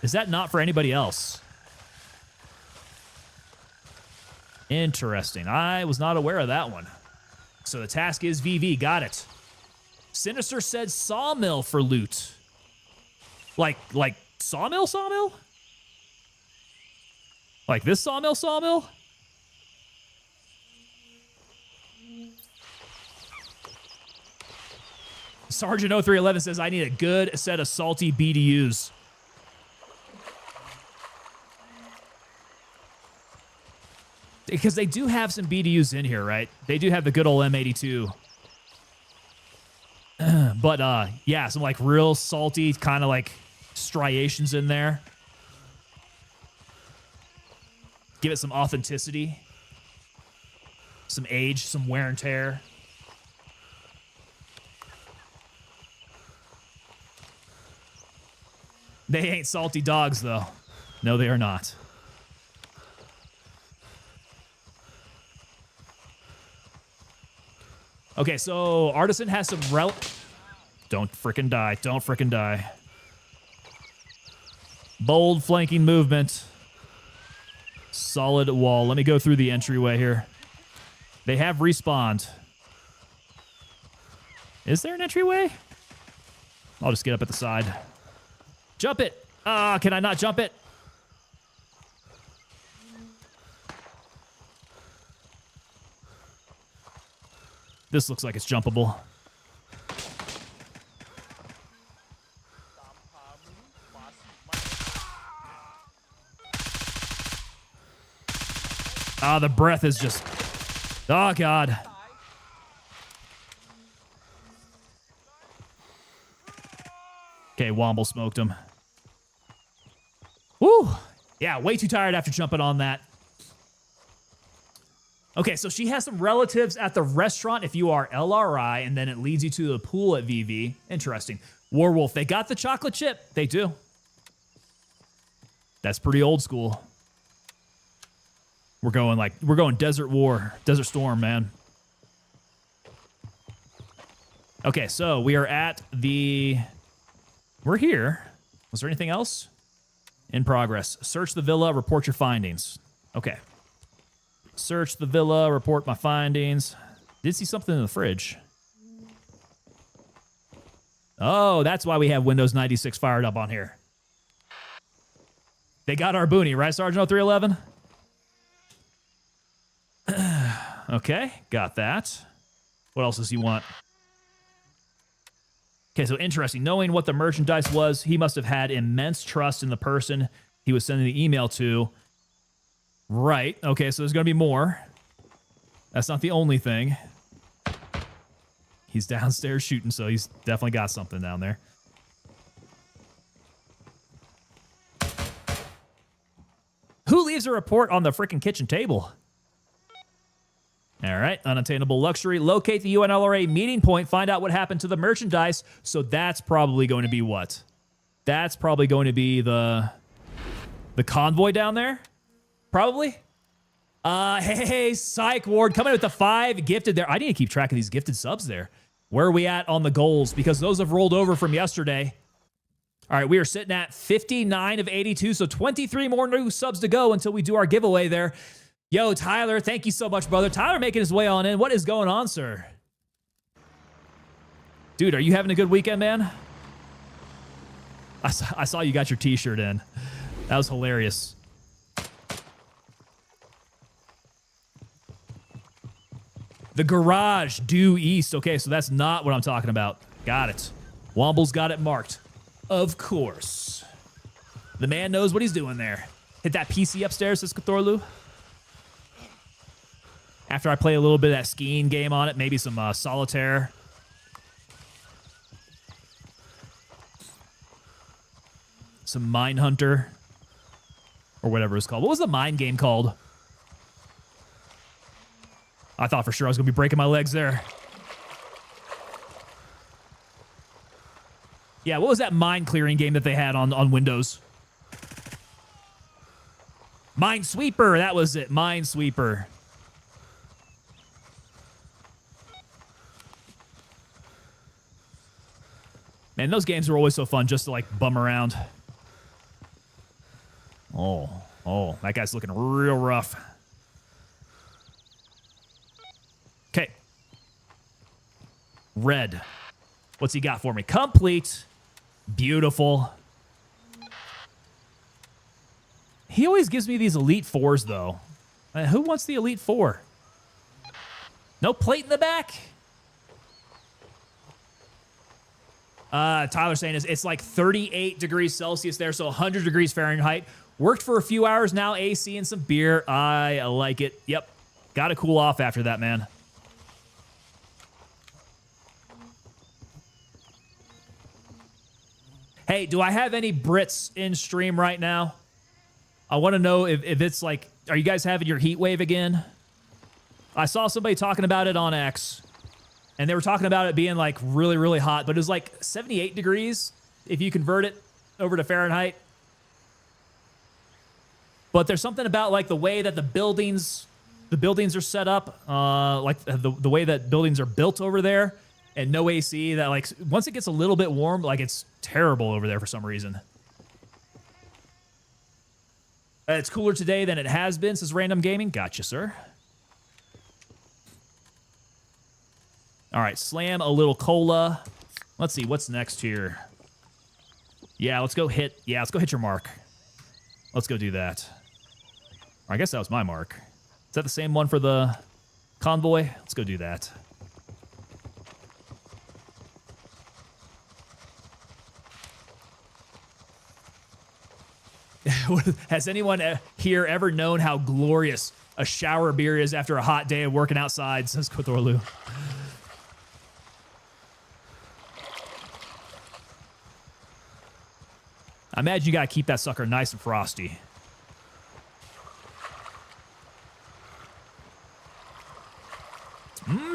Speaker 1: Is that not for anybody else? Interesting. I was not aware of that one. So the task is VV. Got it. Sinister said sawmill for loot. Like sawmill? Like this sawmill? Sergeant 0311 says, I need a good set of salty BDUs. Because they do have some BDUs in here, right? They do have the good old M82. But, yeah, some, like, real salty kind of, like, striations in there. Give it some authenticity. Some age, some wear and tear. They ain't salty dogs, though. No, they are not. Okay, so Artisan has some Don't frickin' die. Don't frickin' die. Bold flanking movement. Solid wall. Let me go through the entryway here. They have respawned. Is there an entryway? I'll just get up at the side. Jump it! Can I not jump it? This looks like it's jumpable. The breath is just... Oh, God. Okay, Womble smoked him. Woo! Yeah, way too tired after jumping on that. Okay, so she has some relatives at the restaurant if you are LRI, and then it leads you to the pool at VV. Interesting. Warwolf, they got the chocolate chip. They do. That's pretty old school. We're going Desert War, Desert Storm, man. Okay, so we are at the... We're here. Was there anything else? In progress. Search the villa, report your findings. Okay. Search the villa, report my findings. Did see something in the fridge. Oh, that's why we have Windows 96 fired up on here. They got our boonie, right, Sergeant 0311? Okay, got that. What else does he want? Okay, so interesting. Knowing what the merchandise was, he must have had immense trust in the person he was sending the email to. Right. Okay, so there's going to be more. That's not the only thing. He's downstairs shooting, so he's definitely got something down there. Who leaves a report on the freaking kitchen table? All right, unattainable luxury. Locate the UNLRA meeting point. Find out what happened to the merchandise. So that's probably going to be what? That's probably going to be the convoy down there? Probably. Hey, Psych Ward, coming with the 5 gifted there. I need to keep track of these gifted subs there. Where are we at on the goals? Because those have rolled over from yesterday. All right, we are sitting at 59 of 82, so 23 more new subs to go until we do our giveaway there. Yo, Tyler, thank you so much, brother. Tyler making his way on in. What is going on, sir? Dude, are you having a good weekend, man? I saw you got your t-shirt in. That was hilarious. The garage due east. Okay, so that's not what I'm talking about. Got it. Womble's got it marked. Of course. The man knows what he's doing there. Hit that PC upstairs, says Cthorlu. After I play a little bit of that skiing game on it, maybe some solitaire. Some Mine Hunter. Or whatever it's called. What was the mine game called? I thought for sure I was going to be breaking my legs there. Yeah, what was that mine clearing game that they had on Windows? Minesweeper, that was it. Minesweeper. Man, those games were always so fun just to like bum around. Oh, that guy's looking real rough. Okay. Red. What's he got for me? Complete. Beautiful. He always gives me these Elite 4s, though. Who wants the Elite 4? No plate in the back? Tyler's saying it's like 38 degrees Celsius there, so 100 degrees Fahrenheit. Worked for a few hours now, AC and some beer. I like it. Yep. Got to cool off after that, man. Hey, do I have any Brits in stream right now? I want to know if it's like, are you guys having your heat wave again? I saw somebody talking about it on X, and they were talking about it being like really, really hot, but it was like 78 degrees if you convert it over to Fahrenheit. But there's something about like the way that the buildings are set up, like the way that buildings are built over there, and no AC, that like once it gets a little bit warm, like it's terrible over there for some reason. It's cooler today than it has been, says Random Gaming. Gotcha, sir. All right, slam a little cola. Let's see, what's next here? Yeah, let's go hit your mark. Let's go do that. I guess that was my mark. Is that the same one for the convoy? Let's go do that. Has anyone here ever known how glorious a shower beer is after a hot day of working outside, says Kothorlu. I imagine you got to keep that sucker nice and frosty.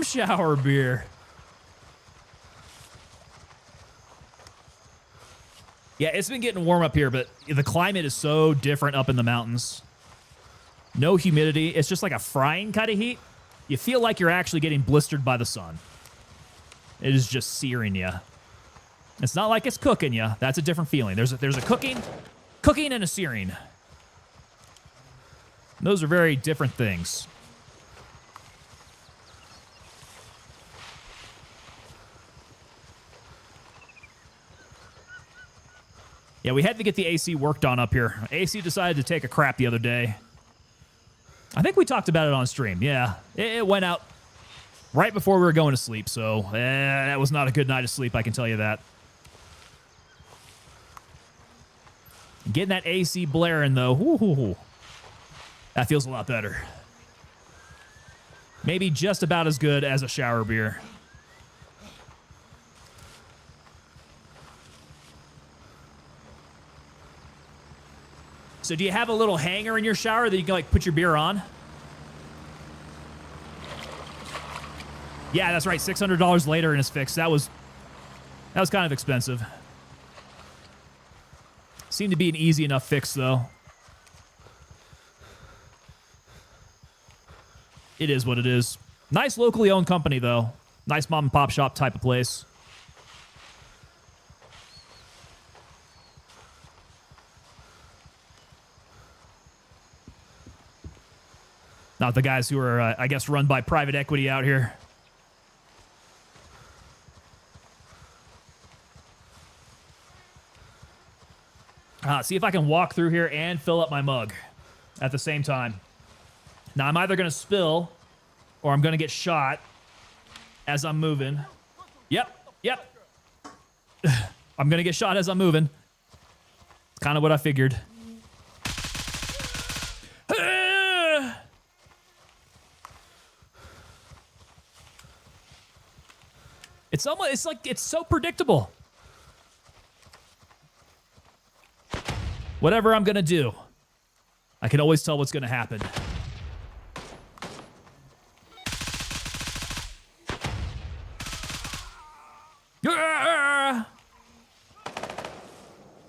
Speaker 1: Shower beer. Yeah, it's been getting warm up here, but the climate is so different up in the mountains. No humidity. It's just like a frying kind of heat. You feel like you're actually getting blistered by the sun. It is just searing you. It's not like it's cooking you. That's a different feeling. There's a cooking and a searing. Those are very different things. Yeah, we had to get the AC worked on up here. AC decided to take a crap the other day. I think we talked about it on stream. Yeah, it went out right before we were going to sleep, so that was not a good night of sleep, I can tell you that. Getting that AC blaring, though. Woo-hoo-hoo. That feels a lot better. Maybe just about as good as a shower beer. So do you have a little hanger in your shower that you can like put your beer on? Yeah, that's right. $600 later and it's fixed. That was kind of expensive. Seemed to be an easy enough fix though. It is what it is. Nice locally owned company though. Nice mom and pop shop type of place. Not the guys who are, I guess, run by private equity out here. See if I can walk through here and fill up my mug at the same time. Now, I'm either going to spill or I'm going to get shot as I'm moving. Yep. I'm going to get shot as I'm moving. Kind of what I figured. It's so predictable. Whatever I'm going to do, I can always tell what's going to happen.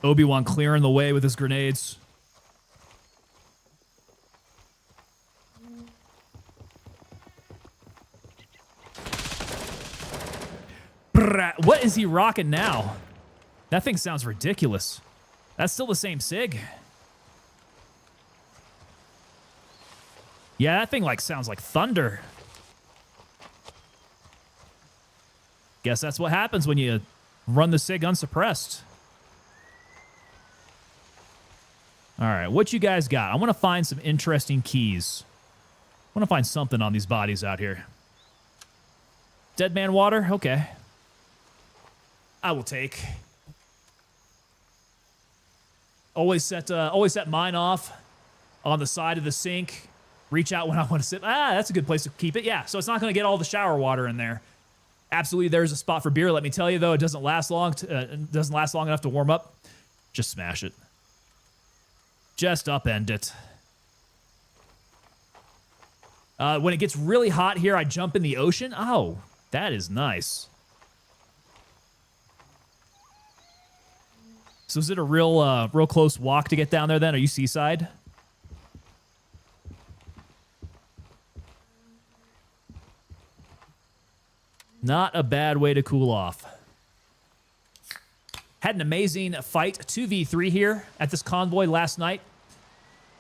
Speaker 1: Obi-Wan clearing the way with his grenades. What is he rocking now? That thing sounds ridiculous. That's still the same SIG. Yeah, that thing like sounds like thunder. Guess that's what happens when you run the SIG unsuppressed. All right, what you guys got? I want to find some interesting keys. I want to find something on these bodies out here. Dead man water? Okay. I will take. Always set mine off on the side of the sink. Reach out when I want to sit. That's a good place to keep it. Yeah, so it's not going to get all the shower water in there. Absolutely, there's a spot for beer. Let me tell you, though, it doesn't last long. Doesn't last long enough to warm up. Just smash it. Just upend it. When it gets really hot here, I jump in the ocean. Oh, that is nice. So is it a real close walk to get down there then? Are you seaside? Not a bad way to cool off. Had an amazing fight, 2v3 here at this convoy last night.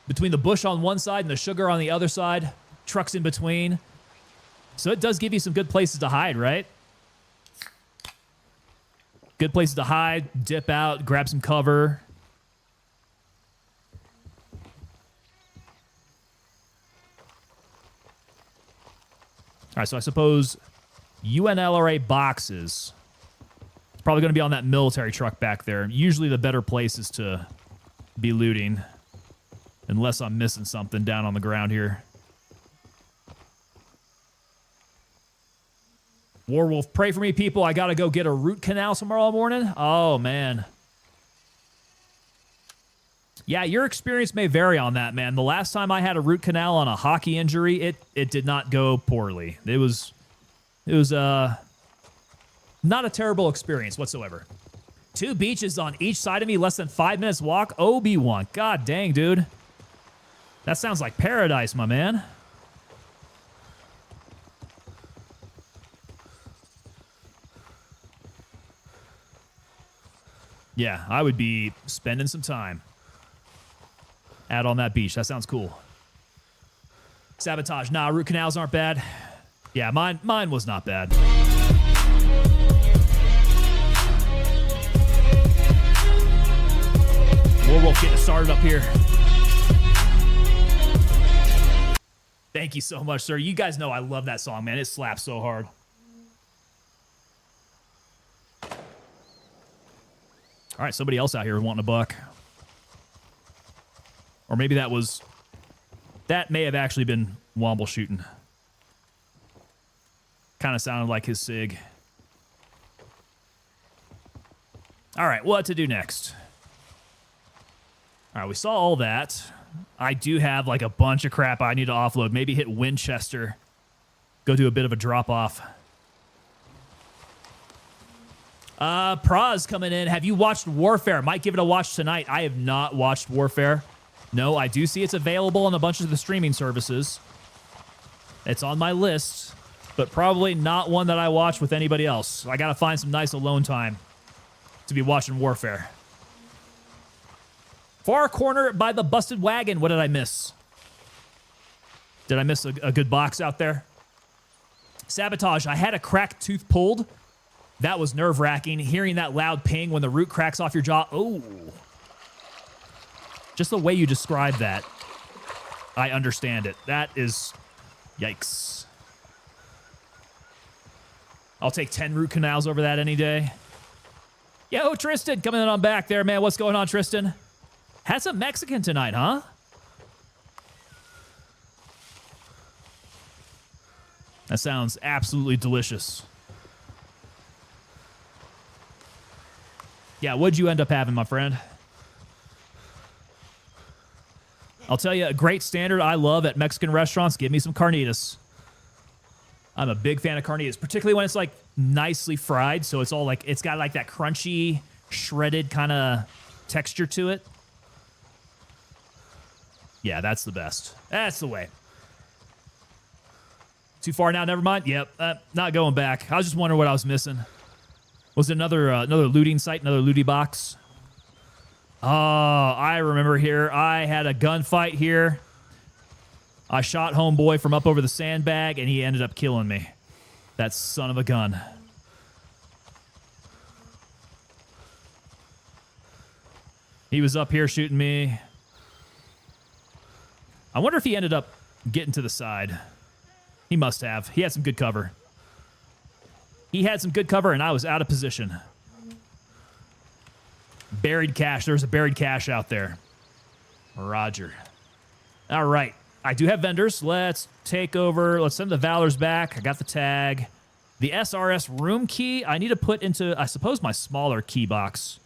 Speaker 1: Between the bush on one side and the sugar on the other side. Trucks in between. So it does give you some good places to hide, right? Good places to hide, dip out, grab some cover. All right, so I suppose UNLRA boxes. It's probably going to be on that military truck back there. Usually the better places to be looting. Unless I'm missing something down on the ground here. Warwolf, pray for me, people. I got to go get a root canal tomorrow morning. Oh, man. Yeah, your experience may vary on that, man. The last time I had a root canal on a hockey injury, it did not go poorly. It was not a terrible experience whatsoever. 2 beaches on each side of me, less than 5 minutes walk. Obi-Wan. God dang, dude. That sounds like paradise, my man. Yeah, I would be spending some time out on that beach. That sounds cool. Sabotage. Nah, root canals aren't bad. Yeah, mine was not bad. Warwolf getting started up here. Thank you so much, sir. You guys know I love that song, man. It slaps so hard. All right, somebody else out here wanting a buck. Or maybe that may have actually been Womble shooting. Kind of sounded like his SIG. All right, what to do next? All right, we saw all that. I do have like a bunch of crap I need to offload. Maybe hit Winchester. Go do a bit of a drop-off. Praz coming in. Have you watched Warfare? Might give it a watch tonight. I have not watched Warfare. No, I do see it's available on a bunch of the streaming services. It's on my list, but probably not one that I watch with anybody else. I gotta find some nice alone time to be watching Warfare. Far corner by the busted wagon. What did I miss? Did I miss a good box out there? Sabotage. I had a cracked tooth pulled. That was nerve-wracking. Hearing that loud ping when the root cracks off your jaw. Oh. Just the way you describe that, I understand it. That is... Yikes. I'll take 10 root canals over that any day. Yo, Tristan, coming in on back there, man. What's going on, Tristan? Had some Mexican tonight, huh? That sounds absolutely delicious. Yeah, what'd you end up having, my friend? I'll tell you, a great standard I love at Mexican restaurants, give me some carnitas. I'm a big fan of carnitas, particularly when it's like nicely fried. So it's all like, it's got like that crunchy, shredded kind of texture to it. Yeah, that's the best. That's the way. Too far now, never mind. Yep, not going back. I was just wondering what I was missing. Was it another looting site, another looty box? Oh, I remember here. I had a gunfight here. I shot homeboy from up over the sandbag, and he ended up killing me. That son of a gun. He was up here shooting me. I wonder if he ended up getting to the side. He must have. He had some good cover. He had some good cover, and I was out of position. Buried cache. There's a buried cache out there. Roger. All right. I do have vendors. Let's take over. Let's send the Valors back. I got the tag. The SRS room key, I need to put into, I suppose, my smaller key box.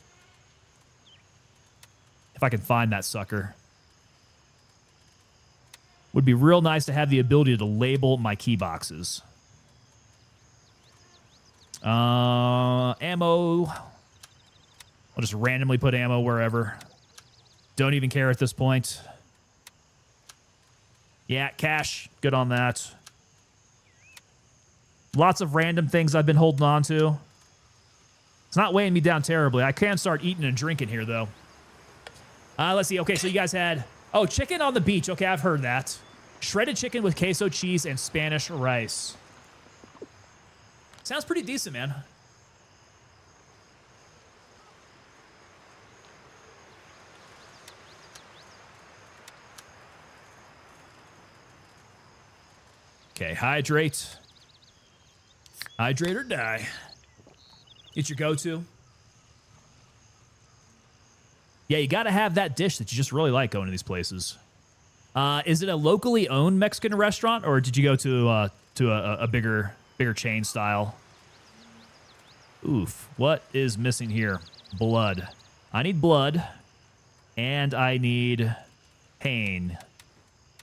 Speaker 1: If I can find that sucker. Would be real nice to have the ability to label my key boxes. Ammo. I'll just randomly put ammo wherever. Don't even care at this point. Yeah, cash. Good on that. Lots of random things I've been holding on to. It's not weighing me down terribly. I can start eating and drinking here, though. Let's see. Okay, so you guys had... Oh, chicken on the beach. Okay, I've heard that. Shredded chicken with queso cheese and Spanish rice. Sounds pretty decent, man. Okay, hydrate. Hydrate or die. It's your go-to. Yeah, you got to have that dish that you just really like going to these places. Is it a locally owned Mexican restaurant, or did you go to a bigger chain style? Oof. What is missing here? Blood. I need blood, and I need pain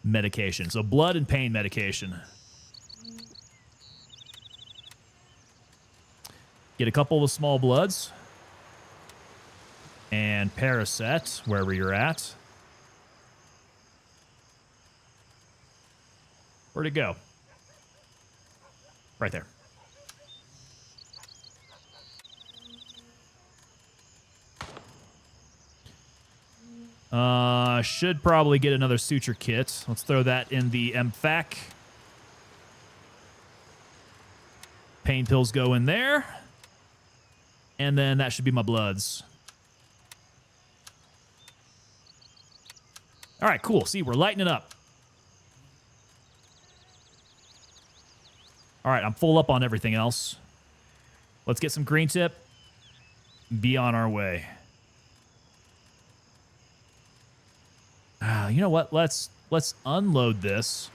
Speaker 1: medication. So blood and pain medication. Get a couple of small bloods. And Paracet, wherever you're at. Where'd it go? Right there. Should probably get another suture kit. Let's throw that in the MFAC. Pain pills go in there. And then that should be my bloods. All right, cool. See, we're lighting it up. All right, I'm full up on everything else. Let's get some green tip. Be on our way. You know what? Let's unload this.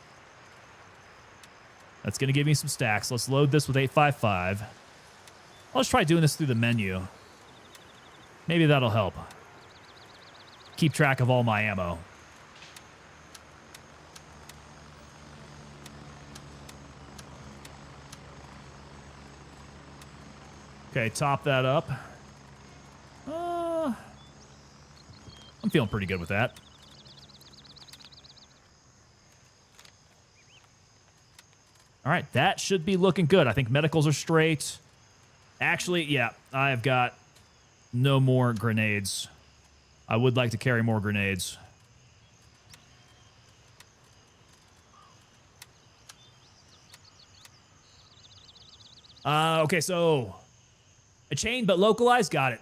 Speaker 1: That's going to give me some stacks. Let's load this with 855. Let's try doing this through the menu. Maybe that'll help. Keep track of all my ammo. Okay, top that up. I'm feeling pretty good with that. All right, that should be looking good. I think medicals are straight. Actually, yeah, I've got no more grenades. I would like to carry more grenades. Okay, so a chain but localized, got it.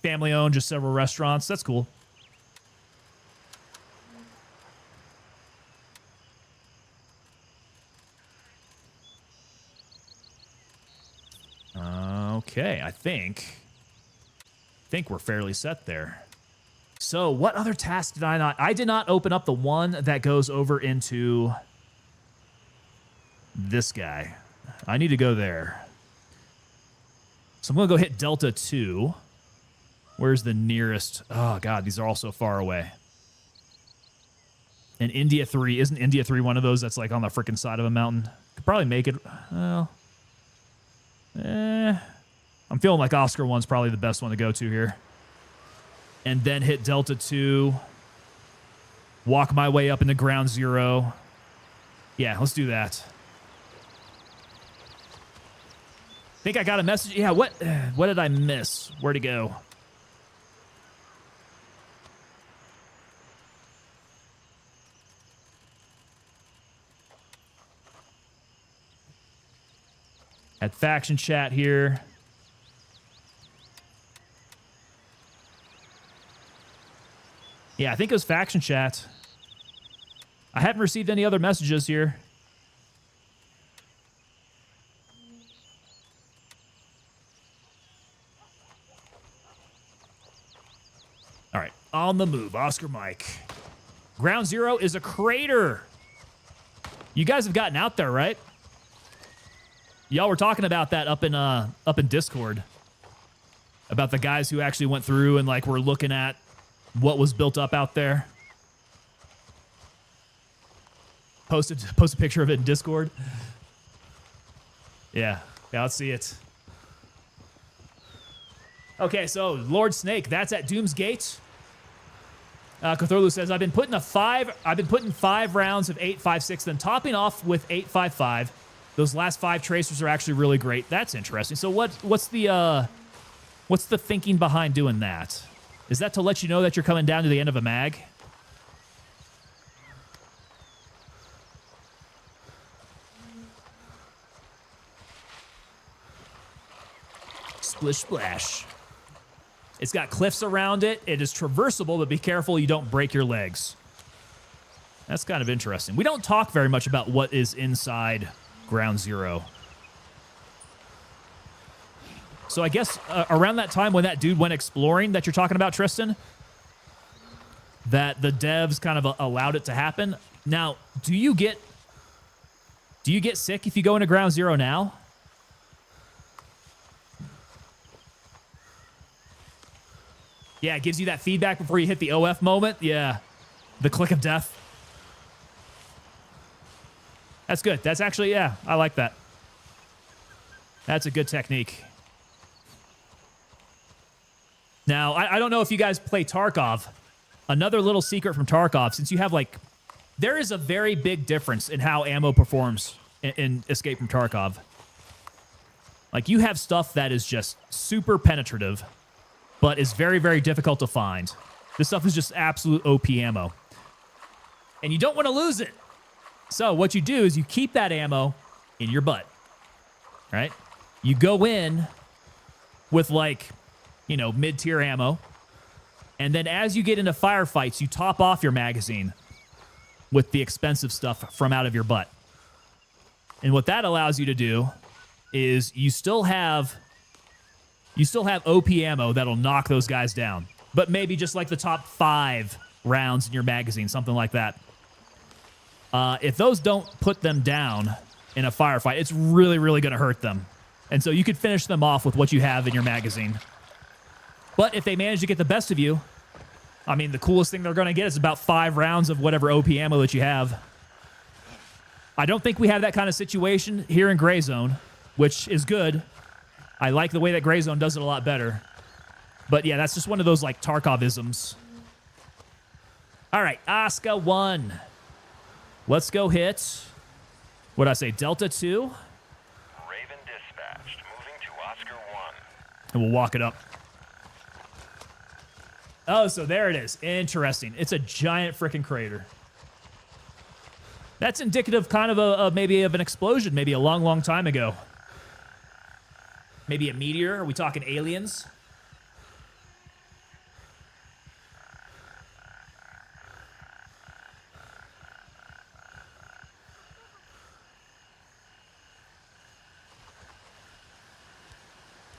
Speaker 1: Family owned, just several restaurants. That's cool. Okay, I think we're fairly set there. So what other task did I not? I did not open up the one that goes over into this guy. I need to go there. So I'm going to go hit Delta 2. Where's the nearest? Oh, God, these are all so far away. And India 3. Isn't India 3 one of those that's like on the freaking side of a mountain? Could probably make it. Well, I'm feeling like Oscar 1's probably the best one to go to here. And then hit Delta 2. Walk my way up into Ground Zero. Yeah, let's do that. Think I got a message? Yeah, what did I miss? Where'd it go? Had faction chat here. Yeah, I think it was faction chat. I haven't received any other messages here. All right, on the move, Oscar Mike. Ground Zero is a crater. You guys have gotten out there, right? Y'all were talking about that up in Discord. About the guys who actually went through and like were looking at what was built up out there. Post a picture of it in Discord. Yeah, let's see it. Okay, so Lord Snake, that's at Doom's Gate. Cthulhu says, I've been putting 5 rounds of 8.56, then topping off with 8.55. Those last 5 tracers are actually really great. That's interesting. So what's the thinking behind doing that? Is that to let you know that you're coming down to the end of a mag? Splish splash. It's got cliffs around it. It is traversable, but be careful you don't break your legs. That's kind of interesting. We don't talk very much about what is inside Ground Zero. So I guess around that time when that dude went exploring that you're talking about, Tristan, that the devs kind of allowed it to happen. Now, do you get sick if you go into Ground Zero now? Yeah, it gives you that feedback before you hit the OF moment. Yeah, the click of death. That's good. That's actually, yeah, I like that. That's a good technique. Now, I don't know if you guys play Tarkov. Another little secret from Tarkov, since you have like, there is a very big difference in how ammo performs in Escape from Tarkov. Like, you have stuff that is just super penetrative, but is very, very difficult to find. This stuff is just absolute OP ammo. And you don't want to lose it. So what you do is you keep that ammo in your butt, right? You go in with like, you know, mid-tier ammo. And then as you get into firefights, you top off your magazine with the expensive stuff from out of your butt. And what that allows you to do is you still have OP ammo that'll knock those guys down. But maybe just like the top 5 rounds in your magazine, something like that. If those don't put them down in a firefight, it's really, really going to hurt them. And so you could finish them off with what you have in your magazine. But if they manage to get the best of you, I mean, the coolest thing they're going to get is about 5 rounds of whatever OP ammo that you have. I don't think we have that kind of situation here in Gray Zone, which is good. I like the way that Gray Zone does it a lot better. But yeah, that's just one of those like Tarkov-isms. All right, Oscar 1. Let's go hit, what'd I say, Delta 2?
Speaker 4: Raven dispatched. Moving to Oscar 1.
Speaker 1: And we'll walk it up. Oh, so there it is. Interesting. It's a giant freaking crater. That's indicative kind of maybe of an explosion, maybe a long, long time ago. Maybe a meteor? Are we talking aliens?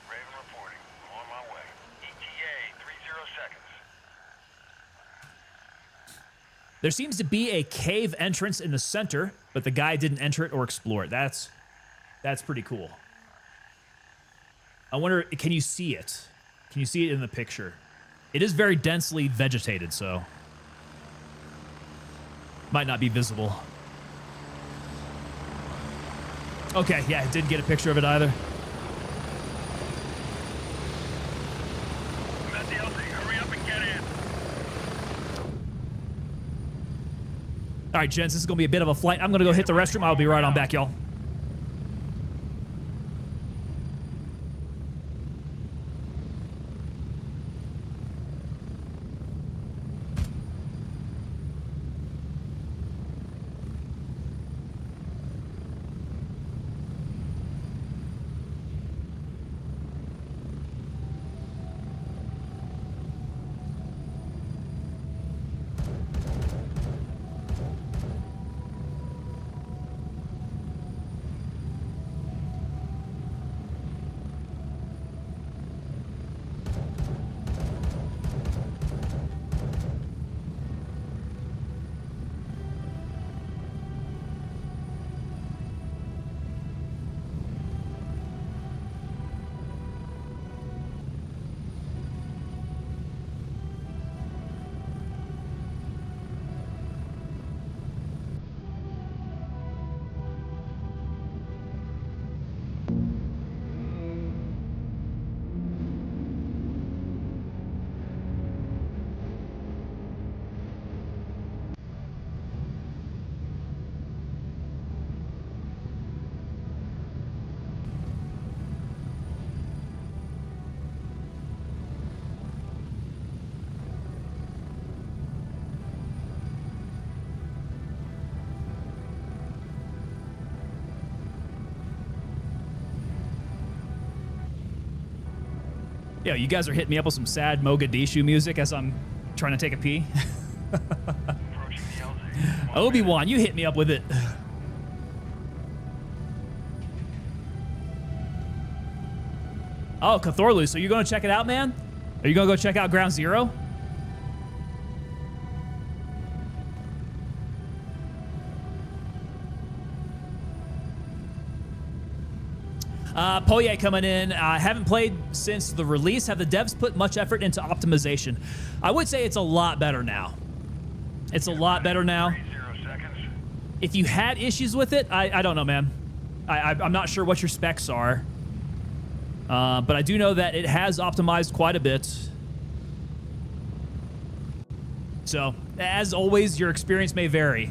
Speaker 4: Raven reporting. I'm on my way. ETA 30 seconds.
Speaker 1: There seems to be a cave entrance in the center, but the guy didn't enter it or explore it. That's pretty cool. I wonder, can you see it? Can you see it in the picture? It is very densely vegetated, so might not be visible. Okay, yeah, I didn't get a picture of it either.
Speaker 4: I'm at the LZ. Hurry up and get in.
Speaker 1: All right, gents, this is going to be a bit of a flight. I'm going to go hit the restroom. I'll be right on back, y'all. Yo, you guys are hitting me up with some sad Mogadishu music as I'm trying to take a pee.
Speaker 4: Approaching the LZ.
Speaker 1: Obi-Wan, you hit me up with it. Oh, Cthorlu, so you're going to check it out, man? Are you going to go check out Ground Zero? Poye coming in. I haven't played since the release. Have the devs put much effort into optimization? I would say it's a lot better now. It's a lot better now.
Speaker 4: 30 seconds.
Speaker 1: If you had issues with it, I don't know, man. I'm not sure what your specs are. But I do know that it has optimized quite a bit. So, as always, your experience may vary.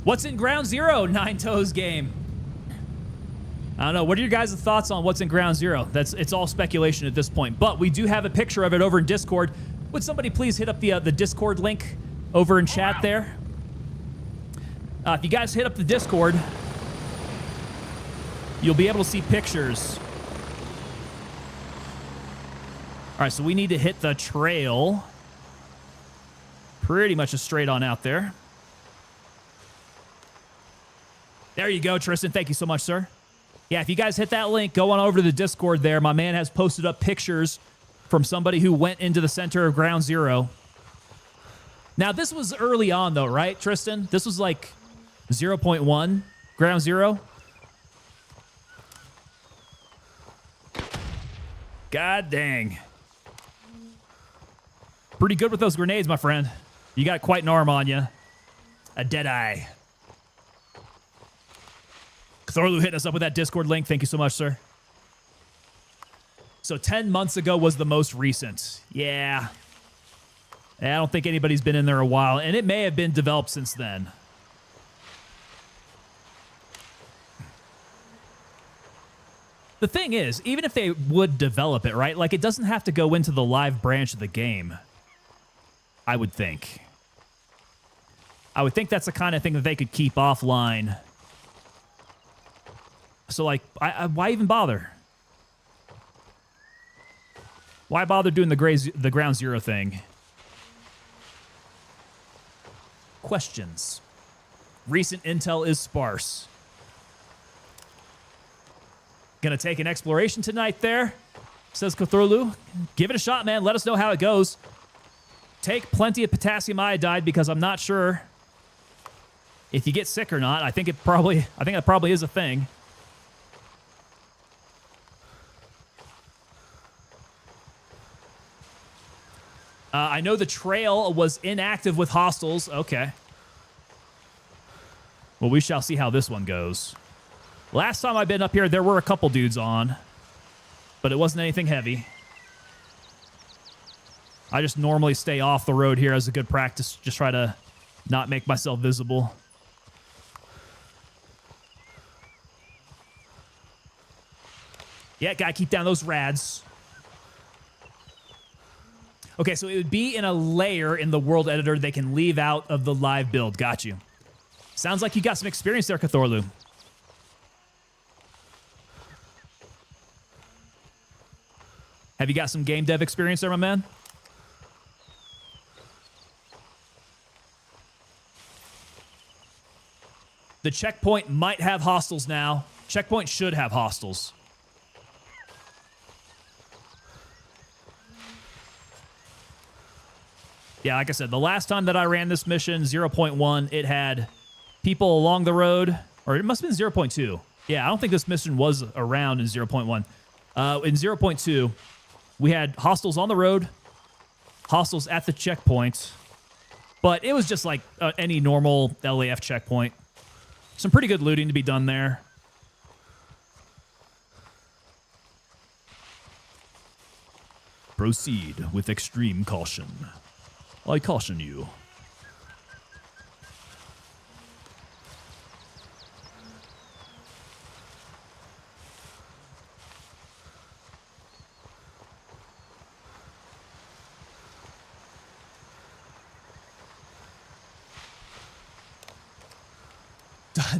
Speaker 1: What's in Ground Zero, Nine Toes game? I don't know. What are your guys' thoughts on what's in Ground Zero? It's all speculation at this point. But we do have a picture of it over in Discord. Would somebody please hit up the Discord link over in chat there? If you guys hit up the Discord, you'll be able to see pictures. All right, so we need to hit the trail. Pretty much just straight on out there. There you go, Tristan. Thank you so much, sir. Yeah, if you guys hit that link, go on over to the Discord there. My man has posted up pictures from somebody who went into the center of ground zero. Now, this was early on, though, right, Tristan? This was like 0.1 ground zero. God dang. Pretty good with those grenades, my friend. You got quite an arm on you. A dead eye. Cthorlu hitting us up with that Discord link. Thank you so much, sir. So 10 months ago was the most recent. Yeah. I don't think anybody's been in there a while, and it may have been developed since then. The thing is, even if they would develop it, right? Like, it doesn't have to go into the live branch of the game, I would think. I would think that's the kind of thing that they could keep offline. So, like, why even bother? Why bother doing the ground zero thing? Questions. Recent intel is sparse. Gonna take an exploration tonight there, says Cthulhu. Give it a shot, man. Let us know how it goes. Take plenty of potassium iodide because I'm not sure if you get sick or not. I think that probably is a thing. I know the trail was inactive with hostiles. Okay. Well, we shall see how this one goes. Last time I've been up here, there were a couple dudes on, but it wasn't anything heavy. I just normally stay off the road here as a good practice. Just try to not make myself visible. Yeah, gotta keep down those rads. Okay, so it would be in a layer in the world editor they can leave out of the live build. Got you. Sounds like you got some experience there, Cthorlu. Have you got some game dev experience there, my man? The checkpoint might have hostiles now. Checkpoint should have hostiles. Yeah, like I said, the last time that I ran this mission, 0.1, it had people along the road, or it must have been 0.2. Yeah, I don't think this mission was around in 0.1. In 0.2, we had hostiles on the road, hostiles at the checkpoint, but it was just like any normal LAF checkpoint. Some pretty good looting to be done there. Proceed with extreme caution. I caution you.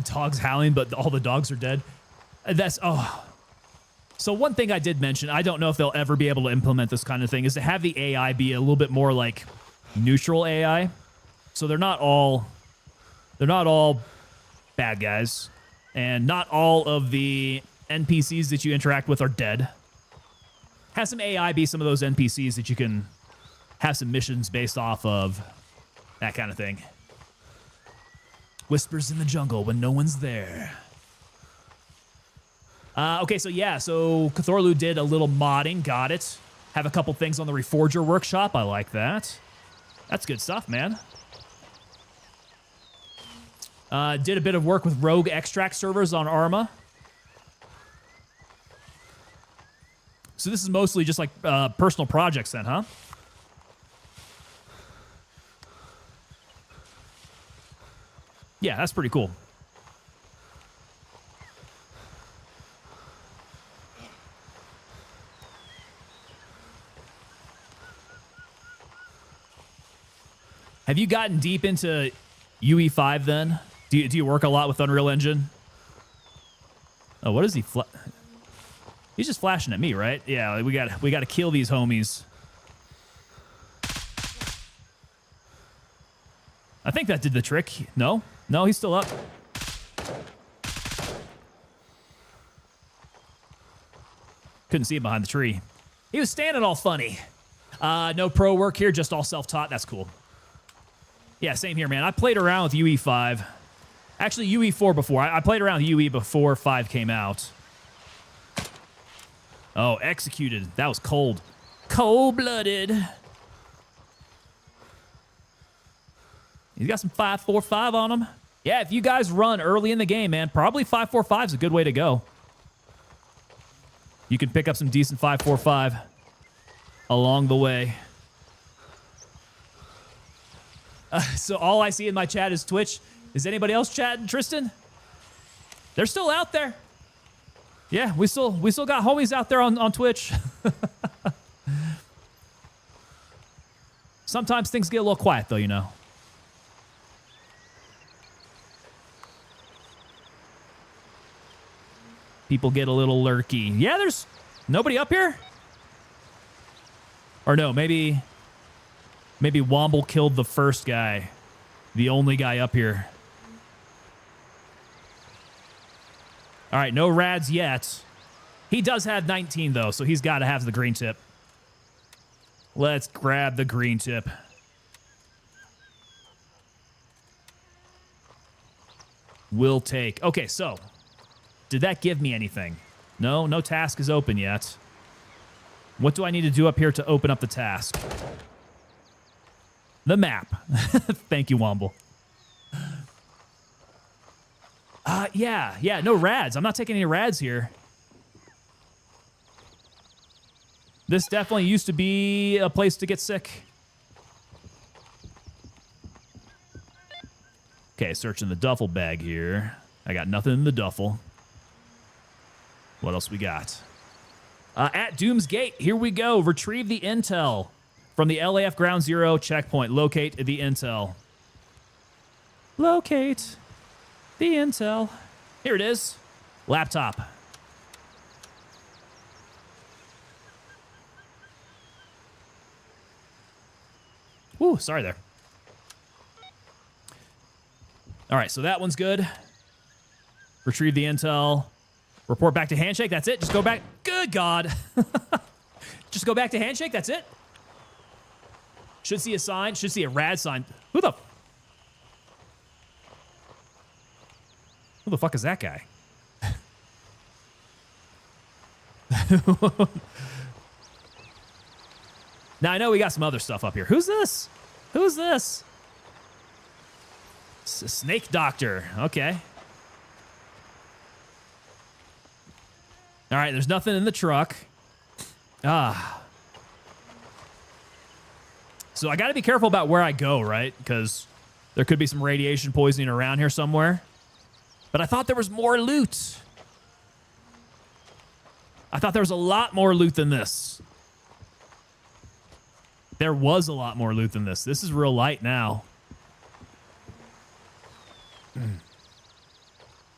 Speaker 1: Dogs howling, but all the dogs are dead. That's, oh. So one thing I did mention, I don't know if they'll ever be able to implement this kind of thing, is to have the AI be a little bit more like neutral AI. So they're not all bad guys, and not all of the NPCs that you interact with are dead. Have some AI be some of those NPCs that you can have some missions based off of, that kind of thing. Whispers in the jungle when no one's there. Okay, so yeah, so Cthorlu did a little modding, got it. Have a couple things on the Reforger workshop, I like that. That's good stuff, man. Did a bit of work with rogue extract servers on Arma. So this is mostly just like personal projects then, huh? Yeah, that's pretty cool. Have you gotten deep into UE5 then? Do you work a lot with Unreal Engine? Oh, what is he? He's just flashing at me, right? Yeah, we got to kill these homies. I think that did the trick. No, he's still up. Couldn't see him behind the tree. He was standing all funny. No pro work here, just all self-taught. That's cool. Yeah, same here, man. I played around with UE5. Actually, UE4 before. I played around with UE before 5 came out. Oh, executed. That was cold. Cold-blooded. He's got some 5.45 on him. Yeah, if you guys run early in the game, man, probably 5.45 is a good way to go. You can pick up some decent 5.45 along the way. So all I see in my chat is Twitch. Is anybody else chatting, Tristan? They're still out there. Yeah, we still got homies out there on Twitch. Sometimes things get a little quiet, though, you know. People get a little lurky. Yeah, there's nobody up here? Or no, maybe Womble killed the first guy. The only guy up here. All right, no rads yet. He does have 19, though, so he's got to have the green tip. Let's grab the green tip. We'll take... Okay, so... Did that give me anything? No, no task is open yet. What do I need to do up here to open up the task? The map. Thank you, Womble. Yeah, no rads. I'm not taking any rads here. This definitely used to be a place to get sick. Okay, searching the duffel bag here. I got nothing in the duffel. What else we got? At Doom's Gate, here we go. Retrieve the intel from the LAF Ground Zero checkpoint. Locate the intel. Locate the intel. Here it is. Laptop. Woo, sorry there. All right, so that one's good. Retrieve the intel. Report back to Handshake. That's it. Just go back. Good God. Just go back to Handshake. That's it. Should see a sign. Should see a rad sign. Who the fuck is that guy? Now, I know we got some other stuff up here. Who's this? Who's this? Snake Doctor. Okay. All right, there's nothing in the truck. So I got to be careful about where I go, right? Because there could be some radiation poisoning around here somewhere. But I thought there was more loot. I thought there was a lot more loot than this. There was a lot more loot than this. This is real light now.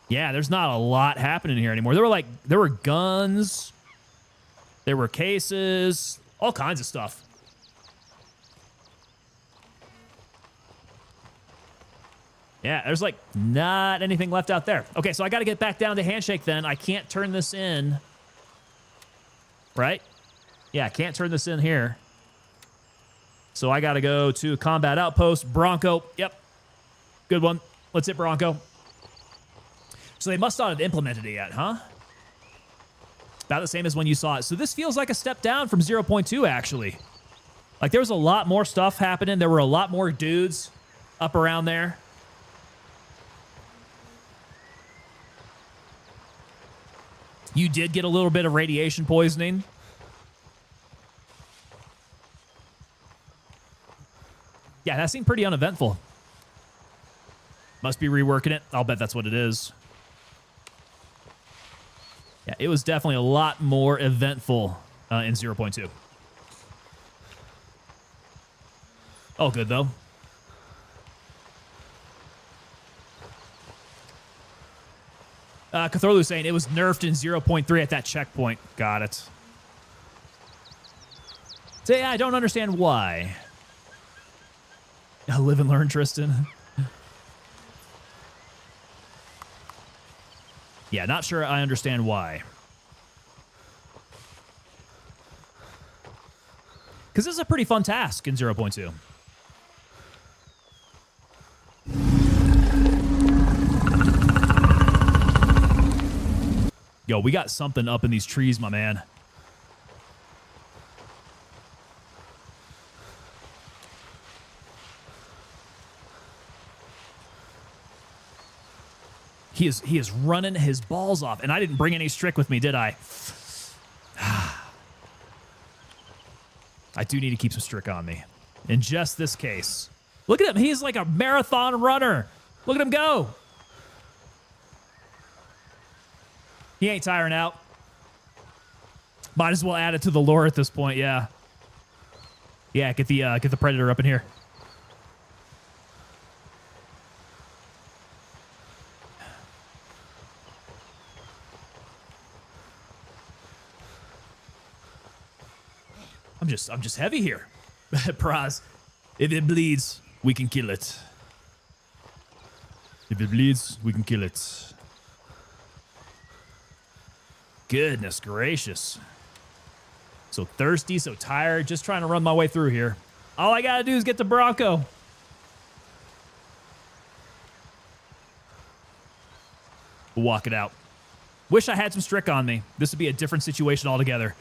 Speaker 1: Yeah, there's not a lot happening here anymore. There were guns. There were cases. All kinds of stuff. Yeah, there's like not anything left out there. Okay, so I got to get back down to Handshake then. I can't turn this in. Right? Yeah, I can't turn this in here. So I got to go to Combat Outpost. Bronco. Yep. Good one. Let's hit Bronco. So they must not have implemented it yet, huh? About the same as when you saw it. So this feels like a step down from 0.2, actually. Like, there was a lot more stuff happening. There were a lot more dudes up around there. You did get a little bit of radiation poisoning. Yeah, that seemed pretty uneventful. Must be reworking it. I'll bet that's what it is. Yeah, it was definitely a lot more eventful in 0.2. All good, though. Cthulhu saying it was nerfed in 0.3 at that checkpoint. Got it. So, yeah, I don't understand why. Live and learn, Tristan. Yeah, not sure I understand why. Because this is a pretty fun task in 0.2. Yo, we got something up in these trees, my man. He is running his balls off, and I didn't bring any strick with me, did I? I do need to keep some strick on me. In just this case. Look at him. He's like a marathon runner. Look at him go. He ain't tiring out. Might as well add it to the lore at this point, yeah. Yeah, get the predator up in here. I'm just heavy here. Praz, if it bleeds, we can kill it. If it bleeds, we can kill it. Goodness gracious. So thirsty, so tired, just trying to run my way through here. All I gotta do is get the Bronco. We'll walk it out. Wish I had some strick on me. This would be a different situation altogether.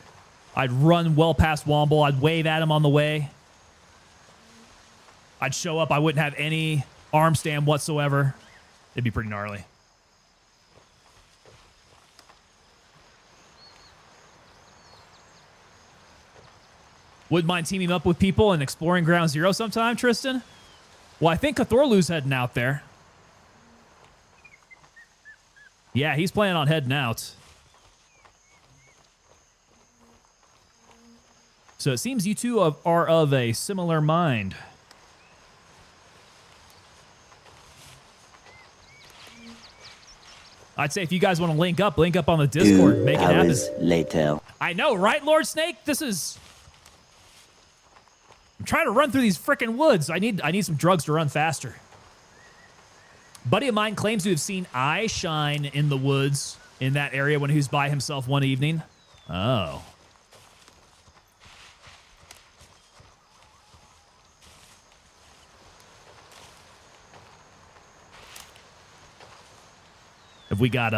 Speaker 1: I'd run well past Womble. I'd wave at him on the way. I'd show up. I wouldn't have any arm stand whatsoever. It'd be pretty gnarly. Wouldn't mind teaming up with people and exploring Ground Zero sometime, Tristan? Well, I think Cthorlu's heading out there. Yeah, he's planning on heading out. So it seems you two are of a similar mind. I'd say if you guys want to link up on the Discord. Make it happen.
Speaker 7: Later.
Speaker 1: I know, right, Lord Snake? This is... I'm trying to run through these frickin' woods. I need some drugs to run faster. Buddy of mine claims to have seen eye shine in the woods in that area when he was by himself one evening. Oh. Have we got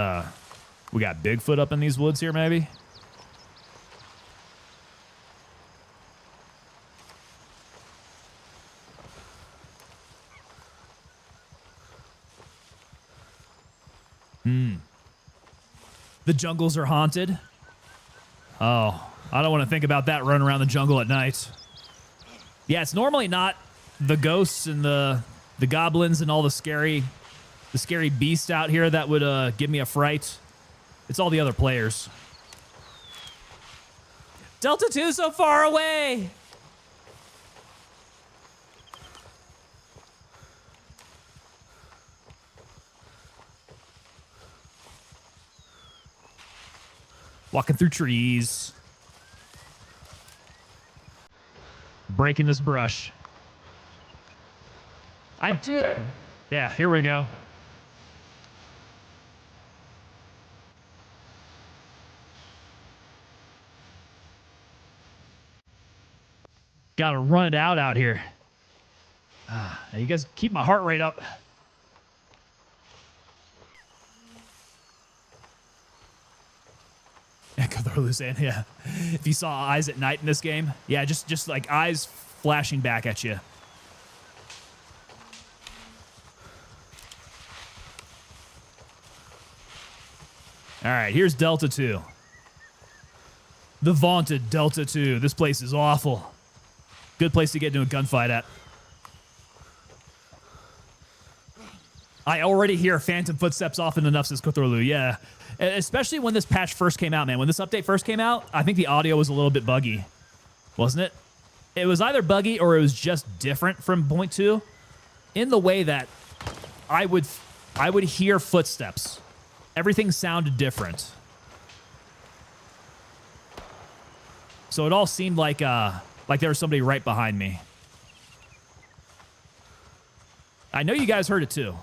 Speaker 1: Bigfoot up in these woods here, maybe? The jungles are haunted. Oh, I don't want to think about that running around the jungle at night. Yeah, it's normally not the ghosts and the goblins and all the scary beasts out here that would give me a fright. It's all the other players. Delta 2 so far away. Walking through trees. Breaking this brush. I did. Yeah, here we go. Gotta run it out here. You guys keep my heart rate up. Cthulhu's saying, yeah. If you saw eyes at night in this game, yeah, just like eyes flashing back at you. All right, here's Delta 2. The vaunted Delta 2. This place is awful. Good place to get into a gunfight at. I already hear phantom footsteps often enough, says Cthulhu. Yeah. Especially when this patch first came out, man. When this update first came out, I think the audio was a little bit buggy. Wasn't it? It was either buggy or it was just different from 0.2 in the way that I would hear footsteps. Everything sounded different. So it all seemed like there was somebody right behind me. I know you guys heard it too.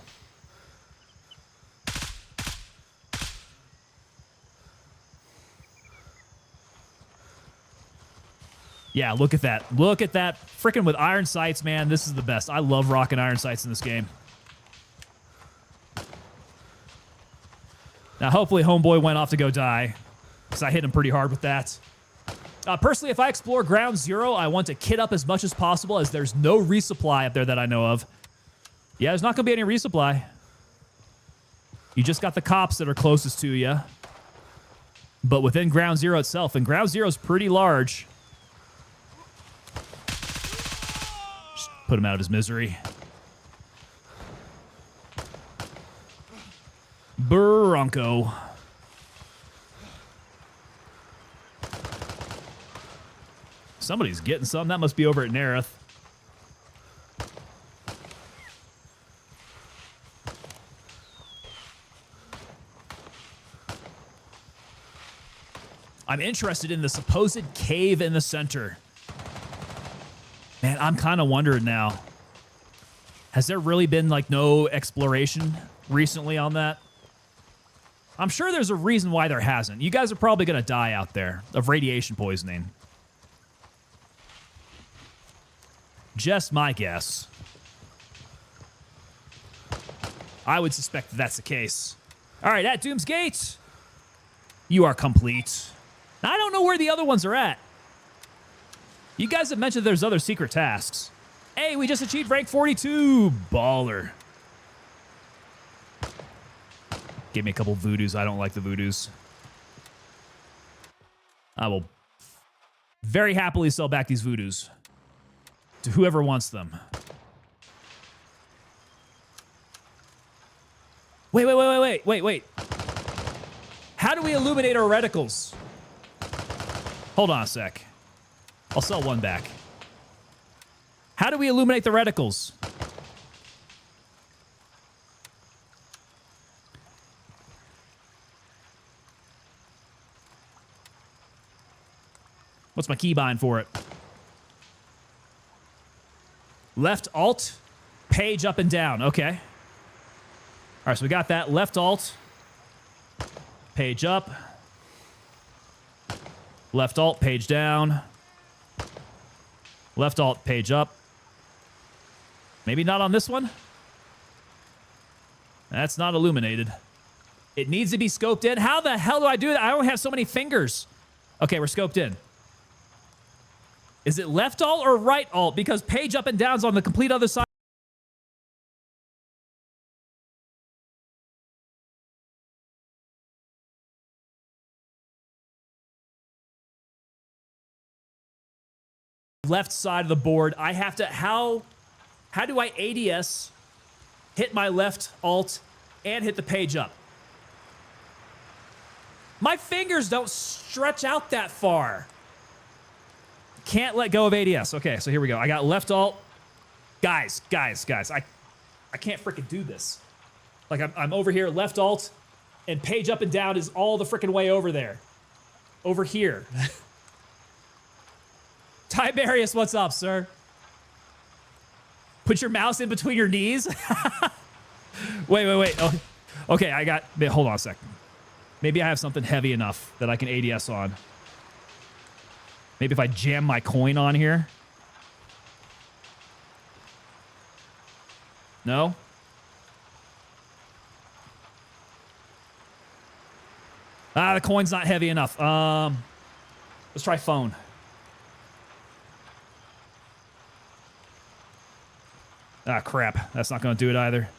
Speaker 1: Yeah, look at that. Look at that. Freaking with iron sights, man. This is the best. I love rocking iron sights in this game. Now, hopefully Homeboy went off to go die, because I hit him pretty hard with that. Personally, if I explore Ground Zero, I want to kit up as much as possible, as there's no resupply up there that I know of. Yeah, there's not going to be any resupply. You just got the cops that are closest to you. But within Ground Zero itself, and Ground Zero is pretty large. Just put him out of his misery. Bronco. Somebody's getting some. That must be over at Nereth. I'm interested in the supposed cave in the center. Man, I'm kind of wondering now. Has there really been, like, no exploration recently on that? I'm sure there's a reason why there hasn't. You guys are probably going to die out there of radiation poisoning. Just my guess. I would suspect that that's the case. All right, at Doom's Gate, you are complete. I don't know where the other ones are at. You guys have mentioned there's other secret tasks. Hey, we just achieved rank 42. Baller. Give me a couple voodoos. I don't like the voodoos. I will very happily sell back these voodoos to whoever wants them. Wait. How do we illuminate our reticles? Hold on a sec. I'll sell one back. How do we illuminate the reticles? What's my keybind for it? Left Alt, page up and down. Okay. All right, so we got that. Left Alt, page up. Left Alt, page down. Left Alt, page up. Maybe not on this one. That's not illuminated. It needs to be scoped in. How the hell do I do that? I don't have so many fingers. Okay, we're scoped in. Is it left alt or right alt? Because page up and down's on the complete other side. Left side of the board. I have to, how do I ADS, hit my left alt, and hit the page up? My fingers don't stretch out that far. Can't let go of ADS. Okay, so here we go. I got left alt. Guys. I can't freaking do this. Like, I'm over here, left alt, and page up and down is all the freaking way over there. Over here. Tiberius, what's up, sir? Put your mouse in between your knees? Wait. Oh, okay, hold on a second. Maybe I have something heavy enough that I can ADS on. Maybe if I jam my coin on here. No? The coin's not heavy enough. Let's try phone. Ah, crap. That's not going to do it either.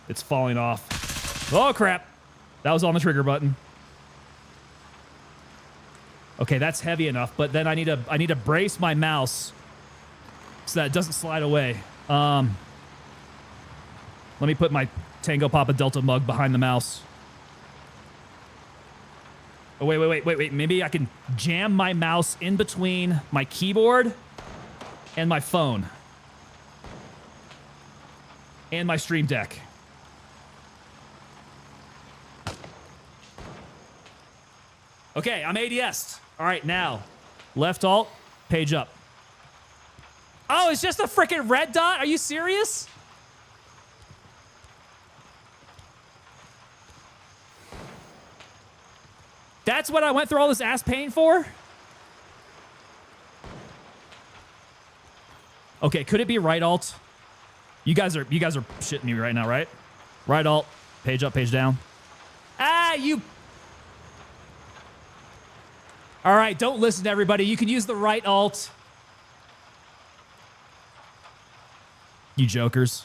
Speaker 1: It's falling off. Oh, crap. That was on the trigger button. Okay, that's heavy enough, but then I need to brace my mouse so that it doesn't slide away. Let me put my Tango Papa Delta mug behind the mouse. Oh, wait. Maybe I can jam my mouse in between my keyboard and my phone. And my Stream Deck. Okay, I'm ADS'd. All right, now, left alt, page up. Oh, it's just a freaking red dot? Are you serious? That's what I went through all this ass pain for? Okay, could it be right alt? You guys are shitting me right now, right? Right alt, page up, page down. Ah, you. All right, don't listen to everybody. You can use the right alt. You jokers.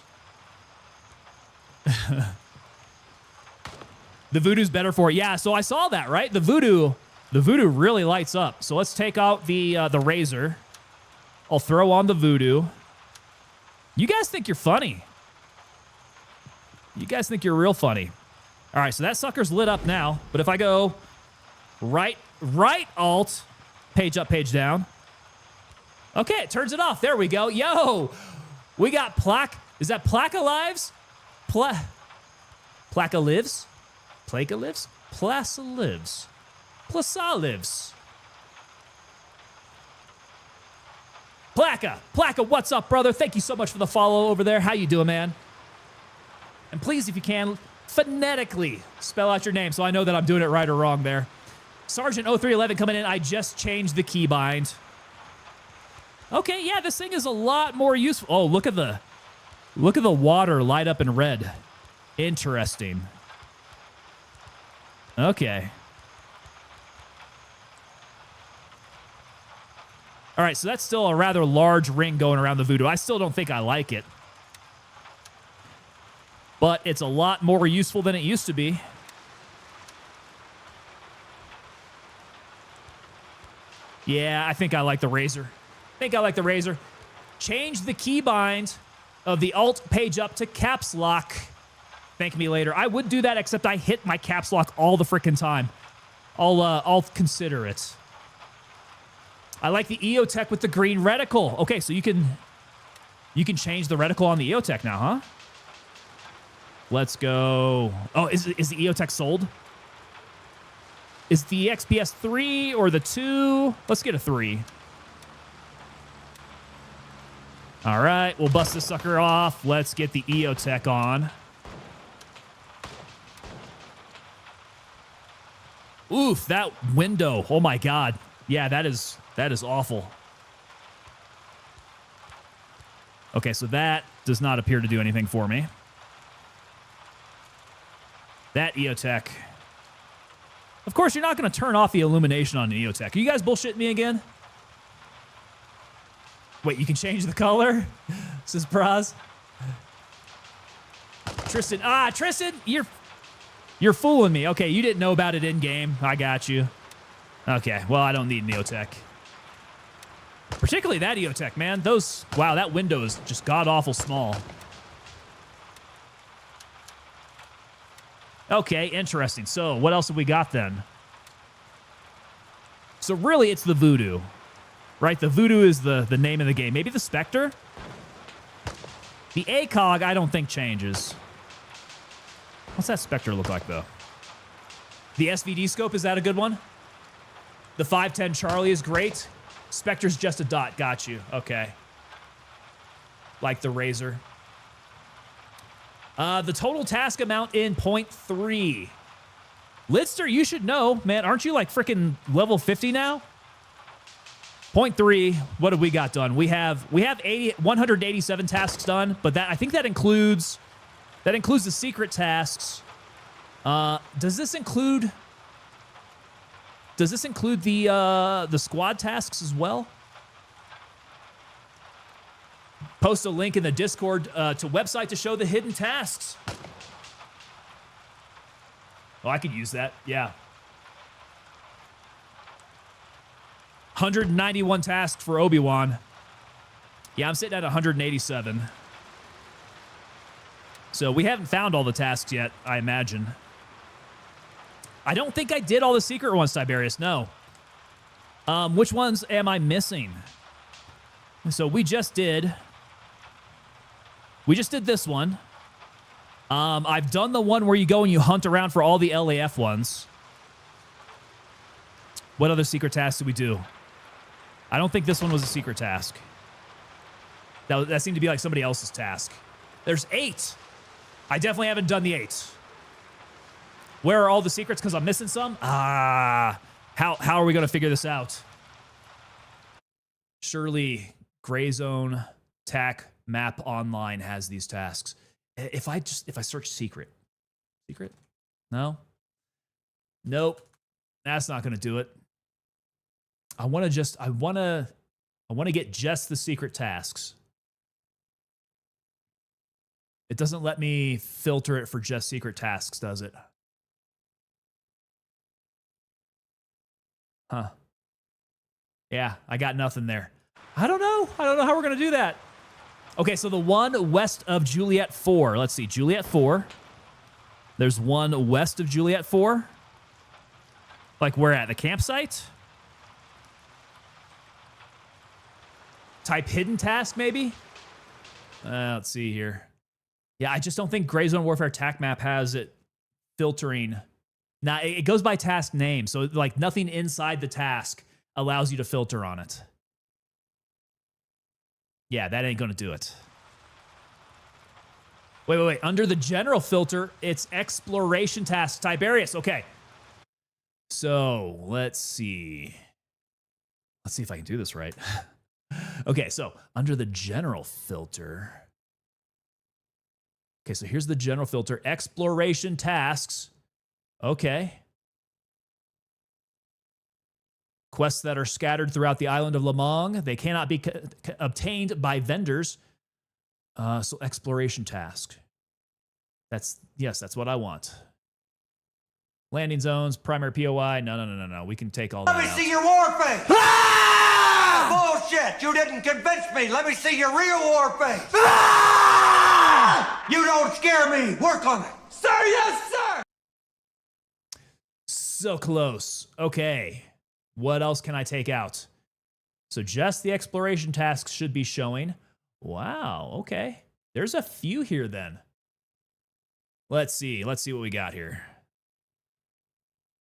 Speaker 1: The voodoo's better for it. Yeah, so I saw that, right? The voodoo really lights up. So let's take out the razor. I'll throw on the voodoo. You guys think you're funny. You guys think you're real funny. All right, so that sucker's lit up now. But if I go right alt, page up, page down. Okay, it turns it off. There we go. Yo, we got plaque. Is that Placa Lives? Placa Lives? Placa Lives? Plaza Lives. Plaza Lives. Placa, what's up, brother? Thank you so much for the follow over there. How you doing, man? And please, if you can, phonetically spell out your name so I know that I'm doing it right or wrong there. Sergeant 0311 coming in. I just changed the keybind. Okay, yeah, this thing is a lot more useful. Oh, look at the water light up in red. Interesting. Okay. All right, so that's still a rather large ring going around the voodoo. I still don't think I like it. But it's a lot more useful than it used to be. Yeah, I think I like the razor. Change the keybind of the alt page up to caps lock. Thank me later. I would do that, except I hit my caps lock all the frickin' time. I'll consider it. I like the EOTech with the green reticle. Okay, so you can change the reticle on the EOTech now, huh? Let's go. Oh, is the EOTech sold? Is the XPS 3 or the 2? Let's get a 3. All right, we'll bust this sucker off. Let's get the EOTech on. Oof, that window. Oh my God. Yeah, that is awful. Okay, so that does not appear to do anything for me. That EOTech. Of course, you're not going to turn off the illumination on an EOTech. Are you guys bullshitting me again? Wait, you can change the color? Says Praz. Tristan. Tristan, you're fooling me. Okay, you didn't know about it in game. I got you. Okay, well, I don't need an EOTech. Particularly that EOTech, man. Wow, that window is just god-awful small. Okay, interesting. So what else have we got then? So really, it's the voodoo, right? The voodoo is the name of the game. Maybe the Spectre? The ACOG, I don't think changes. What's that Spectre look like, though? The SVD scope, is that a good one? The 510 Charlie is great. Spectre's just a dot. Got you. Okay. Like the Razor. The total task amount in 0.3. Lidster, you should know, man. Aren't you like freaking level 50 now? 0.3. What have we got done? We have 187 tasks done, but I think that includes the secret tasks. Does this include the squad tasks as well? Post a link in the Discord to website to show the hidden tasks. Oh, I could use that. Yeah. 191 tasks for Obi-Wan. Yeah, I'm sitting at 187. So we haven't found all the tasks yet, I imagine. I don't think I did all the secret ones, Tiberius. No. Which ones am I missing? So we just did this one. I've done the one where you go and you hunt around for all the LAF ones. What other secret tasks did we do? I don't think this one was a secret task. That seemed to be like somebody else's task. There's 8. I definitely haven't done the 8. Where are all the secrets? Because I'm missing some? How are we going to figure this out? Surely, Gray Zone, TAC map online has these tasks. If I search secret, no, nope, that's not going to do it. I want to get just the secret tasks. It doesn't let me filter it for just secret tasks, does it? Huh. Yeah, I got nothing there. I don't know how we're going to do that. Okay, so the one west of Juliet 4. Let's see, Juliet 4. There's one west of Juliet 4. Like where at? The campsite? Type hidden task, maybe? Let's see here. Yeah, I just don't think Gray Zone Warfare TAC map has it filtering. Now, it goes by task name, so like nothing inside the task allows you to filter on it. Yeah, that ain't gonna do it. Wait. Under the general filter, it's exploration task. Tiberius, okay. So, let's see. Let's see if I can do this right. Okay, so under the general filter. Okay, so here's the general filter. Exploration tasks. Okay. Quests that are scattered throughout the island of Lamong. They cannot be obtained by vendors. So exploration task. Yes, that's what I want. Landing zones, primary POI. No. We can take all that
Speaker 3: Let me
Speaker 1: out.
Speaker 3: see your war face. Ah! Bullshit! You didn't convince me. Let me see your real war face. Ah! You don't scare me. Work on it. Sir, yes, sir.
Speaker 1: So close. Okay. What else can I take out? So just the exploration tasks should be showing. Wow, okay. There's a few here then. Let's see what we got here.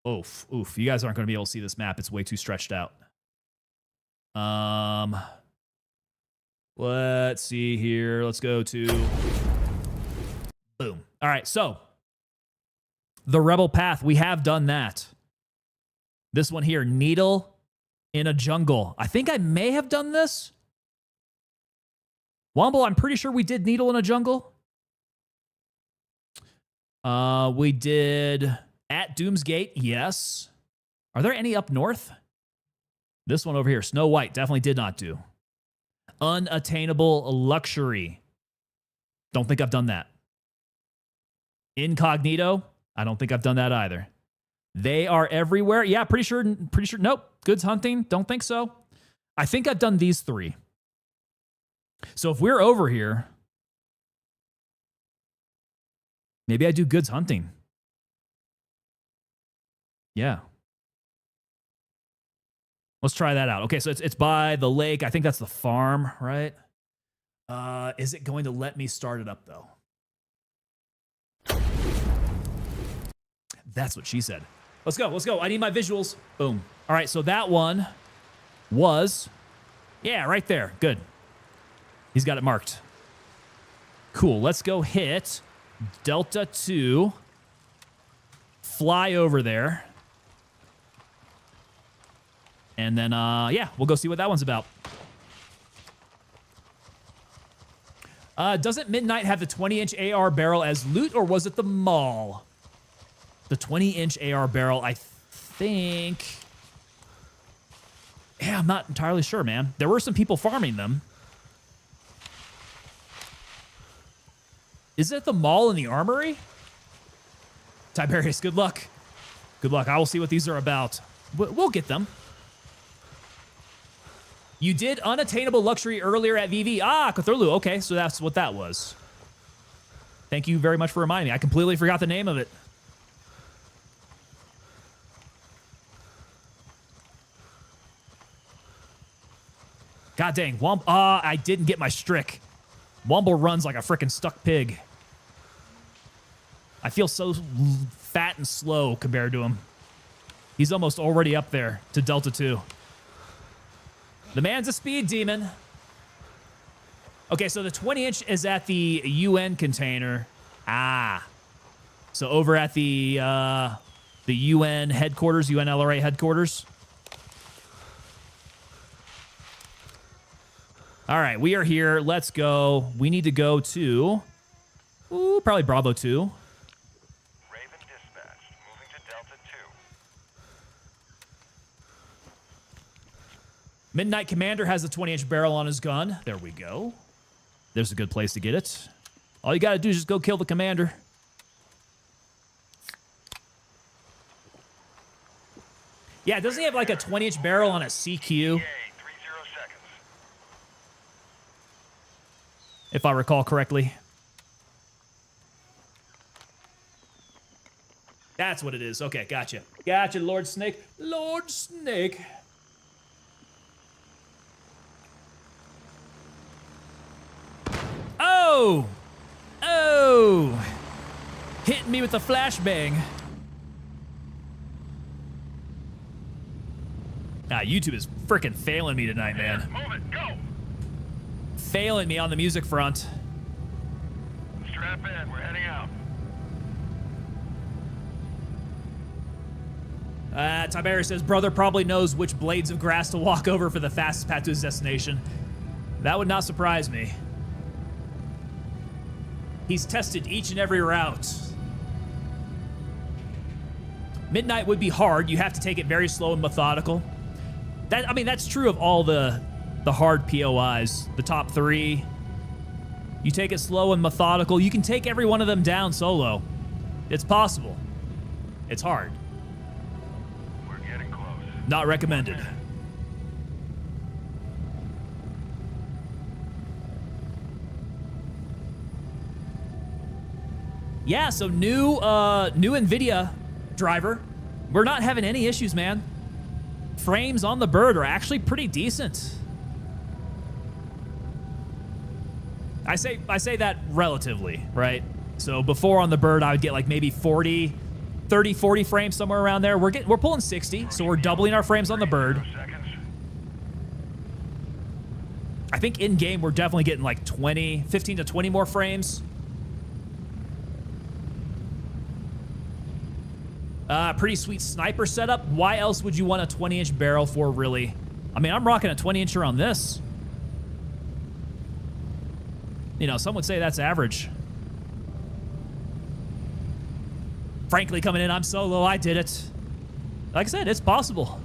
Speaker 1: Oof. You guys aren't going to be able to see this map. It's way too stretched out. Let's see here. Let's go to boom. All right, so the Rebel Path, we have done that. This one here, Needle in a Jungle. I think I may have done this. Womble, I'm pretty sure we did Needle in a Jungle. We did at Doomsgate, yes. Are there any up north? This one over here, Snow White, definitely did not do. Unattainable Luxury. Don't think I've done that. Incognito, I don't think I've done that either. They are everywhere. Yeah, pretty sure. Nope. Goods Hunting, don't think so. I think I've done these three. So if we're over here, maybe I do Goods Hunting. Yeah. Let's try that out. Okay, so it's by the lake. I think that's the farm, right? Is it going to let me start it up, though? That's what she said. Let's go. I need my visuals. Boom. All right, so that one was, yeah, right there. Good. He's got it marked. Cool. Let's go hit Delta 2. Fly over there. And then, yeah, we'll go see what that one's about. Doesn't Midnight have the 20-inch AR barrel as loot, or was it the mall? The 20-inch AR barrel, I think. Yeah, I'm not entirely sure, man. There were some people farming them. Is it the mall in the armory? Tiberius, good luck. Good luck. I will see what these are about. We'll get them. You did Unattainable Luxury earlier at VV. Ah, Cthulhu. Okay, so that's what that was. Thank you very much for reminding me. I completely forgot the name of it. God dang. I didn't get my Strick. Womble runs like a frickin' stuck pig. I feel so fat and slow compared to him. He's almost already up there to Delta 2. The man's a speed demon. Okay, so the 20-inch is at the UN container. Ah. So over at the UN headquarters, UN LRA headquarters. All right, we are here. Let's go. We need to go to... Ooh, probably Bravo 2.
Speaker 4: Raven dispatched. Moving to Delta 2.
Speaker 1: Midnight Commander has a 20-inch barrel on his gun. There we go. There's a good place to get it. All you got to do is just go kill the commander. Yeah, doesn't he have like a 20-inch barrel on a CQ?
Speaker 4: 30 seconds.
Speaker 1: If I recall correctly. That's what it is. Okay, gotcha. Gotcha, Lord Snake. Lord Snake. Oh! Oh! Hitting me with a flashbang. Ah, YouTube is freaking failing me tonight, man.
Speaker 4: Move it. Go.
Speaker 1: Failing me on the music front.
Speaker 4: Strap in. We're heading out.
Speaker 1: Tiberius says, brother probably knows which blades of grass to walk over for the fastest path to his destination. That would not surprise me. He's tested each and every route. Midnight would be hard. You have to take it very slow and methodical. I mean, that's true of all the hard POIs. The top 3. You take it slow and methodical. You can take every one of them down solo. It's possible. It's hard.
Speaker 4: We're getting close.
Speaker 1: Not recommended. Yeah, so new NVIDIA driver. We're not having any issues, man. Frames on the bird are actually pretty decent. I say that relatively, right? So before on the bird, I would get like maybe 30, 40 frames, somewhere around there. We're pulling 60, so we're doubling our frames on the bird.
Speaker 4: Seconds.
Speaker 1: I think in game we're definitely getting like 15 to 20 more frames. Pretty sweet sniper setup. Why else would you want a 20-inch barrel for, really? I mean, I'm rocking a 20-incher on this. You know, some would say that's average. Frankly, coming in, I'm solo. I did it. Like I said, it's possible.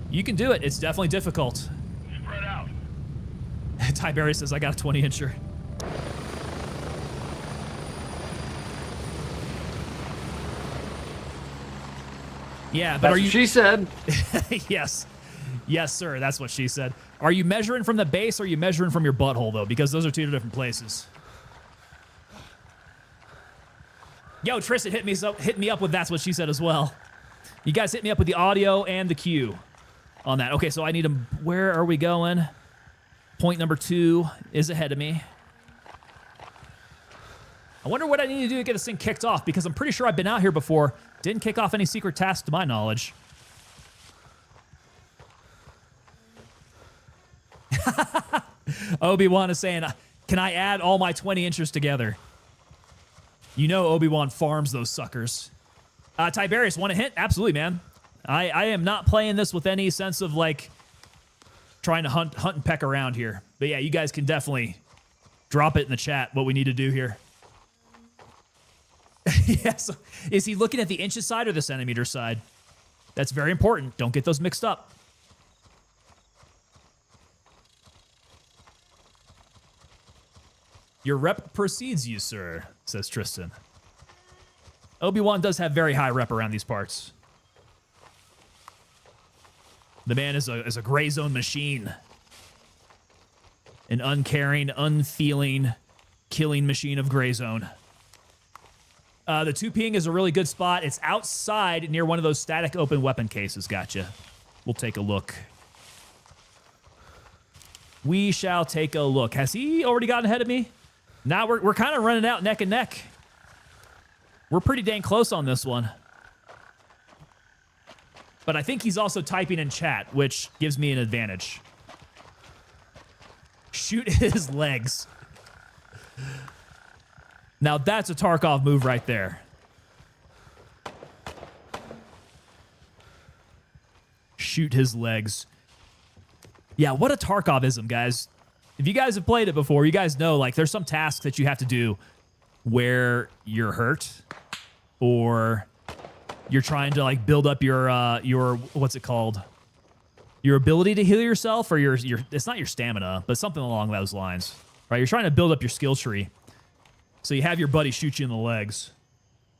Speaker 1: You can do it. It's definitely difficult.
Speaker 4: Spread out.
Speaker 1: Tiberius says, I got a 20-incher. Yeah, but
Speaker 7: That's
Speaker 1: are you...
Speaker 7: what she said.
Speaker 1: Yes. Yes, sir. That's what she said. Are you measuring from the base or are you measuring from your butthole, though? Because those are two different places. Yo, Tristan hit me up with that's what she said as well. You guys hit me up with the audio and the cue on that. Okay, so I need them. Where are we going? Point number 2 is ahead of me. I wonder what I need to do to get this thing kicked off, because I'm pretty sure I've been out here before. Didn't kick off any secret tasks to my knowledge. Obi-Wan is saying, can I add all my 20-inchers together? You know Obi-Wan farms those suckers. Tiberius, want a hint? Absolutely, man. I am not playing this with any sense of, like, trying to hunt and peck around here. But yeah, you guys can definitely drop it in the chat what we need to do here. Yeah, so is he looking at the inches side or the centimeter side? That's very important. Don't get those mixed up. Your rep precedes you, sir, says Tristan. Obi-Wan does have very high rep around these parts. The man is a gray zone machine. An uncaring, unfeeling, killing machine of gray zone. The 2-ping is a really good spot. It's outside near one of those static open weapon cases. Gotcha. We'll take a look. We shall take a look. Has he already gotten ahead of me? Now we're kind of running out neck and neck. We're pretty dang close on this one. But I think he's also typing in chat, which gives me an advantage. Shoot his legs. Now that's a Tarkov move right there. Shoot his legs. Yeah, what a Tarkovism, guys. If you guys have played it before, you guys know like there's some tasks that you have to do where you're hurt or you're trying to like build up your what's it called? Your ability to heal yourself, or your it's not your stamina, but something along those lines. Right? You're trying to build up your skill tree. So you have your buddy shoot you in the legs.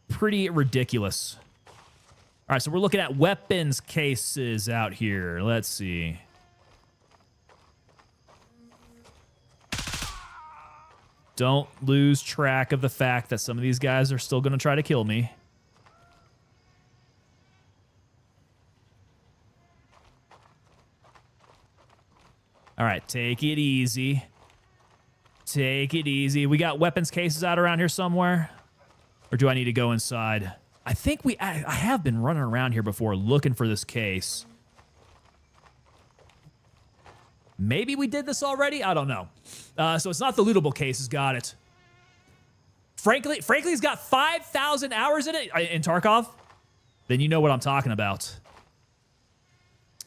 Speaker 1: Pretty ridiculous. All right, so we're looking at weapons cases out here. Let's see. Don't lose track of the fact that some of these guys are still going to try to kill me. All right, take it easy. Take it easy. We got weapons cases out around here somewhere? Or do I need to go inside? I think I have been running around here before looking for this case. Maybe we did this already? I don't know. So it's not the lootable cases. Got it. Frankly's got 5,000 hours in it in Tarkov. Then you know what I'm talking about.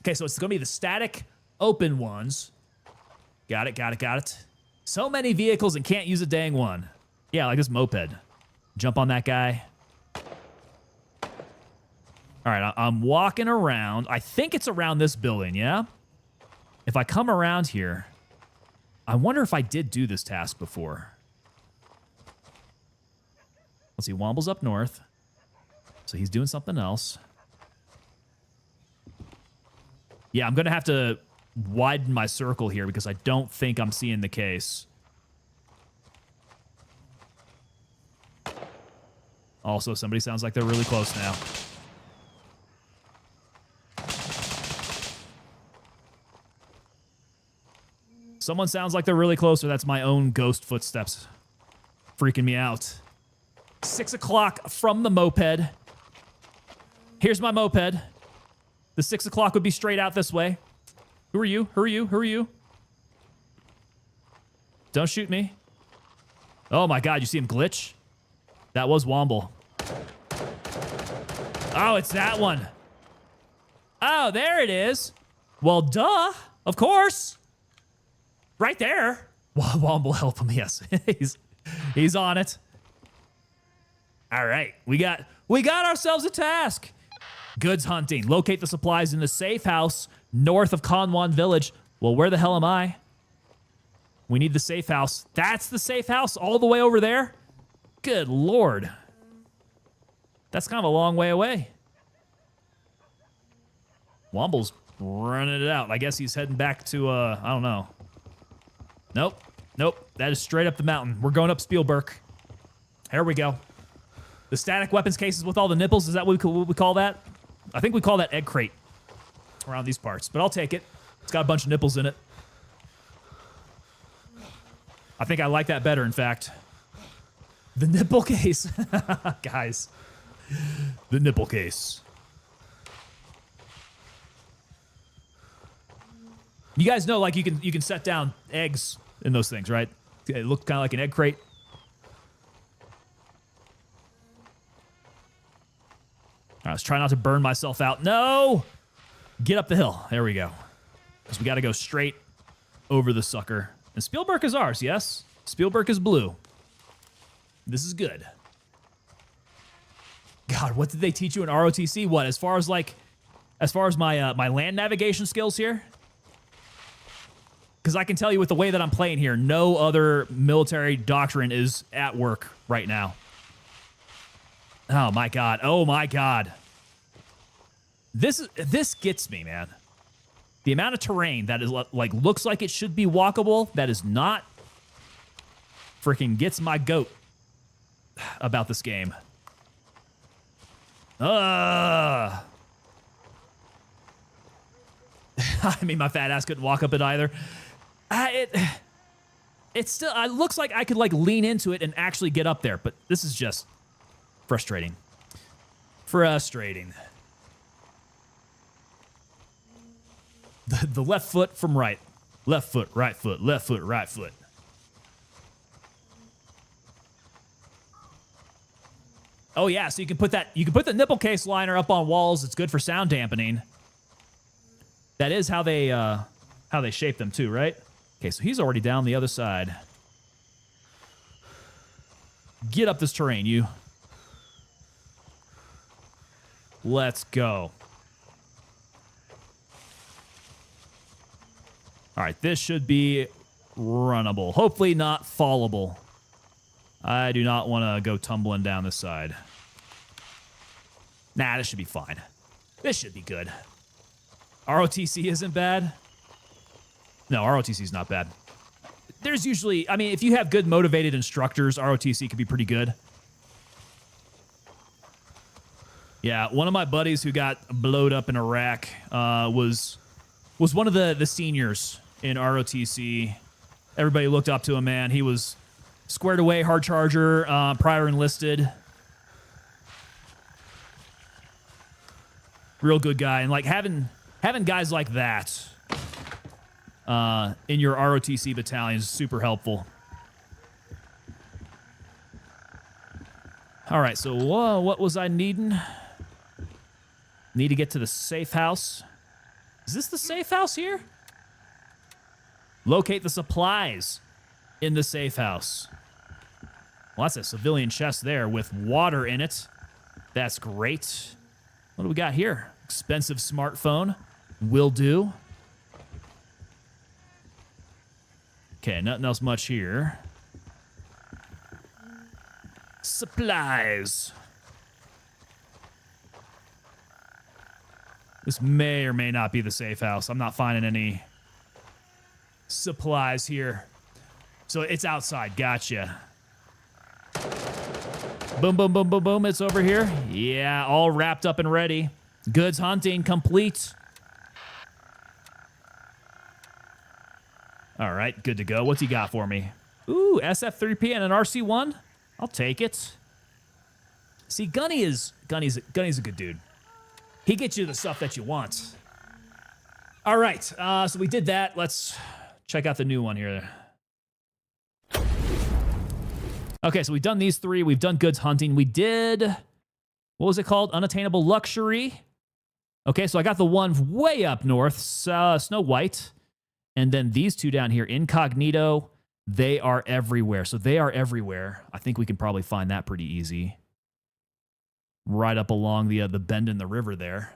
Speaker 1: Okay, so it's going to be the static open ones. Got it, got it, got it. So many vehicles and can't use a dang one. Yeah, like this moped. Jump on that guy. All right, I'm walking around. I think it's around this building, yeah? If I come around here, I wonder if I did do this task before. Let's see, Womble's up north. So he's doing something else. Yeah, I'm going to have to widen my circle here because I don't think I'm seeing the case. Also, somebody sounds like they're really close now. Someone sounds like they're really close, or that's my own ghost footsteps freaking me out. 6 o'clock from the moped. Here's my moped. The 6 o'clock would be straight out this way. Who are you? Who are you? Who are you? Don't shoot me. Oh my god, you see him glitch? That was Womble. Oh, it's that one. Oh, there it is. Well, duh. Of course. Right there. Womble, help him. Yes, he's on it. All right, we got ourselves a task. Goods hunting. Locate the supplies in the safe house north of Conwan Village. Well, where the hell am I? We need the safe house. That's the safe house all the way over there? Good lord. That's kind of a long way away. Womble's running it out. I guess he's heading back to, I don't know. Nope. Nope. That is straight up the mountain. We're going up Spielberg. Here we go. The static weapons cases with all the nipples, is that what we call that? I think we call that egg crate around these parts, but I'll take it. It's got a bunch of nipples in it. I think I like that better, in fact. The nipple case. Guys. The nipple case. You guys know, like, you can set down eggs in those things, right? It looked kind of like an egg crate. All right, let's try not to burn myself out. No! Get up the hill. There we go. Because we got to go straight over the sucker. And Spielberg is ours, yes? Spielberg is blue. This is good. God, what did they teach you in ROTC? What, as far as my my land navigation skills here? Because I can tell you with the way that I'm playing here, no other military doctrine is at work right now. Oh my god. Oh my god. This gets me, man. The amount of terrain that is like looks like it should be walkable, that is not, freaking gets my goat about this game. I mean, my fat ass couldn't walk up it either. It still looks like I could like lean into it and actually get up there, but this is just frustrating. Frustrating. The left foot from right. Left foot, right foot, left foot, right foot. Oh yeah, so you can put the nipple case liner up on walls. It's good for sound dampening. That is how they shape them too, right? Okay, so he's already down the other side. Get up this terrain, you. Let's go. All right, this should be runnable. Hopefully not fallable. I do not want to go tumbling down this side. Nah, this should be fine. This should be good. ROTC isn't bad. No, ROTC is not bad. There's usually, I mean, if you have good motivated instructors, ROTC could be pretty good. Yeah, one of my buddies who got blowed up in Iraq was one of the seniors in ROTC. Everybody looked up to him, man. He was squared away, hard charger, prior enlisted. Real good guy. And like having guys like that in your ROTC battalion is super helpful. All right, so what was I needing? Need to get to the safe house. Is this the safe house here? Locate the supplies in the safe house. Well, that's a civilian chest there with water in it. That's great. What do we got here? Expensive smartphone. Will do. Okay, nothing else much here. Supplies. This may or may not be the safe house. I'm not finding any supplies here. So it's outside. Gotcha. Boom, boom, boom, boom, boom. It's over here. Yeah, all wrapped up and ready. Goods hunting complete. All right, good to go. What's he got for me? Ooh, SF3P and an RC1. I'll take it. See, Gunny's a good dude. He gets you the stuff that you want. All right, so we did that. Let's check out the new one here. Okay, so we've done these three. We've done goods hunting. We did, what was it called? Unattainable luxury. Okay, so I got the one way up north, Snow White. And then these two down here, Incognito. They are everywhere. So they are everywhere. I think we can probably find that pretty easy. Right up along the bend in the river there.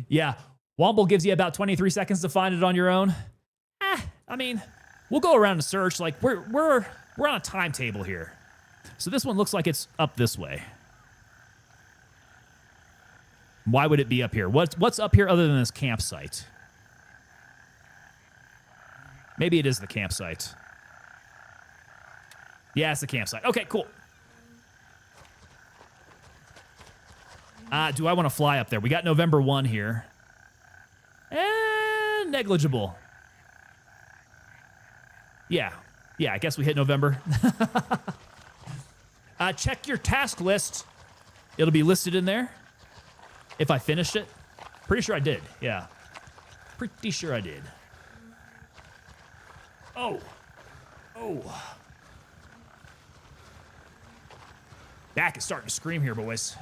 Speaker 1: Yeah. Womble gives you about 23 seconds to find it on your own. I mean, we'll go around and search. Like we're on a timetable here. So this one looks like it's up this way. Why would it be up here? What's up here other than this campsite? Maybe it is the campsite. Yeah, it's the campsite. Okay, cool. Do I want to fly up there? We got November 1 here. And negligible. Yeah, I guess we hit November. Check your task list. It'll be listed in there. If I finished it. Pretty sure I did, yeah. Pretty sure I did. Oh. Back is starting to scream here, boys.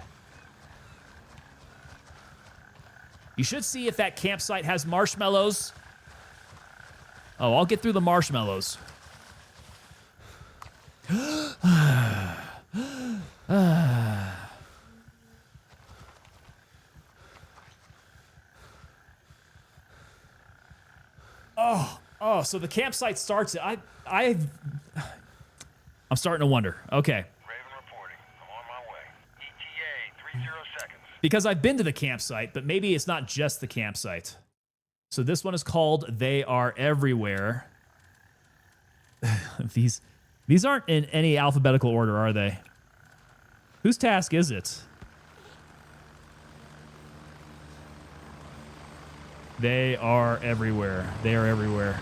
Speaker 1: You should see if that campsite has marshmallows. Oh, I'll get through the marshmallows. Oh, so the campsite starts. I'm starting to wonder. Okay.
Speaker 4: Raven reporting. I'm on my way. ETA 30 seconds.
Speaker 1: Because I've been to the campsite, but maybe it's not just the campsite. So this one is called They Are Everywhere. These aren't in any alphabetical order, are they? Whose task is it? They are everywhere. They are everywhere.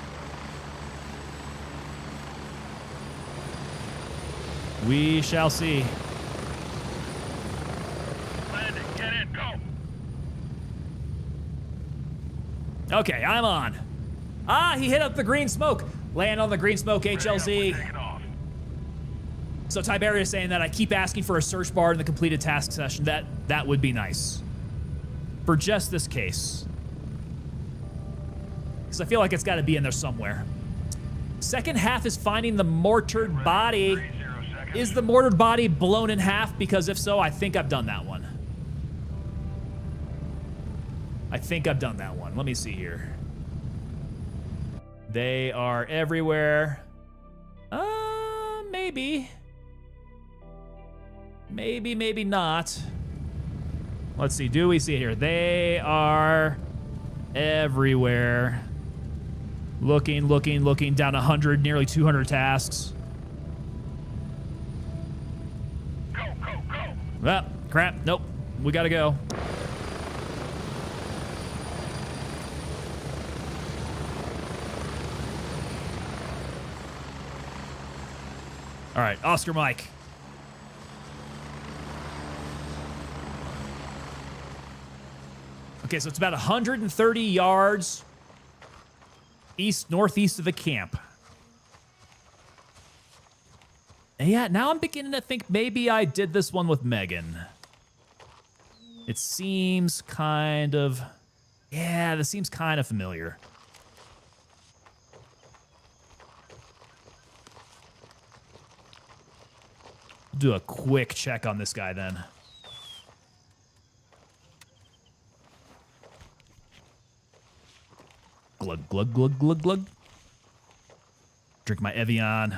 Speaker 1: We shall see.
Speaker 4: Landing. Get in. Go.
Speaker 1: Okay, I'm on. He hit up the green smoke. Land on the green smoke, HLZ.
Speaker 4: We're taking off.
Speaker 1: So Tiberius saying that I keep asking for a search bar in the completed task session. That would be nice. for just this case. Because I feel like it's got to be in there somewhere. Second half is finding the mortared body.
Speaker 4: 30 seconds.
Speaker 1: Is the mortared body blown in half? Because if so, I think I've done that one. I think I've done that one. Let me see here. They are everywhere. Maybe. Maybe, maybe not. Let's see. Do we see it here? They are everywhere. Looking, looking, looking. Down 100, nearly 200 tasks.
Speaker 4: Go, go, go.
Speaker 1: Ah, crap. Nope. We gotta go. All right, Oscar Mike. Okay, so it's about 130 yards northeast of the camp. And yeah, now I'm beginning to think maybe I did this one with Megan. It seems kind of... Yeah, this seems kind of familiar. Do a quick check on this guy then. Glug, glug, glug, glug, glug. Drink my Evian.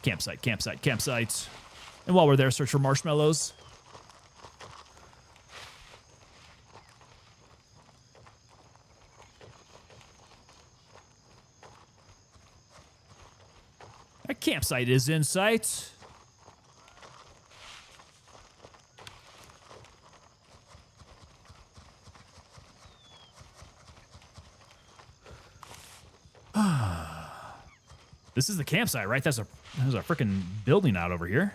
Speaker 1: Campsite, campsite, campsite. And while we're there, search for marshmallows. A campsite is in sight. This is the campsite, right? There's a freaking building out over here.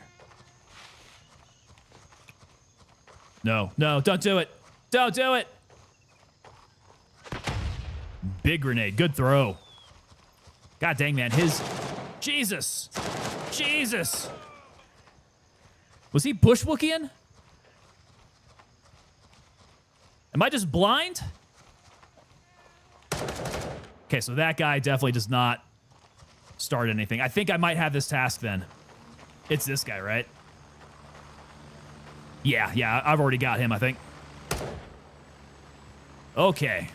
Speaker 1: No, no, don't do it. Don't do it. Big grenade. Good throw. God dang, man. Jesus. Jesus. Was he bushwookian? Am I just blind? Okay, so that guy definitely does not start anything. I think I might have this task then. It's this guy, right? Yeah, I've already got him, I think. Okay.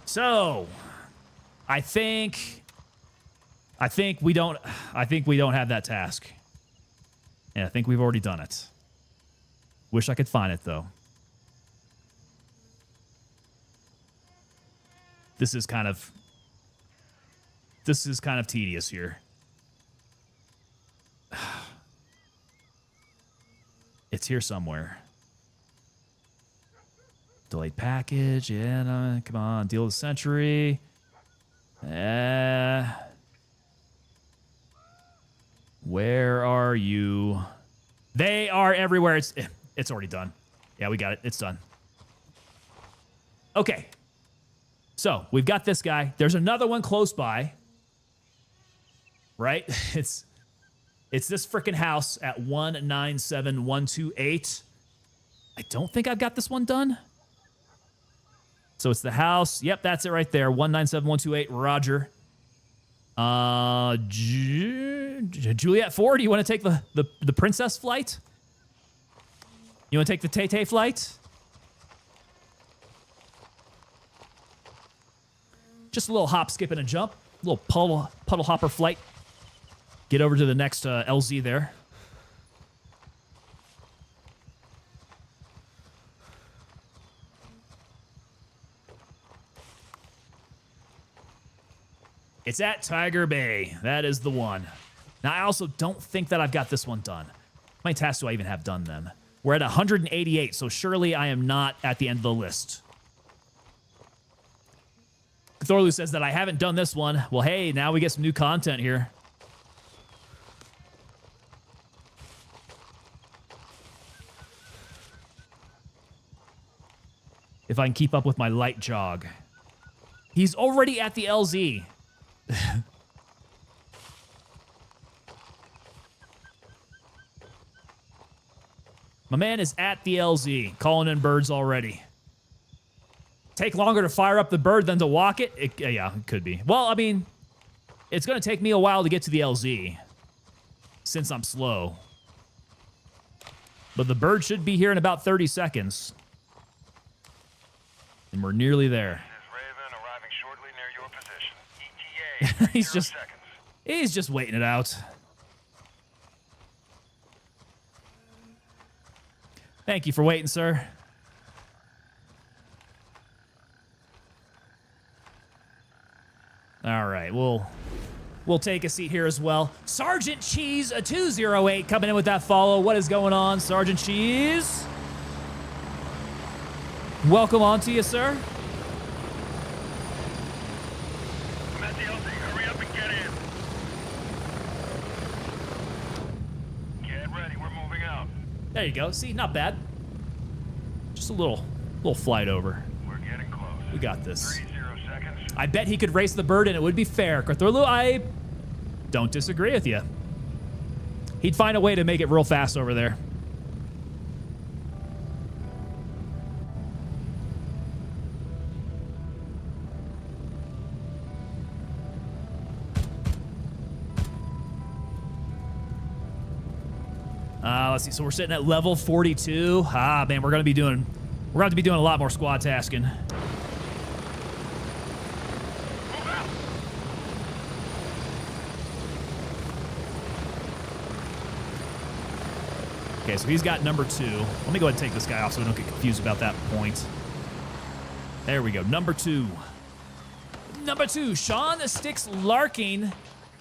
Speaker 1: So, I think we don't have that task. And I think we've already done it. Wish I could find it though. This is kind of tedious here. It's here somewhere. Delayed package. Yeah, no, come on. Deal of the century. Where are you? They are everywhere. It's already done. Yeah, we got it. It's done. Okay. So, we've got this guy. There's another one close by. Right? It's this freaking house at 197128. I don't think I've got this one done. So it's the house. Yep, that's it right there. 197128. Roger. Juliet 4, do you want to take the princess flight? You want to take the Tay-Tay flight? Just a little hop, skip, and a jump. A little puddle hopper flight. Get over to the next LZ there. It's at Tiger Bay. That is the one. Now, I also don't think that I've got this one done. How many tasks do I even have done then? We're at 188, so surely I am not at the end of the list. Thorlu says that I haven't done this one. Well, hey, now we get some new content here. If I can keep up with my light jog. He's already at the LZ. My man is at the LZ, calling in birds already. Take longer to fire up the bird than to walk it? Yeah, it could be. Well, I mean, it's going to take me a while to get to the LZ since I'm slow. But the bird should be here in about 30 seconds. And we're nearly there.
Speaker 4: This is Raven arriving shortly near your position. ETA,
Speaker 1: He's
Speaker 4: 0
Speaker 1: just-
Speaker 4: seconds.
Speaker 1: He's just waiting it out. Thank you for waiting, sir. All right, we'll take a seat here as well. Sergeant Cheese 208 coming in with that follow. What is going on, Sergeant Cheese? Welcome on to you, sir.
Speaker 4: I'm at the LZ. Hurry up and get in. Get ready. We're moving out.
Speaker 1: There you go. See, not bad. Just a little flight over.
Speaker 4: We're getting close.
Speaker 1: We got this.
Speaker 4: 30 seconds.
Speaker 1: I bet he could race the bird and it would be fair. Cthulhu, I don't disagree with you. He'd find a way to make it real fast over there. Let's see. So we're sitting at level 42. Ah, man, we're going to be doing a lot more squad tasking.
Speaker 4: Move out.
Speaker 1: Okay, so he's got number 2. Let me go ahead and take this guy off so we don't get confused about that point. There we go. Number 2. Number 2, Sean Sticks Larking.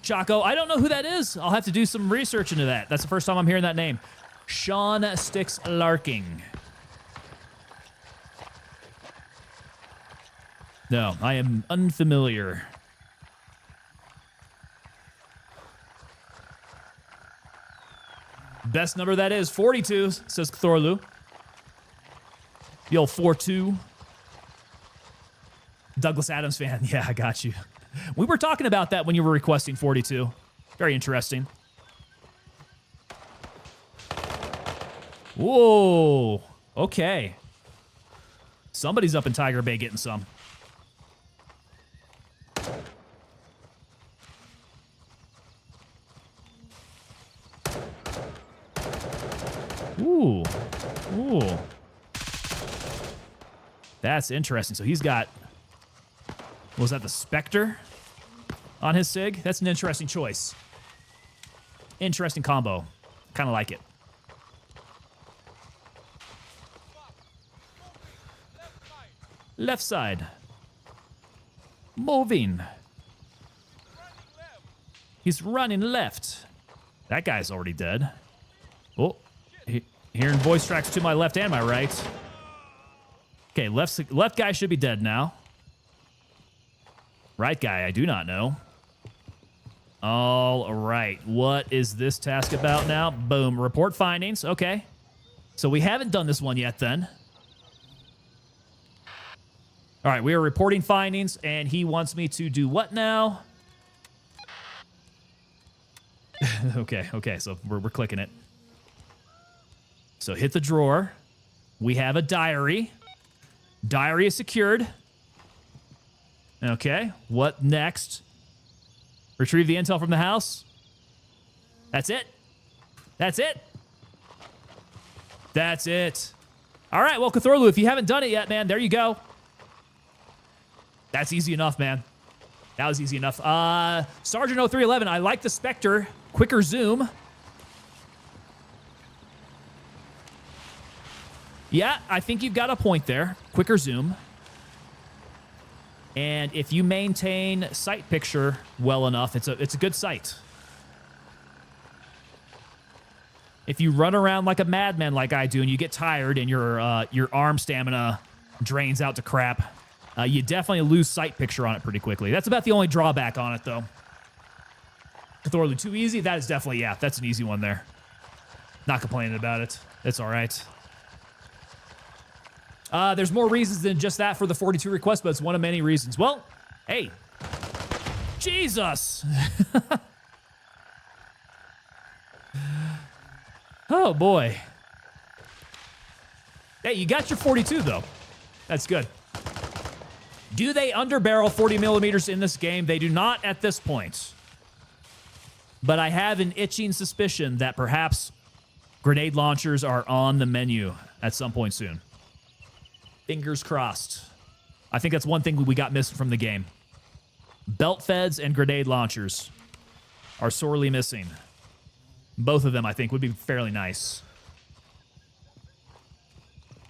Speaker 1: Chaco, I don't know who that is. I'll have to do some research into that. That's the first time I'm hearing that name. Sean Sticks Larking. No, I am unfamiliar. Best number that is 42, says Thorlu. The old 4-2. Douglas Adams fan. Yeah, I got you. We were talking about that when you were requesting 42. Very interesting. Whoa. Okay. Somebody's up in Tiger Bay getting some. Ooh. Ooh. That's interesting. So he's got... Was that the Spectre on his SIG? That's an interesting choice. Interesting combo. Kind of like it. Left side. Moving. He's running left. That guy's already dead. Oh, hearing voice tracks to my left and my right. Okay, left guy should be dead now. Right guy, I do not know. All right, what is this task about now? Boom, report findings. Okay, so we haven't done this one yet then. All right, we are reporting findings, and he wants me to do what now? Okay, so we're clicking it. So hit the drawer. We have a diary. Diary is secured. Okay, what next? Retrieve the intel from the house. That's it? That's it? That's it. All right, well, Cthulhu, if you haven't done it yet, man, there you go. That's easy enough, man. That was easy enough. Sergeant 0311, I like the Spectre. Quicker zoom. Yeah, I think you've got a point there. Quicker zoom. And if you maintain sight picture well enough, it's a good sight. If you run around like a madman like I do and you get tired and your arm stamina drains out to crap, you definitely lose sight picture on it pretty quickly. That's about the only drawback on it, though. Cthulhu, too easy? That is definitely, yeah, that's an easy one there. Not complaining about it. It's all right. There's more reasons than just that for the 42 request, but it's one of many reasons. Well, hey. Jesus. Oh, boy. Hey, you got your 42 though. That's good. Do they underbarrel 40 millimeters in this game? They do not at this point. But I have an itching suspicion that perhaps grenade launchers are on the menu at some point soon. Fingers crossed. I think that's one thing we got missing from the game. Belt feds and grenade launchers are sorely missing. Both of them, I think, would be fairly nice.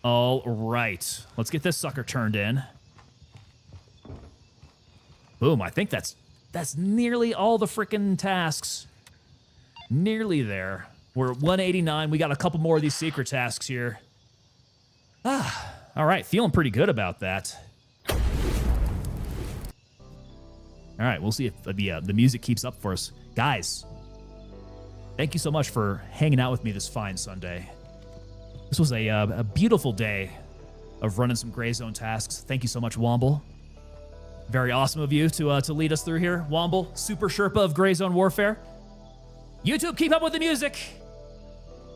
Speaker 1: All right. Let's get this sucker turned in. Boom. I think that's nearly all the freaking tasks. Nearly there. We're at 189. We got a couple more of these secret tasks here. All right. Feeling pretty good about that. All right. We'll see if the music keeps up for us. Guys, thank you so much for hanging out with me this fine Sunday. This was a beautiful day of running some Gray Zone tasks. Thank you so much, Womble. Very awesome of you to lead us through here. Womble, Super Sherpa of Gray Zone Warfare. YouTube, keep up with the music.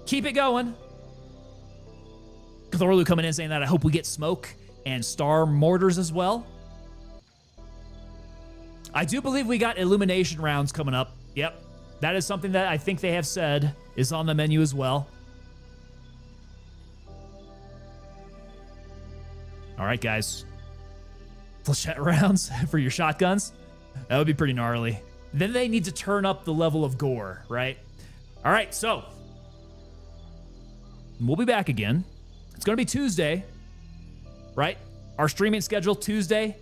Speaker 1: Keep it going. Cthulhu coming in saying that I hope we get smoke and star mortars as well. I do believe we got illumination rounds coming up. Yep. That is something that I think they have said is on the menu as well. All right, guys. Flechette rounds for your shotguns. That would be pretty gnarly. Then they need to turn up the level of gore, right? All right, so we'll be back again. It's going to be Tuesday, right? Our streaming schedule, Tuesday,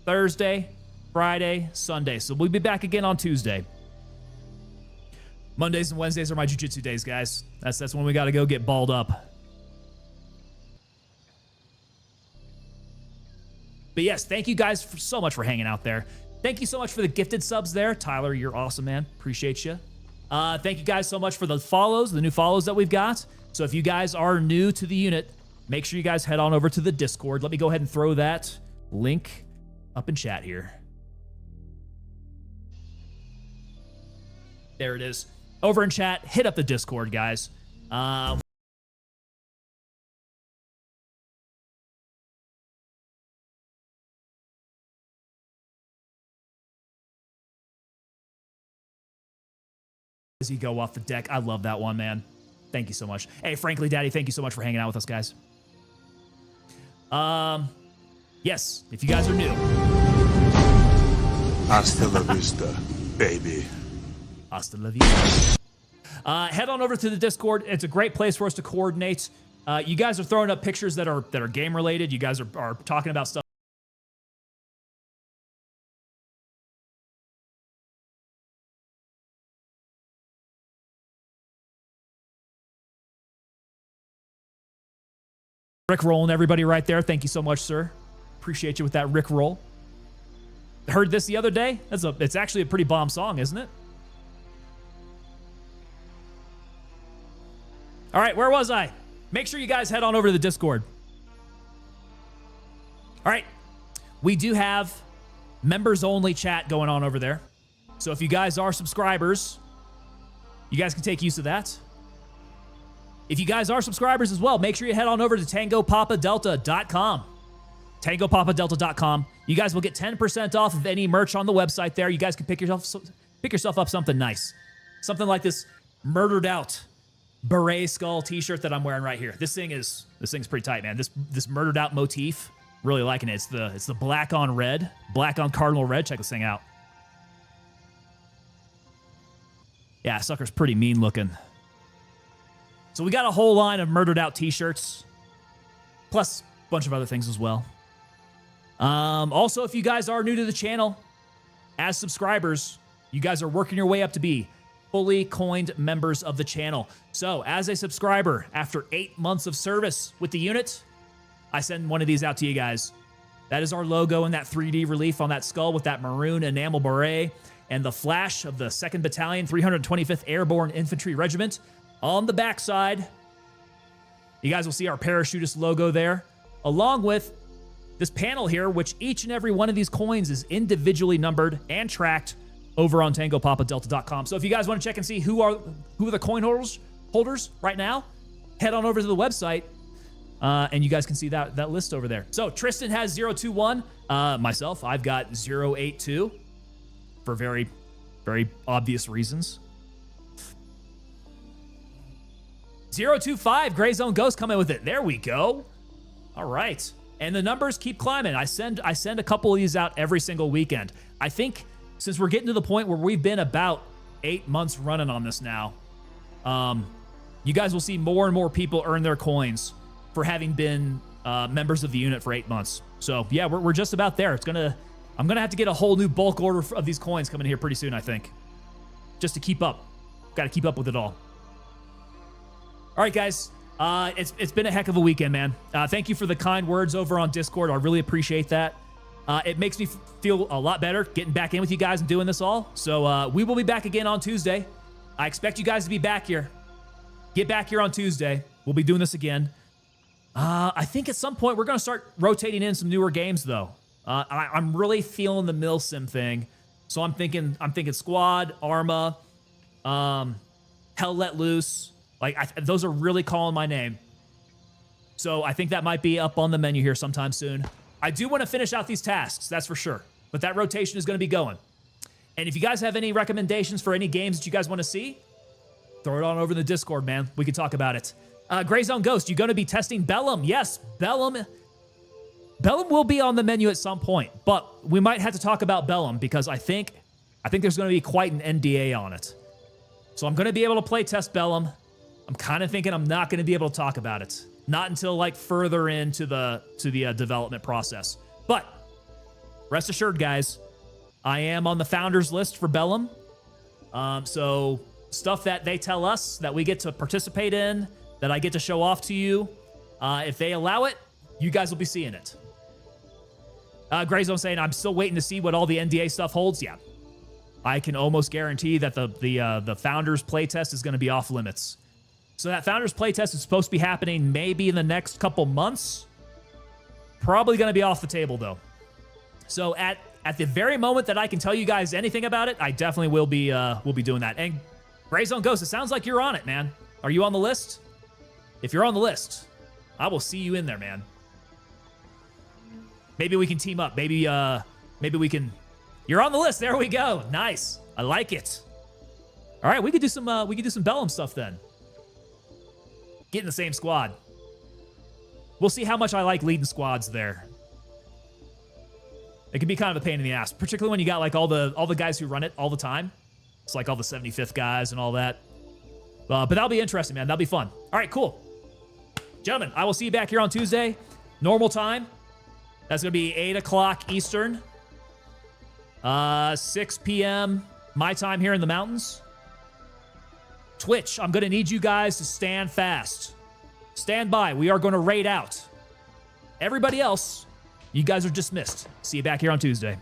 Speaker 1: Thursday, Friday, Sunday. So we'll be back again on Tuesday. Mondays and Wednesdays are my jiu-jitsu days, guys. That's when we got to go get balled up. But yes, thank you guys so much for hanging out there. Thank you so much for the gifted subs there. Tyler, you're awesome, man. Appreciate you. Thank you guys so much for the follows, the new follows that we've got. So if you guys are new to the unit, make sure you guys head on over to the Discord. Let me go ahead and throw that link up in chat here. There it is. Over in chat, hit up the Discord, guys. As you go off the deck. I love that one, man. Thank you so much. Hey, Frankly Daddy, thank you so much for hanging out with us, guys. Yes, if you guys are new.
Speaker 6: Hasta la vista, baby.
Speaker 1: Hasta la vista. Head on over to the Discord. It's a great place for us to coordinate. You guys are throwing up pictures that are game related. You guys are talking about stuff. Rick rolling everybody right there. Thank you so much, sir. Appreciate you with that Rick roll. Heard this the other day. It's actually a pretty bomb song, isn't it? All right, where was I? Make sure you guys head on over to the Discord. All right, we do have members only chat going on over there. So if you guys are subscribers, you guys can take use of that. If you guys are subscribers as well, make sure you head on over to tangopapadelta.com. tangopapadelta.com. You guys will get 10% off of any merch on the website there. You guys can pick yourself up something nice. Something like this murdered out beret skull t-shirt that I'm wearing right here. This thing's pretty tight, man. This murdered out motif, really liking it. It's the black on red, black on cardinal red. Check this thing out. Yeah, sucker's pretty mean looking. So we got a whole line of murdered out t-shirts, plus a bunch of other things as well. Also, if you guys are new to the channel, as subscribers, you guys are working your way up to be fully coined members of the channel. So as a subscriber, after 8 months of service with the unit, I send one of these out to you guys. That is our logo in that 3D relief on that skull with that maroon enamel beret and the flash of the 2nd Battalion, 325th Airborne Infantry Regiment. On the backside, you guys will see our parachutist logo there, along with this panel here, which each and every one of these coins is individually numbered and tracked over on tangopapadelta.com. So if you guys want to check and see who are the coin holders right now, head on over to the website. And you guys can see that list over there. So Tristan has 021. Myself, I've got 082 for very, very obvious reasons. 025, Gray Zone Ghost coming with it. There we go. All right. And the numbers keep climbing. I send a couple of these out every single weekend. I think since we're getting to the point where we've been about 8 months running on this now, you guys will see more and more people earn their coins for having been members of the unit for 8 months. So yeah, we're just about there. I'm gonna have to get a whole new bulk order of these coins coming here pretty soon, I think, just to keep up. Got to keep up with it all. All right, guys. It's been a heck of a weekend, man. Thank you for the kind words over on Discord. I really appreciate that. It makes me feel a lot better getting back in with you guys and doing this all. So we will be back again on Tuesday. I expect you guys to be back here. Get back here on Tuesday. We'll be doing this again. I think at some point we're going to start rotating in some newer games, though. I'm really feeling the Milsim thing. So I'm thinking Squad, Arma, Hell Let Loose. Like, those are really calling my name. So I think that might be up on the menu here sometime soon. I do want to finish out these tasks, that's for sure. But that rotation is going to be going. And if you guys have any recommendations for any games that you guys want to see, throw it on over in the Discord, man. We can talk about it. Gray Zone Ghost, you going to be testing Bellum? Yes, Bellum. Bellum will be on the menu at some point, but we might have to talk about Bellum because I think there's going to be quite an NDA on it. So I'm going to be able to play test Bellum. I'm kind of thinking I'm not going to be able to talk about it. Not until like further into the development process. But rest assured, guys, I am on the founders list for Bellum. So stuff that they tell us that we get to participate in, that I get to show off to you, if they allow it, you guys will be seeing it. Gray Zone saying, I'm still waiting to see what all the NDA stuff holds. Yeah. I can almost guarantee that the founders playtest is going to be off limits. So that founders playtest is supposed to be happening maybe in the next couple months. Probably going to be off the table, though. So at the very moment that I can tell you guys anything about it, I definitely will be doing that. And Gray Zone Ghost, it sounds like you're on it, man. Are you on the list? If you're on the list, I will see you in there, man. Maybe we can team up. Maybe we can. You're on the list. There we go. Nice. I like it. All right, we could do some Bellum stuff then. Get in the same squad. We'll see how much I like leading squads there. It can be kind of a pain in the ass, particularly when you got like all the guys who run it all the time. It's like all the 75th guys and all that. But that'll be interesting, man. That'll be fun. All right, cool. Gentlemen, I will see you back here on Tuesday. Normal time. That's going to be 8 o'clock Eastern. 6 p.m. my time here in the mountains. Twitch, I'm going to need you guys to stand fast. Stand by. We are going to raid out. Everybody else, you guys are dismissed. See you back here on Tuesday.